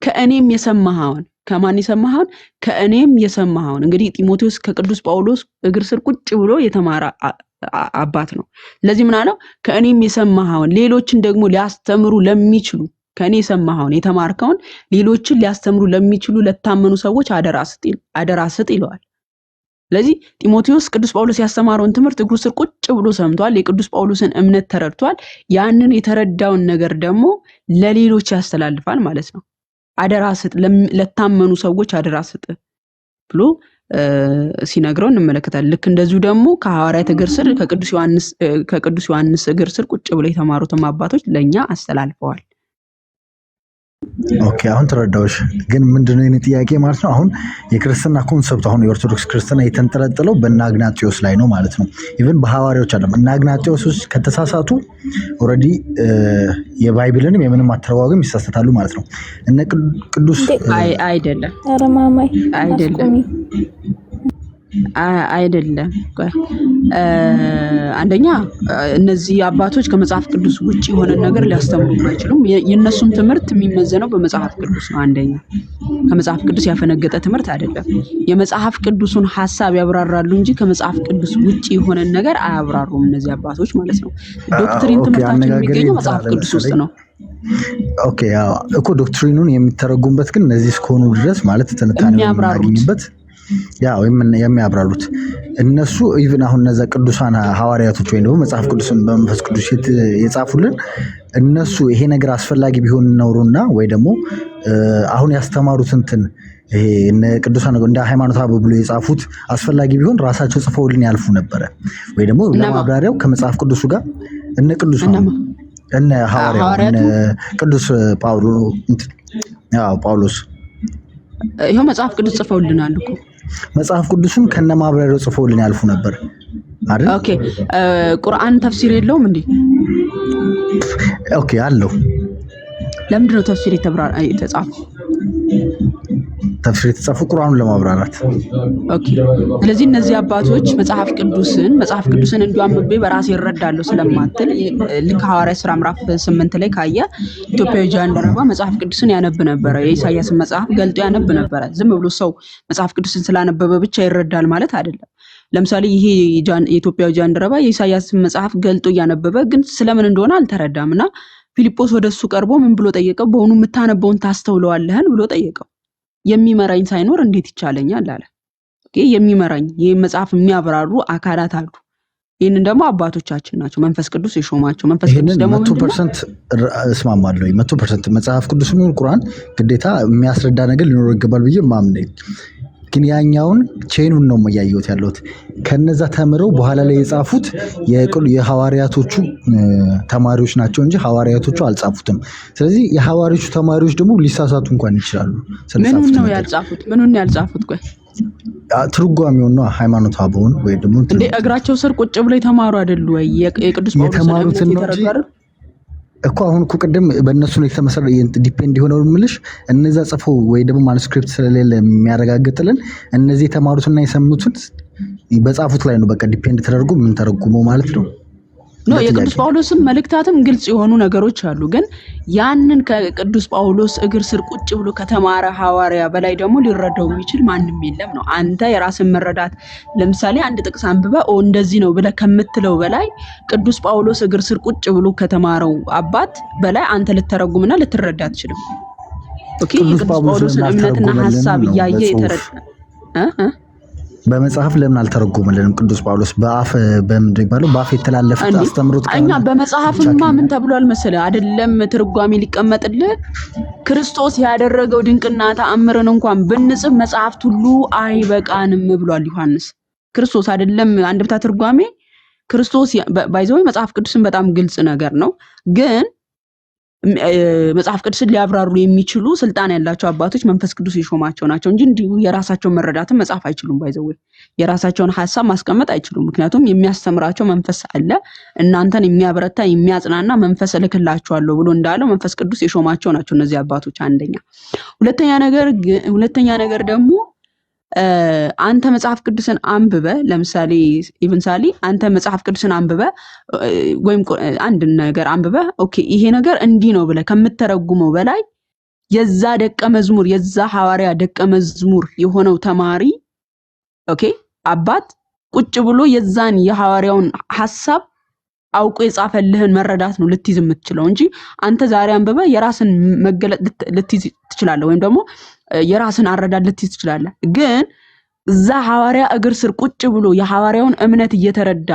ከእኔም የሰማኸውን ከማን የሰማኸውን? ከእኔም የሰማኸውን። እንግዲህ ጢሞቴዎስ ከቅዱስ ጳውሎስ እግር ስር ቁጭ ብሎ የተማረ አባት ነው። ስለዚህ ምን አለው? ከእኔም የሰማኸውን ሌሎችን ደግሞ ሊያስተምሩ ለሚችሉ ከእኔ የሰማኸውን የተማርከውን ሌሎችን ሊያስተምሩ ለሚችሉ ለታመኑ ሰዎች አደራ ስጥ ይለዋል። ስለዚህ ጢሞቴዎስ ቅዱስ ጳውሎስ ያስተማረውን ትምህርት እግሩ ስር ቁጭ ብሎ ሰምቷል። የቅዱስ ጳውሎስን እምነት ተረድቷል። ያንን የተረዳውን ነገር ደግሞ ለሌሎች ያስተላልፋል ማለት ነው። አደራ ስጥ፣ ለታመኑ ሰዎች አደራ ስጥ ብሎ ሲነግረው እንመለከታለን። ልክ እንደዚሁ ደግሞ ከሐዋርያት እግር ስር ከቅዱስ ዮሐንስ እግር ስር ቁጭ ብሎ የተማሩትም አባቶች ለኛ አስተላልፈዋል። ኦኬ አሁን ተረዳሁሽ። ግን ምንድነው የኔ ጥያቄ ማለት ነው አሁን የክርስትና ኮንሰፕት አሁን የኦርቶዶክስ ክርስትና የተንጠለጠለው በእነ አግናጢዮስ ላይ ነው ማለት ነው። ኢቭን በሐዋርያዎች አይደለም። እነ አግናጢዮስ ከተሳሳቱ ኦልሬዲ የባይብልንም የምንም አተረጓጎም ይሳሳታሉ ማለት ነው። እነ ቅዱስ አይደለም አንደኛ እነዚህ አባቶች ከመጽሐፍ ቅዱስ ውጪ የሆነ ነገር ሊያስተምሩ አይችሉም። የነሱም ትምህርት የሚመዘነው በመጽሐፍ ቅዱስ ነው። አንደኛ ከመጽሐፍ ቅዱስ ያፈነገጠ ትምህርት አይደለም። የመጽሐፍ ቅዱሱን ሐሳብ ያብራራሉ እንጂ ከመጽሐፍ ቅዱስ ውጪ የሆነ ነገር አያብራሩም እነዚህ አባቶች ማለት ነው። ዶክትሪን ትምህርታቸው የሚገኘው መጽሐፍ ቅዱስ ውስጥ ነው። ኦኬ እኮ ዶክትሪኑን የሚተረጉምበት ግን እነዚህ እስከሆኑ ድረስ ማለት ትንታኔ የምናገኝበት ያው የሚያብራሩት እነሱ ኢቭን አሁን እነዛ ቅዱሳን ሐዋርያቶች ወይም ደግሞ መጽሐፍ ቅዱስን በመንፈስ ቅዱስ የጻፉልን እነሱ ይሄ ነገር አስፈላጊ ቢሆን ኖሮና ወይ ደግሞ አሁን ያስተማሩት እንትን ይሄ እነ ቅዱሳን እንደ ሃይማኖት አበው ብሎ የጻፉት አስፈላጊ ቢሆን ራሳቸው ጽፈውልን ያልፉ ነበረ። ወይ ደግሞ ለማብራሪያው ከመጽሐፍ ቅዱሱ ጋር እነ ቅዱሳን እነ ሐዋርያው እነ ቅዱስ ጳውሎስ ይሄው መጽሐፍ ቅዱስ ጽፈውልናል እኮ መጽሐፍ ቅዱስን ከነማብራሪያው ጽፈውልን ያልፉ ነበር አይደል? ኦኬ ቁርአን ተፍሲር የለውም እንዴ? ኦኬ አለው። ለምንድን ነው ተፍሲር የተጻፈው? ተፍሲር የተጻፈው ቁርአኑን ለማብራራት። ኦኬ ስለዚህ እነዚህ አባቶች መጽሐፍ ቅዱስን እንዲሁ አንብቤ በራሴ እረዳለሁ ስለማትል ልክ ሐዋርያት ሥራ ምዕራፍ 8 ላይ ካየ ኢትዮጵያዊ ጃንደረባ መጽሐፍ ቅዱስን ያነብ ነበረ። የኢሳያስን መጽሐፍ ገልጦ ያነብ ነበረ። ዝም ብሎ ሰው መጽሐፍ ቅዱስን ስላነበበ ብቻ ይረዳል ማለት አይደለም። ለምሳሌ ይሄ የኢትዮጵያዊ ጃንደረባ የኢሳያስን መጽሐፍ ገልጦ እያነበበ ግን ስለምን እንደሆነ አልተረዳምና ፊልጶስ ወደሱ ቀርቦ ምን ብሎ ጠየቀው? በእውኑ የምታነበውን ታስተውለዋለህን ብሎ ጠየቀው። የሚመራኝ ሳይኖር እንዴት ይቻለኛል አለ። የሚመራኝ ይህ መጽሐፍ የሚያብራሩ አካላት አሉ። ይህንን ደግሞ አባቶቻችን ናቸው መንፈስ ቅዱስ የሾማቸው። መንፈስ ቅዱስ ደግሞ 100% እስማማለሁ። 100% መጽሐፍ ቅዱስ ነው ቁርአን ግዴታ የሚያስረዳ ነገር ሊኖር ይገባል ብዬ ማምነኝ። ግን ያኛውን ቼኑን ነው ያየሁት ያለሁት ከነዛ ተምረው በኋላ ላይ የጻፉት የሐዋርያቶቹ ተማሪዎች ናቸው እንጂ ሐዋርያቶቹ አልጻፉትም። ስለዚህ የሐዋርያቶቹ ተማሪዎች ደግሞ ሊሳሳቱ እንኳን ይችላሉ። ምኑን ነው ያልጻፉት? ምኑን ነው ያልጻፉት? ቆይ ትርጓሜውን ነው ሃይማኖት አበውን ወይ ደግሞ እንደ እግራቸው ስር ቁጭ ብለው የተማሩ አይደሉ ወይ? የቅዱስ ጳውሎስ የተማሩትን ነው እንጂ እኮ አሁን እኮ ቅድም በእነሱ ነው የተመሰረው ዲፔንድ የሆነው ምልሽ እነዛ ጽፈው ወይ ደግሞ ማኑስክሪፕት ስለሌለ የሚያረጋግጥልን እነዚህ የተማሩትና የሰሙትን በጻፉት ላይ ነው በቃ ዲፔንድ ተደርጎ ምን ተረጉመው ማለት ነው። ነው የቅዱስ ጳውሎስም መልእክታትም ግልጽ የሆኑ ነገሮች አሉ። ግን ያንን ከቅዱስ ጳውሎስ እግር ስር ቁጭ ብሎ ከተማረ ሐዋርያ በላይ ደግሞ ሊረዳው የሚችል ማንም የለም ነው። አንተ የራስን መረዳት ለምሳሌ አንድ ጥቅስ አንብበ እንደዚህ ነው ብለ ከምትለው በላይ ቅዱስ ጳውሎስ እግር ስር ቁጭ ብሎ ከተማረው አባት በላይ አንተ ልተረጉምና ልትረዳ አትችልም። ኦኬ የቅዱስ ጳውሎስን እምነትና ሐሳብ ያየ የተረዳ በመጽሐፍ ለምን አልተረጎመልንም? ቅዱስ ጳውሎስ በአፍ በምንድን ይባለው በአፍ የተላለፈ አስተምሮት እኛ በመጽሐፍማ ምን ተብሏል መሰለህ? አይደለም ትርጓሜ ሊቀመጥልህ ክርስቶስ ያደረገው ድንቅና ተአምርን እንኳን ብንጽፍ መጽሐፍት ሁሉ አይበቃንም ብሏል ዮሐንስ። ክርስቶስ አይደለም አንድምታ ትርጓሜ ክርስቶስ ባይዘው መጽሐፍ ቅዱስን በጣም ግልጽ ነገር ነው። ግን መጽሐፍ ቅዱስን ሊያብራሩ የሚችሉ ስልጣን ያላቸው አባቶች መንፈስ ቅዱስ የሾማቸው ናቸው እንጂ እንዲሁ የራሳቸውን መረዳትን መጻፍ አይችሉም። ባይዘው የራሳቸውን ሐሳብ ማስቀመጥ አይችሉም። ምክንያቱም የሚያስተምራቸው መንፈስ አለ። እናንተን የሚያበረታ የሚያጽናና መንፈስ እልክላችኋለሁ ብሎ እንዳለው መንፈስ ቅዱስ የሾማቸው ናቸው እነዚህ አባቶች። አንደኛ። ሁለተኛ ነገር ደግሞ አንተ መጽሐፍ ቅዱስን አንብበ ለምሳሌ ኢቭን ሳሊ አንተ መጽሐፍ ቅዱስን አንብበ ወይም አንድ ነገር አንብበ ኦኬ ይሄ ነገር እንዲህ ነው ብለ ከምትተረጉመው በላይ የዛ ደቀ መዝሙር የዛ ሐዋርያ ደቀ መዝሙር የሆነው ተማሪ ኦኬ አባት ቁጭ ብሎ የዛን የሐዋርያውን ሐሳብ አውቆ የጻፈልህን መረዳት ነው ልትይዝ የምትችለው እንጂ አንተ ዛሬ አንብበ የራስን መገለጥ ልትይዝ ትችላለህ፣ ወይም ደግሞ የራስን አረዳድ ልትይዝ ትችላለህ። ግን እዛ ሐዋርያ እግር ስር ቁጭ ብሎ የሐዋርያውን እምነት እየተረዳ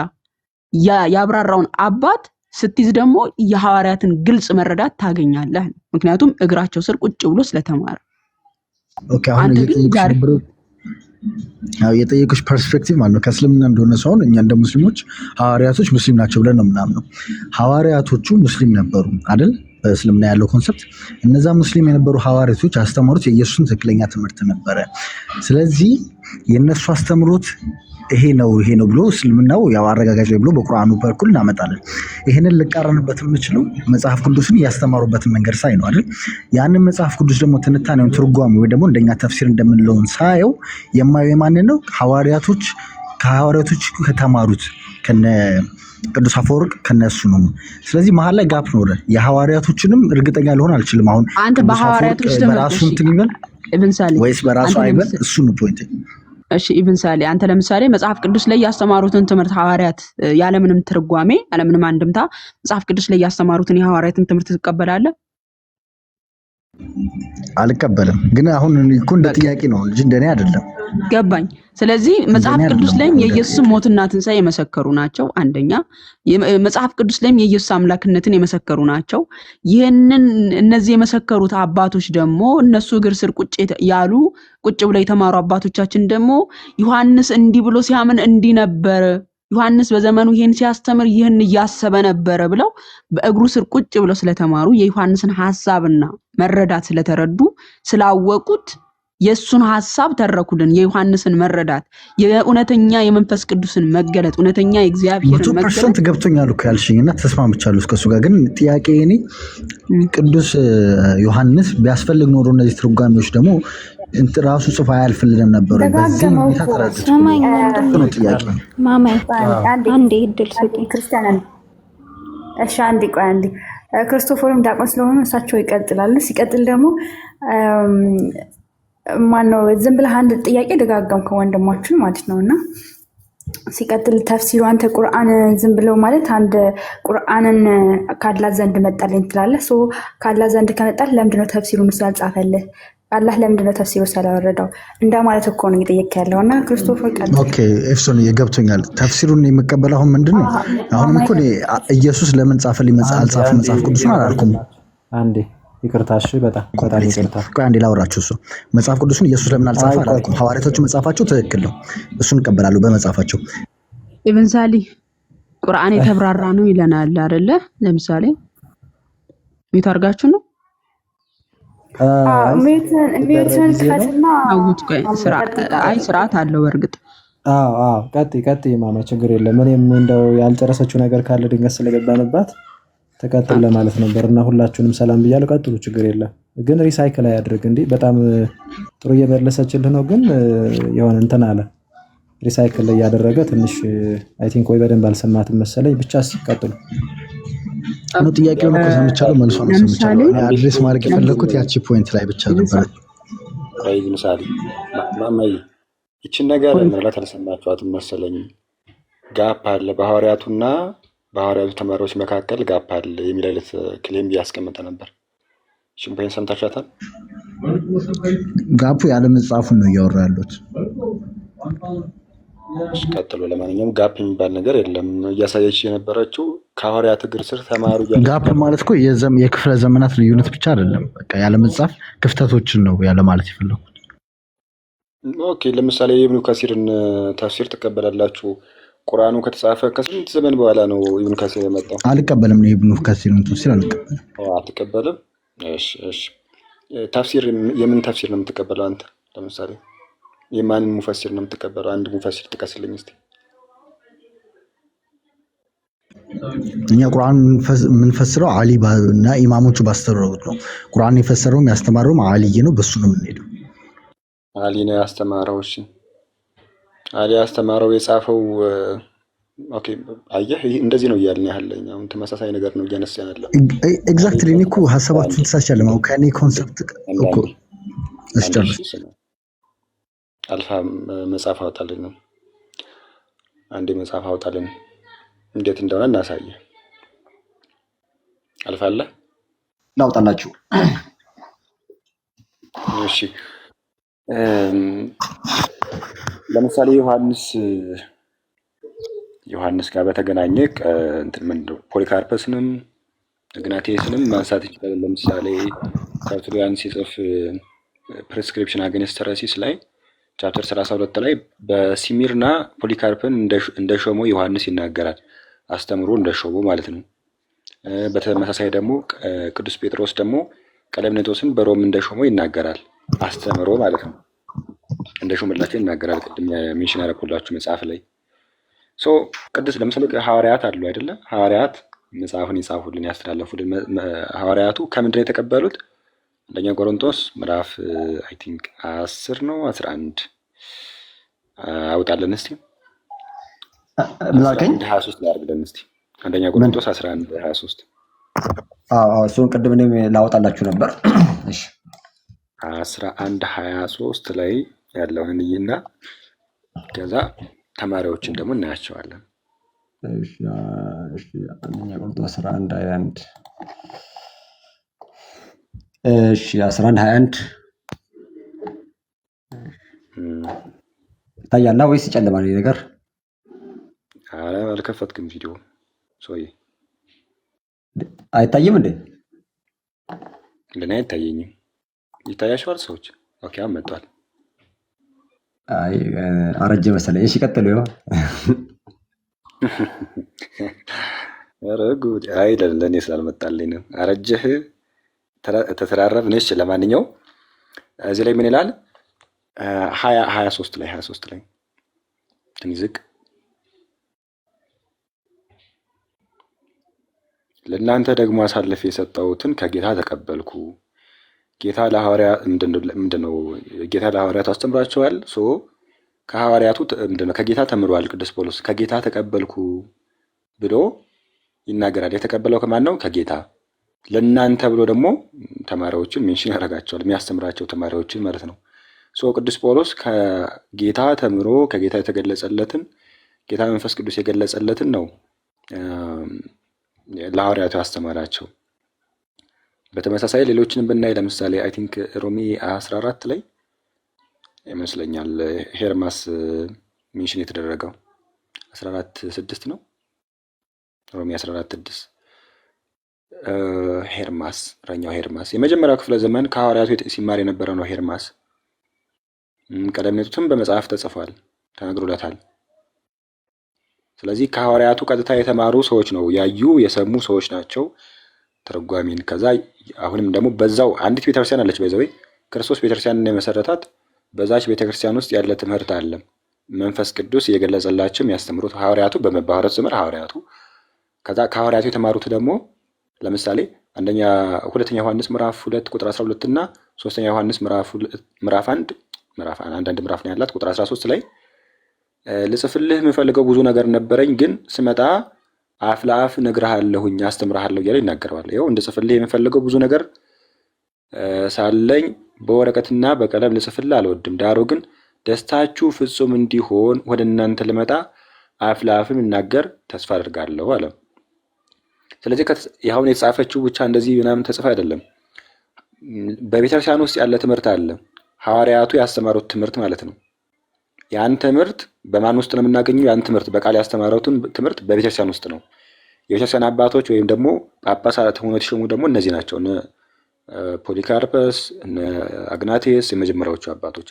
ያብራራውን አባት ስትይዝ ደግሞ የሐዋርያትን ግልጽ መረዳት ታገኛለህ። ምክንያቱም እግራቸው ስር ቁጭ ብሎ ስለተማረ። ኦኬ አሁን የጠየቁሽ ፐርስፔክቲቭ ማለት ነው ከእስልምና እንደሆነ ሰው እኛ እንደ ሙስሊሞች ሐዋርያቶች ሙስሊም ናቸው ብለን ነው ምናምነው። ሐዋርያቶቹ ሙስሊም ነበሩ አይደል? በእስልምና ያለው ኮንሰፕት እነዛ ሙስሊም የነበሩ ሐዋርያቶች አስተማሩት የኢየሱስን ትክክለኛ ትምህርት ነበረ። ስለዚህ የነሱ አስተምሮት ይሄ ነው ብሎ እስልምናው ያው አረጋጋጭ ብሎ በቁርአኑ በኩል እናመጣለን። ይሄንን ልቃረንበት የምችለው መጽሐፍ ቅዱስን ያስተማሩበትን መንገድ ሳይ ነው አይደል? ያንን መጽሐፍ ቅዱስ ደግሞ ትንታኔውን ትርጓሜ ወይ ደግሞ እንደኛ ተፍሲር እንደምንለውን ሳየው የማየው ማንን ነው? ከሐዋርያቶች ከተማሩት ከነ ቅዱስ አፈወርቅ ከነሱ ነው። ስለዚህ መሀል ላይ ጋፕ ኖረ። የሐዋርያቶችንም እርግጠኛ ልሆን አልችልም። አሁን አንተ በሐዋርያቶች በራሱ እንትን ይበል ወይስ በራሱ አይበል እሱ ነው ፖይንት። እሺ ኢቭን ሳሊ አንተ ለምሳሌ መጽሐፍ ቅዱስ ላይ ያስተማሩትን ትምህርት ሐዋርያት ያለምንም ትርጓሜ ያለምንም አንድምታ መጽሐፍ ቅዱስ ላይ ያስተማሩትን የሐዋርያትን ትምህርት ትቀበላለህ? አልቀበልም። ግን አሁን እኮ እንደ ጥያቄ ነው እንጂ እንደኔ አይደለም። ገባኝ። ስለዚህ መጽሐፍ ቅዱስ ላይም የኢየሱስ ሞትና ትንሣኤ የመሰከሩ ናቸው። አንደኛ መጽሐፍ ቅዱስ ላይም የኢየሱስ አምላክነትን የመሰከሩ ናቸው። ይህንን እነዚህ የመሰከሩት አባቶች ደግሞ እነሱ እግር ስር ቁጭ ብለው የተማሩ አባቶቻችን ደግሞ ዮሐንስ እንዲህ ብሎ ሲያምን እንዲህ ነበር፣ ዮሐንስ በዘመኑ ይሄን ሲያስተምር ይህን እያሰበ ነበር ብለው በእግሩ ስር ቁጭ ብለው ስለተማሩ የዮሐንስን ሐሳብና መረዳት ስለተረዱ ስላወቁት የሱን ሐሳብ ተረኩልን። የዮሐንስን መረዳት የእውነተኛ የመንፈስ ቅዱስን መገለጥ እውነተኛ የእግዚአብሔርን መገለጥ 100% ገብቶኛል እኮ ያልሽኝና ተስማምቻለሁ እስከሱ ጋር። ግን ጥያቄ እኔ ቅዱስ ዮሐንስ ቢያስፈልግ ኖሮ እነዚህ ትርጓሜዎች ደግሞ ራሱ ጽፎ አያልፍልንም ነበር። በዚህ ሁኔታ ተረድቶ ነው ጥያቄ ማማይ አንዴ እድል ሰጪ ክርስቲያን እሺ አንዴ ክርስቶፎርም ዳቆን ስለሆኑ እሳቸው ይቀጥላሉ። ሲቀጥል ደግሞ ማነው ዝም ብለህ አንድ ጥያቄ ደጋገምከው ወንድማችን ማለት ነውና ሲቀጥል ተፍሲሩ አንተ ቁርአን ዝም ብለው ማለት አንድ ቁርአንን ካላህ ዘንድ መጣልኝ ትላለህ። ሶ ካላህ ዘንድ ከመጣልህ ለምንድነው ተፍሲሩን ስላልጻፈልህ? አላህ ለምንድነው ተፍሲሩ ስላወረደው? እንደማለት እኮ ነው እየጠየቅ ያለው እና ክርስቶፈር ቀጥል። ኦኬ ኤፍሶን ይገብቶኛል። ተፍሲሩን የምቀበለው አሁን ምንድነው? አሁን እኮ ኢየሱስ ለምን ጻፈልኝ አልጻፈ መጽሐፍ ቅዱስ ነው አላልኩም። አንዴ ይቅርታ፣ እሺ በጣም ይቅርታ። ቆይ አንዴ ላውራችሁ። እሱ መጽሐፍ ቅዱስን ኢየሱስ ለምን አልጻፈ አላልኩም። ሐዋርያቶቹ መጻፋቸው ትክክል ነው፣ እሱን እቀበላለሁ በመጻፋቸው። ኢብን ሳሊ ቁርአን የተብራራ ነው ይለናል አይደለ? ለምሳሌ ሚት አርጋችሁ ነው ሜትን ከትና ስርዓት አለው በእርግጥ። ቀጥይ ማማ፣ ችግር የለም። እኔም እንደው ያልጨረሰችው ነገር ካለ ድንገት ስለገባንባት ተቀጥል ለማለት ነበር እና ሁላችሁንም ሰላም ብያለሁ። ቀጥሉ፣ ችግር የለም። ግን ሪሳይክል አያድርግ እንዴ። በጣም ጥሩ እየመለሰችልህ ነው፣ ግን የሆነ እንትን አለ ሪሳይክል ላይ ያደረገ ትንሽ አይ ቲንክ ወይ በደንብ አልሰማትም መሰለኝ። ብቻ ሲቀጥሉ ነው ጥያቄውን እኮ ሰምቻለሁ፣ መልሷን ሰምቻለሁ። እኔ አድሬስ ማድረግ የፈለኩት ያቺ ፖይንት ላይ ብቻ ነበር። አይ ምሳሌ ማማይ እቺን ነገር ማለት አልሰማችኋትም መሰለኝ። ጋፕ አለ በሐዋርያቱና በሐዋርያቱ ተማሪዎች መካከል ጋፕ አለ የሚል አይነት ክሌም ያስቀመጠ ነበር። ሽምፓኝ ሰምታችኋታል? ጋፑ ያለ መጽሐፉን ነው እያወራ ያሉት። ቀጥሎ ለማንኛውም ጋፕ የሚባል ነገር የለም። እያሳየች የነበረችው ከሐዋርያት እግር ስር ተማሩ። ጋፕ ማለት እኮ የክፍለ ዘመናት ልዩነት ብቻ አይደለም። በቃ ያለ መጽሐፍ ክፍተቶችን ነው ያለ ማለት የፈለኩት። ኦኬ፣ ለምሳሌ የኢብኑ ከሲርን ተፍሲር ትቀበላላችሁ? ቁርአኑ ከተጻፈ ከስንት ዘመን በኋላ ነው ኢብኑ ከሲር የመጣው? አልቀበልም ነው ኢብኑ ከሲርን ተፍሲር አልቀበልም። አትቀበልም? እሺ። ተፍሲር የምን ተፍሲር ነው የምትቀበለው አንተ? ለምሳሌ የማንን ሙፈሲር ነው የምትቀበለው? አንድ ሙፈሲር ጥቀስልኝ እስቲ። እኛ ቁርአን የምንፈስረው አሊ እና ኢማሞቹ ባስተማሩት ነው። ቁርአን የፈሰረውም ያስተማረውም አሊይ ነው። በሱ ነው የምንሄደው። አሊ ነው ያስተማረው። እሺ፣ አሊ ያስተማረው የጻፈው። ኦኬ፣ አየህ፣ እንደዚህ ነው እያልን ያለኝ። አሁን ተመሳሳይ ነገር ነው እያነሳን ያለው። ኤግዛክትሊ እኔ እኮ ሀሳባችሁን ተሳቻለሁ። አሁን ከኔ ኮንሰፕት እኮ እስጨርስ አልፋ መጽሐፍ አውጣልን ነው። አንዴ መጽሐፍ አውጣልን እንዴት እንደሆነ እናሳየ። አልፋ አለ ላውጣላችሁ። እሺ፣ ለምሳሌ ዮሐንስ ጋር በተገናኘ እንትን ምንድነው ፖሊካርፐስንም ኢግናቲየስንም ማንሳት ይችላል። ለምሳሌ ተርቱሊያን ሲጽፍ ፕሪስክሪፕሽን አገንስት ሄረሲስ ላይ ቻፕተር 32 ላይ በሲሚርና ፖሊካርፕን እንደሾሙ ዮሐንስ ይናገራል። አስተምሮ እንደሾሙ ማለት ነው። በተመሳሳይ ደግሞ ቅዱስ ጴጥሮስ ደግሞ ቀለምኔጦስን በሮም እንደሾሙ ይናገራል። አስተምሮ ማለት ነው። እንደሾመላቸው ይናገራል። ቅድም ሜንሽን ያደረኩላችሁ መጽሐፍ ላይ ቅዱስ ለምሳሌ ሐዋርያት አሉ አይደለ? ሐዋርያት መጽሐፉን ይጻፉልን ያስተላለፉልን። ሐዋርያቱ ከምንድን ነው የተቀበሉት? አንደኛ ቆሮንቶስ ምዕራፍ አይ ቲንክ 10 ነው 11 አውጣለን እስቲ። 23 ላይ አድርገን እስቲ። አንደኛ ቆሮንቶስ 11 23 እሱን ቅድም እኔም ላወጣላችሁ ነበር። እሺ 11 23 ላይ ያለውን እንይና ከዛ ተማሪዎችን ደግሞ እናያቸዋለን። እሺ አንደኛ ቆሮንቶስ 11 21 እሺ 11 21 ታያላ ወይስ ይጨልማል ነገር? አረ አልከፈትክም ቪዲዮ ሶይ አይታይም እንዴ? ለኔ አይታየኝም። ይታያችኋል ሰዎች? ኦኬ አመጣል። አይ አረጀ መሰለኝ። እሺ ቀጥሉ። ይኸው ኧረ ጉድ! አይ ለኔ ስላልመጣልኝ ነው። አረጀህ ተተራረብን። እሺ ለማንኛውም እዚህ ላይ ምን ይላል? 23 ላይ ትንሽ ዝቅ ለእናንተ ደግሞ አሳልፌ የሰጠሁትን ከጌታ ተቀበልኩ። ጌታ ለሐዋርያት ምንድነው? ጌታ ለሐዋርያቱ አስተምሯቸዋል። ከሐዋርያቱ ምንድነው? ከጌታ ተምሯል። ቅዱስ ጳውሎስ ከጌታ ተቀበልኩ ብሎ ይናገራል። የተቀበለው ከማን ነው? ከጌታ። ለእናንተ ብሎ ደግሞ ተማሪዎችን ሜንሽን ያደርጋቸዋል። የሚያስተምራቸው ተማሪዎችን ማለት ነው። ቅዱስ ጳውሎስ ከጌታ ተምሮ ከጌታ የተገለጸለትን ጌታ መንፈስ ቅዱስ የገለጸለትን ነው ለሐዋርያቱ ያስተማራቸው። በተመሳሳይ ሌሎችንም ብናይ ለምሳሌ አይ ቲንክ ሮሜ 14 ላይ ይመስለኛል ሄርማስ ሜንሽን የተደረገው 14:6 ነው። ሮሜ 14:6 ሄርማስ ረኛው ሄርማስ የመጀመሪያው ክፍለ ዘመን ከሐዋርያቱ ሲማር የነበረው ነው። ሄርማስ ቀደምነቱም በመጽሐፍ ተጽፏል፣ ተነግሮለታል። ስለዚህ ከሐዋርያቱ ቀጥታ የተማሩ ሰዎች ነው፣ ያዩ የሰሙ ሰዎች ናቸው ተርጓሚን። ከዛ አሁንም ደግሞ በዛው አንዲት ቤተክርስቲያን አለች። በዛው ክርስቶስ ቤተክርስቲያንን የመሰረታት በዛች ቤተክርስቲያን ውስጥ ያለ ትምህርት አለ። መንፈስ ቅዱስ የገለጸላቸው የሚያስተምሩት ሐዋርያቱ በመባረክ ዘመን ሐዋርያቱ። ከዛ ከሐዋርያቱ የተማሩት ደግሞ ለምሳሌ ሁለተኛ ዮሐንስ ምዕራፍ 2 ቁጥር 12 እና ሶስተኛ ዮሐንስ ምዕራፍ 1 አንዳንድ ምዕራፍ ነው ያላት ቁጥር 13 ላይ ልጽፍልህ የምፈልገው ብዙ ነገር ነበረኝ፣ ግን ስመጣ አፍ ለአፍ እነግርሃለሁኝ አስተምርሃለሁ እያለ ይናገረዋል። ይኸው እንድጽፍልህ የምፈልገው ብዙ ነገር ሳለኝ በወረቀትና በቀለም ልጽፍልህ አልወድም፣ ዳሩ ግን ደስታችሁ ፍጹም እንዲሆን ወደ እናንተ ልመጣ አፍ ለአፍም እናገር ተስፋ አድርጋለሁ አለ። ስለዚህ ያሁን የተጻፈችው ብቻ እንደዚህ ምናምን ተጽፋ አይደለም። በቤተክርስቲያን ውስጥ ያለ ትምህርት አለ፣ ሐዋርያቱ ያስተማሩት ትምህርት ማለት ነው። ያን ትምህርት በማን ውስጥ ነው የምናገኘው? ያን ትምህርት በቃል ያስተማሩትን ትምህርት በቤተክርስቲያን ውስጥ ነው። የቤተክርስቲያን አባቶች ወይም ደግሞ ጳጳሳት ሆነው የተሾሙ ደግሞ እነዚህ ናቸው። እነ ፖሊካርፐስ፣ እነ አግናቴስ የመጀመሪያዎቹ አባቶች፣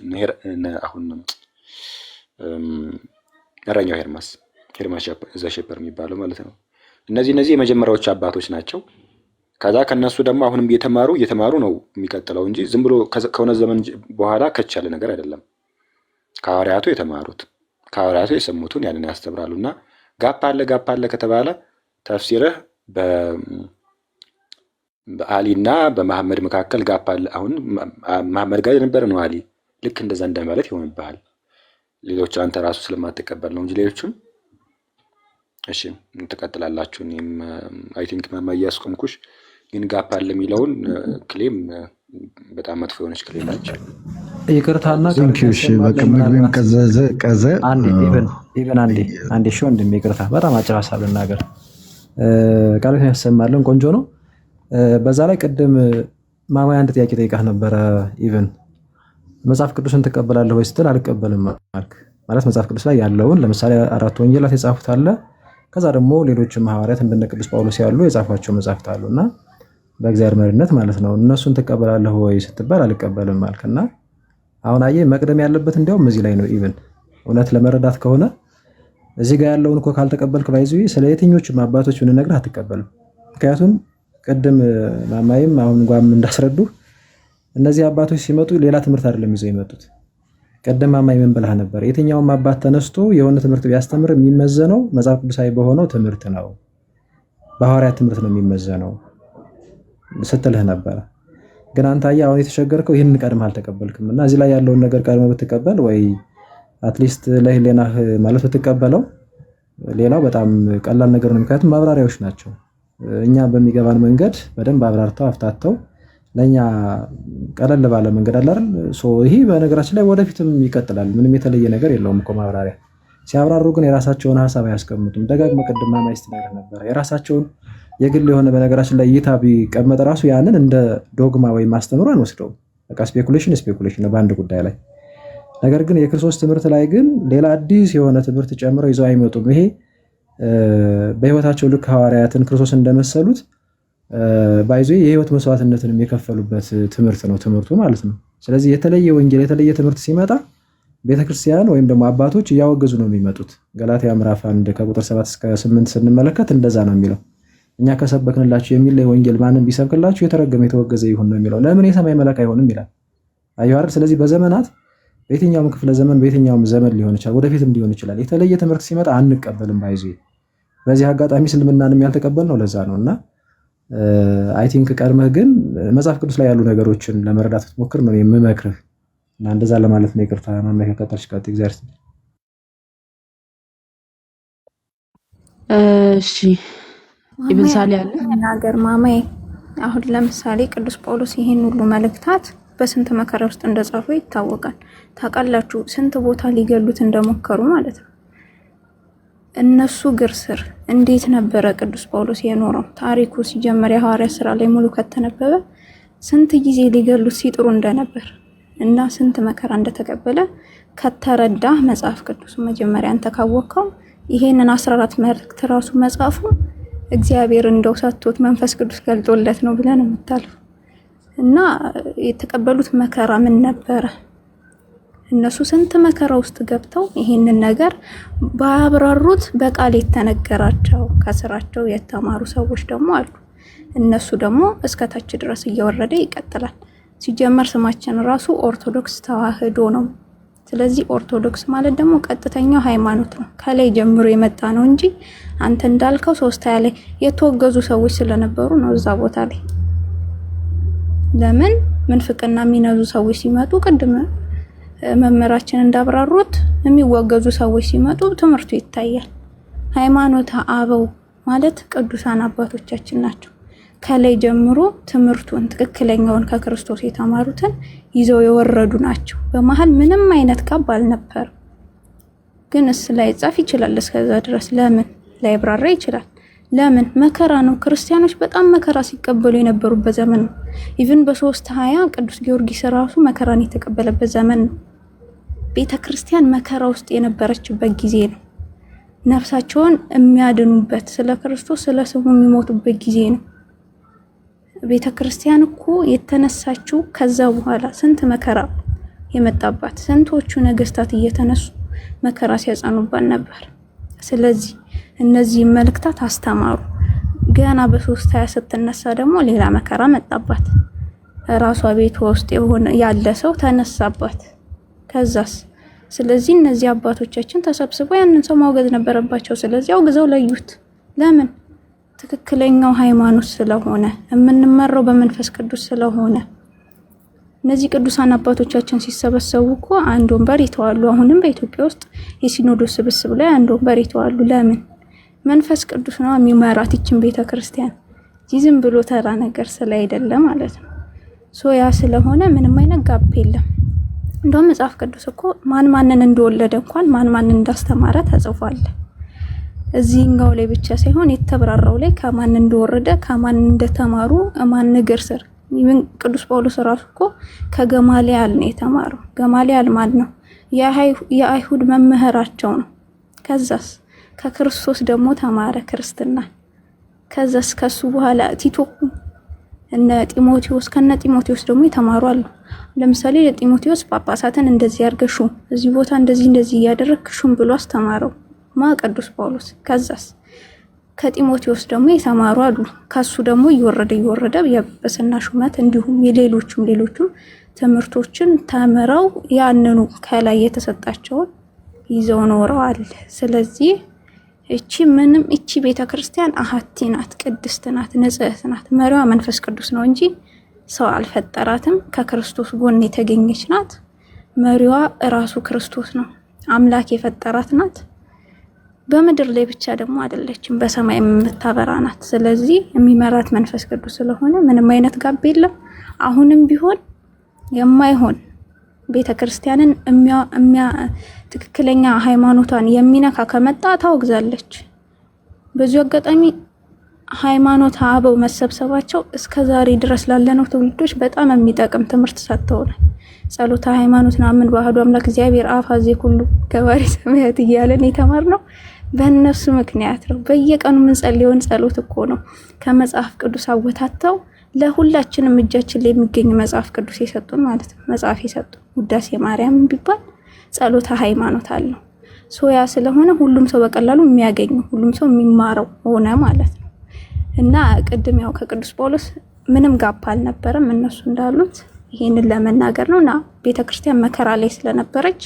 አሁን እረኛው ሄርማስ ዘሼፐር የሚባለው ማለት ነው። እነዚህ የመጀመሪያዎቹ አባቶች ናቸው። ከዛ ከነሱ ደግሞ አሁንም እየተማሩ ነው የሚቀጥለው እንጂ ዝም ብሎ ከሆነ ዘመን በኋላ ከች ያለ ነገር አይደለም። ከሐዋርያቱ የተማሩት ከሐዋርያቱ የሰሙትን ያንን ያስተምራሉ። እና ጋፕ አለ ከተባለ ተፍሲርህ በአሊና በመሐመድ መካከል ጋፕ አለ። አሁን መሐመድ ጋር የነበረ ነው አሊ፣ ልክ እንደዛ እንደማለት ይሆንብሃል። ሌሎች አንተ ራሱ ስለማትቀበል ነው እንጂ ሌሎቹም እሺ ትቀጥላላችሁ። እኔም አይ ቲንክ ማማ እያስቆምኩሽ፣ ግን ጋፕ አለ የሚለውን ክሌም በጣም መጥፎ የሆነች ክሌም ነች። ይቅርታና ምግብም ቀዘ አንዴ ሾ እንደሚቅርታ በጣም አጭር ሀሳብ ልናገር። ቃሉን ያሰማልን ቆንጆ ነው። በዛ ላይ ቅድም ማማይ አንድ ጥያቄ ጠይቃህ ነበረ። ኢቭን መጽሐፍ ቅዱስን ትቀበላለህ ወይ ስትል አልቀበልም አልክ። ማለት መጽሐፍ ቅዱስ ላይ ያለውን ለምሳሌ 4 ወንጌላት የጻፉት አለ፣ ከዛ ደግሞ ሌሎችም ሐዋርያት እንደነ ቅዱስ ጳውሎስ ያሉ የጻፏቸው መጽሐፍት አሉና በእግዚአብሔር መሪነት ማለት ነው። እነሱን ትቀበላለህ ወይ ስትባል አልቀበልም አልክና አሁን አየህ መቅደም ያለበት እንዲያውም እዚህ ላይ ነው። ኢቭን እውነት ለመረዳት ከሆነ እዚህ ጋር ያለውን እኮ ካልተቀበልክ ባይዙ ስለ የትኞቹም አባቶች ብንነግርህ አትቀበልም። ምክንያቱም ቅድም ማማይም አሁን ጓም እንዳስረዱ እነዚህ አባቶች ሲመጡ ሌላ ትምህርት አይደለም ይዘው የመጡት። ቅድም ማማይ ምን ብለህ ነበር? የትኛውም አባት ተነስቶ የሆነ ትምህርት ቢያስተምር የሚመዘነው መጽሐፍ ቅዱሳዊ በሆነው ትምህርት ነው፣ በሐዋርያት ትምህርት ነው የሚመዘነው ስትልህ ነበረ። ግን አንተ አየህ አሁን የተቸገርከው ይህንን ቀድመህ አልተቀበልክም። እና እዚህ ላይ ያለውን ነገር ቀድመህ ብትቀበል ወይ አትሊስት ለህሊናህ ማለት ብትቀበለው፣ ሌላው በጣም ቀላል ነገር ነው። ምክንያቱም ማብራሪያዎች ናቸው። እኛ በሚገባን መንገድ በደንብ አብራርተው አፍታተው ለኛ ቀለል ባለ መንገድ አለ አይደል? ይሄ በነገራችን ላይ ወደፊትም ይቀጥላል። ምንም የተለየ ነገር የለውም እኮ ማብራሪያ። ሲያብራሩ ግን የራሳቸውን ሐሳብ አያስቀምጡም። ደጋግመህ ቅድም ማይስት ነገር ነበር የራሳቸውን የግል የሆነ በነገራችን ላይ እይታ ቢቀመጥ ራሱ ያንን እንደ ዶግማ ወይም አስተምሮ አንወስደውም። በቃ ስፔኩሌሽን ነው በአንድ ጉዳይ ላይ። ነገር ግን የክርስቶስ ትምህርት ላይ ግን ሌላ አዲስ የሆነ ትምህርት ጨምረው ይዘው አይመጡም። ይሄ በህይወታቸው ልክ ሐዋርያትን ክርስቶስ እንደመሰሉት ባይዞ የህይወት መስዋዕትነትን የከፈሉበት ትምህርት ነው ትምህርቱ ማለት ነው። ስለዚህ የተለየ ወንጌል የተለየ ትምህርት ሲመጣ ቤተክርስቲያን ወይም ደግሞ አባቶች እያወገዙ ነው የሚመጡት። ገላትያ ምዕራፍ 1 ከቁጥር 7 እስከ 8 ስንመለከት እንደዛ ነው የሚለው። እኛ ከሰበክንላችሁ የሚለይ ወንጌል ማንም ቢሰብክላችሁ የተረገመ የተወገዘ ይሁን ነው የሚለው። ለምን የሰማይ መላክ አይሆንም ይላል። አየሁ አይደል? ስለዚህ በዘመናት በየትኛውም ክፍለ ዘመን በየትኛውም ዘመን ሊሆን ይችላል፣ ወደፊትም ሊሆን ይችላል። የተለየ ትምህርት ሲመጣ አንቀበልም ባይዙ። በዚህ አጋጣሚ እስልምናንም ያልተቀበልነው ለዛ ነው። እና አይ ቲንክ ቀድመህ ግን መጽሐፍ ቅዱስ ላይ ያሉ ነገሮችን ለመረዳት ብትሞክር ነው የምመክርህ። እና እንደዛ ለማለት ነው። ይቅርታ ማማይ ከቀጠልሽ ቀጥ እግዚአብሔር ይስጥ። እሺ ይብንሳል ያለ ነገር ማማይ አሁን ለምሳሌ ቅዱስ ጳውሎስ ይሄን ሁሉ መልእክታት በስንት መከራ ውስጥ እንደጻፈው ይታወቃል። ታውቃላችሁ ስንት ቦታ ሊገሉት እንደሞከሩ ማለት ነው። እነሱ እግር ስር እንዴት ነበረ ቅዱስ ጳውሎስ የኖረው? ታሪኩ ሲጀመር የሐዋርያት ሥራ ላይ ሙሉ ከተነበበ ስንት ጊዜ ሊገሉት ሲጥሩ እንደነበር እና ስንት መከራ እንደተቀበለ ከተረዳ መጽሐፍ ቅዱስ መጀመሪያ አንተ ካወቅከው ይሄንን 14 መልእክት ራሱ መጽሐፉ እግዚአብሔር እንደው ሰጥቶት መንፈስ ቅዱስ ገልጦለት ነው ብለን የምታልፈው እና የተቀበሉት መከራ ምን ነበረ? እነሱ ስንት መከራ ውስጥ ገብተው ይሄንን ነገር ባያብራሩት በቃል የተነገራቸው ከስራቸው የተማሩ ሰዎች ደግሞ አሉ። እነሱ ደግሞ እስከታች ድረስ እየወረደ ይቀጥላል። ሲጀመር ስማችን ራሱ ኦርቶዶክስ ተዋህዶ ነው። ስለዚህ ኦርቶዶክስ ማለት ደግሞ ቀጥተኛው ሃይማኖት ነው። ከላይ ጀምሮ የመጣ ነው እንጂ አንተ እንዳልከው ሶስት ያለ የተወገዙ ሰዎች ስለነበሩ ነው እዛ ቦታ ላይ። ለምን ምንፍቅና የሚነዙ ሰዎች ሲመጡ ቅድም መመራችን እንዳብራሩት የሚወገዙ ሰዎች ሲመጡ ትምህርቱ ይታያል። ሃይማኖተ አበው ማለት ቅዱሳን አባቶቻችን ናቸው። ከላይ ጀምሮ ትምህርቱን ትክክለኛውን ከክርስቶስ የተማሩትን ይዘው የወረዱ ናቸው። በመሃል ምንም አይነት ካብ አልነበር። ግን ላይ ጻፍ ይችላል እስከዛ ድረስ ለምን ላይብራራ ይችላል? ለምን መከራ ነው። ክርስቲያኖች በጣም መከራ ሲቀበሉ የነበሩበት ዘመን ነው። ኢቭን በ320 ቅዱስ ጊዮርጊስ ራሱ መከራን የተቀበለበት ዘመን ነው። ቤተ ክርስቲያን መከራ ውስጥ የነበረችበት ጊዜ ነው። ነፍሳቸውን የሚያድኑበት ስለ ክርስቶስ ስለ ስሙ የሚሞቱበት ጊዜ ነው። ቤተ ክርስቲያን እኮ የተነሳችው ከዛ በኋላ ስንት መከራ የመጣባት ስንቶቹ ነገስታት እየተነሱ መከራ ሲያጸኑባት ነበር። ስለዚህ እነዚህ መልእክታት አስተማሩ። ገና በ320 ስትነሳ ደግሞ ሌላ መከራ መጣባት። ራሷ ቤቷ ውስጥ ያለ ሰው ተነሳባት። ከዛስ ስለዚህ እነዚህ አባቶቻችን ተሰብስበው ያንን ሰው ማውገዝ ነበረባቸው። ስለዚህ አውግዘው ለዩት። ለምን? ትክክለኛው ሃይማኖት ስለሆነ የምንመራው በመንፈስ ቅዱስ ስለሆነ። እነዚህ ቅዱሳን አባቶቻችን ሲሰበሰቡ እኮ አንድ ወንበር ይተዋሉ። አሁንም በኢትዮጵያ ውስጥ የሲኖዶስ ስብስብ ላይ አንድ ወንበር ይተዋሉ። ለምን? መንፈስ ቅዱስ ነው የሚመራት ይችን ቤተክርስቲያን። ዝም ብሎ ተራ ነገር ስላይደለ ማለት ነው። ያ ስለሆነ ምንም አይነት ጋፕ የለም። እንደውም መጽሐፍ ቅዱስ እኮ ማን ማንን እንደወለደ እንኳን ማን ማንን እንዳስተማረ ተጽፏል። እዚህኛው ላይ ብቻ ሳይሆን የተብራራው ላይ ከማን እንደወረደ ከማን እንደተማሩ ማን እግር ስር ይህን ቅዱስ ጳውሎስ ራሱ እኮ ከገማሊያል ነው የተማረው። ገማሊያል ማን ነው? የአይሁድ መምህራቸው ነው። ከዛስ ከክርስቶስ ደግሞ ተማረ ክርስትና። ከዛስ ከሱ በኋላ ቲቶ እነ ጢሞቴዎስ ከነ ጢሞቴዎስ ደግሞ የተማሩ አሉ። ለምሳሌ ለጢሞቴዎስ ጳጳሳትን እንደዚህ ያርገሹ እዚህ ቦታ እንደዚህ ያደረክሹም ብሎ አስተማረው ቅዱስ ጳውሎስ። ከዛስ ከጢሞቴዎስ ደግሞ የተማሩ አሉ። ከሱ ደግሞ እየወረደ የጵጵስና ሹመት እንዲሁም ሌሎቹም ትምህርቶችን ተምረው ያንኑ ከላይ የተሰጣቸውን ይዘው ኖረዋል። ስለዚህ እቺ ቤተክርስቲያን አሐቲ ናት፣ ቅድስት ናት፣ ንጽሕት ናት። መሪዋ መንፈስ ቅዱስ ነው እንጂ ሰው አልፈጠራትም። ከክርስቶስ ጎን የተገኘች ናት። መሪዋ እራሱ ክርስቶስ ነው፣ አምላክ የፈጠራት ናት። በምድር ላይ ብቻ ደግሞ አይደለችም፣ በሰማይ የምታበራ ናት። ስለዚህ የሚመራት መንፈስ ቅዱስ ስለሆነ ምንም አይነት ጋብ የለም። አሁንም ቢሆን የማይሆን ቤተክርስቲያንን ትክክለኛ ሃይማኖቷን የሚነካ ከመጣ ታወግዛለች። በዚሁ አጋጣሚ ሃይማኖት አበው መሰብሰባቸው እስከዛሬ ድረስ ላለነው ትውልዶች በጣም የሚጠቅም ትምህርት ሰጥተውናል። ጸሎተ ሃይማኖት ናምን በአሐዱ አምላክ እግዚአብሔር አብ ኀዜ ኩሉ ገባሬ ሰማያት እያለን የተማርነው በእነሱ ምክንያት ነው። በየቀኑ የምንጸልየውን ጸሎት እኮ ነው ከመጽሐፍ ቅዱስ አወታተው ለሁላችንም እጃችን ላይ የሚገኝ መጽሐፍ ቅዱስ የሰጡን ማለት ነው። መጽሐፍ የሰጡን ውዳሴ ማርያም ቢባል ጸሎተ ሃይማኖት አለው። ያ ስለሆነ ሁሉም ሰው በቀላሉ የሚያገኘው ሁሉም ሰው የሚማረው ሆነ ማለት ነው። እና ቅድም ያው ከቅዱስ ጳውሎስ ምንም ጋፕ አልነበረም እነሱ እንዳሉት ይሄንን ለመናገር ነውና ቤተክርስቲያን መከራ ላይ ስለነበረች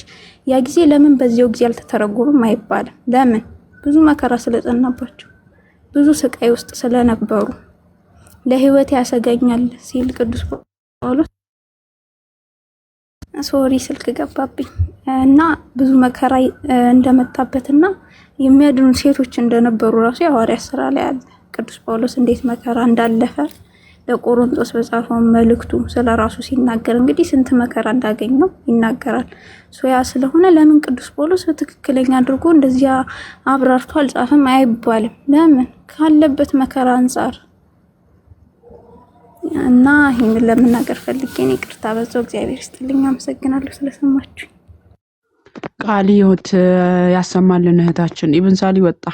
ያ ጊዜ ለምን በዚያው ጊዜ አልተተረጎመም አይባልም። ለምን? ብዙ መከራ ስለጸናባቸው ብዙ ስቃይ ውስጥ ስለነበሩ ለህይወት ያሰጋኛል ሲል ቅዱስ ጳውሎስ ሶሪ ስልክ ገባብኝ እና ብዙ መከራ እንደመጣበትና የሚያድኑ ሴቶች እንደነበሩ ራሱ የሐዋርያት ሥራ ላይ አለ። ቅዱስ ጳውሎስ እንዴት መከራ እንዳለፈ ለቆሮንቶስ በጻፈው መልእክቱ ስለራሱ ሲናገር እንግዲህ ስንት መከራ እንዳገኘው ይናገራል። ሶያ ስለሆነ ለምን ቅዱስ ጳውሎስ በትክክለኛ አድርጎ እንደዚያ አብራርቶ አልጻፈም አይባልም። ለምን ካለበት መከራ አንፃር እና ይሄን ለመናገር ፈልጌ ነው። ይቅርታ በዛው እግዚአብሔር ይስጥልኝ። አመሰግናለሁ ስለሰማችሁ። ቃል ሕይወት ያሰማልን እህታችን። ኢብን ሳሊ ወጣ።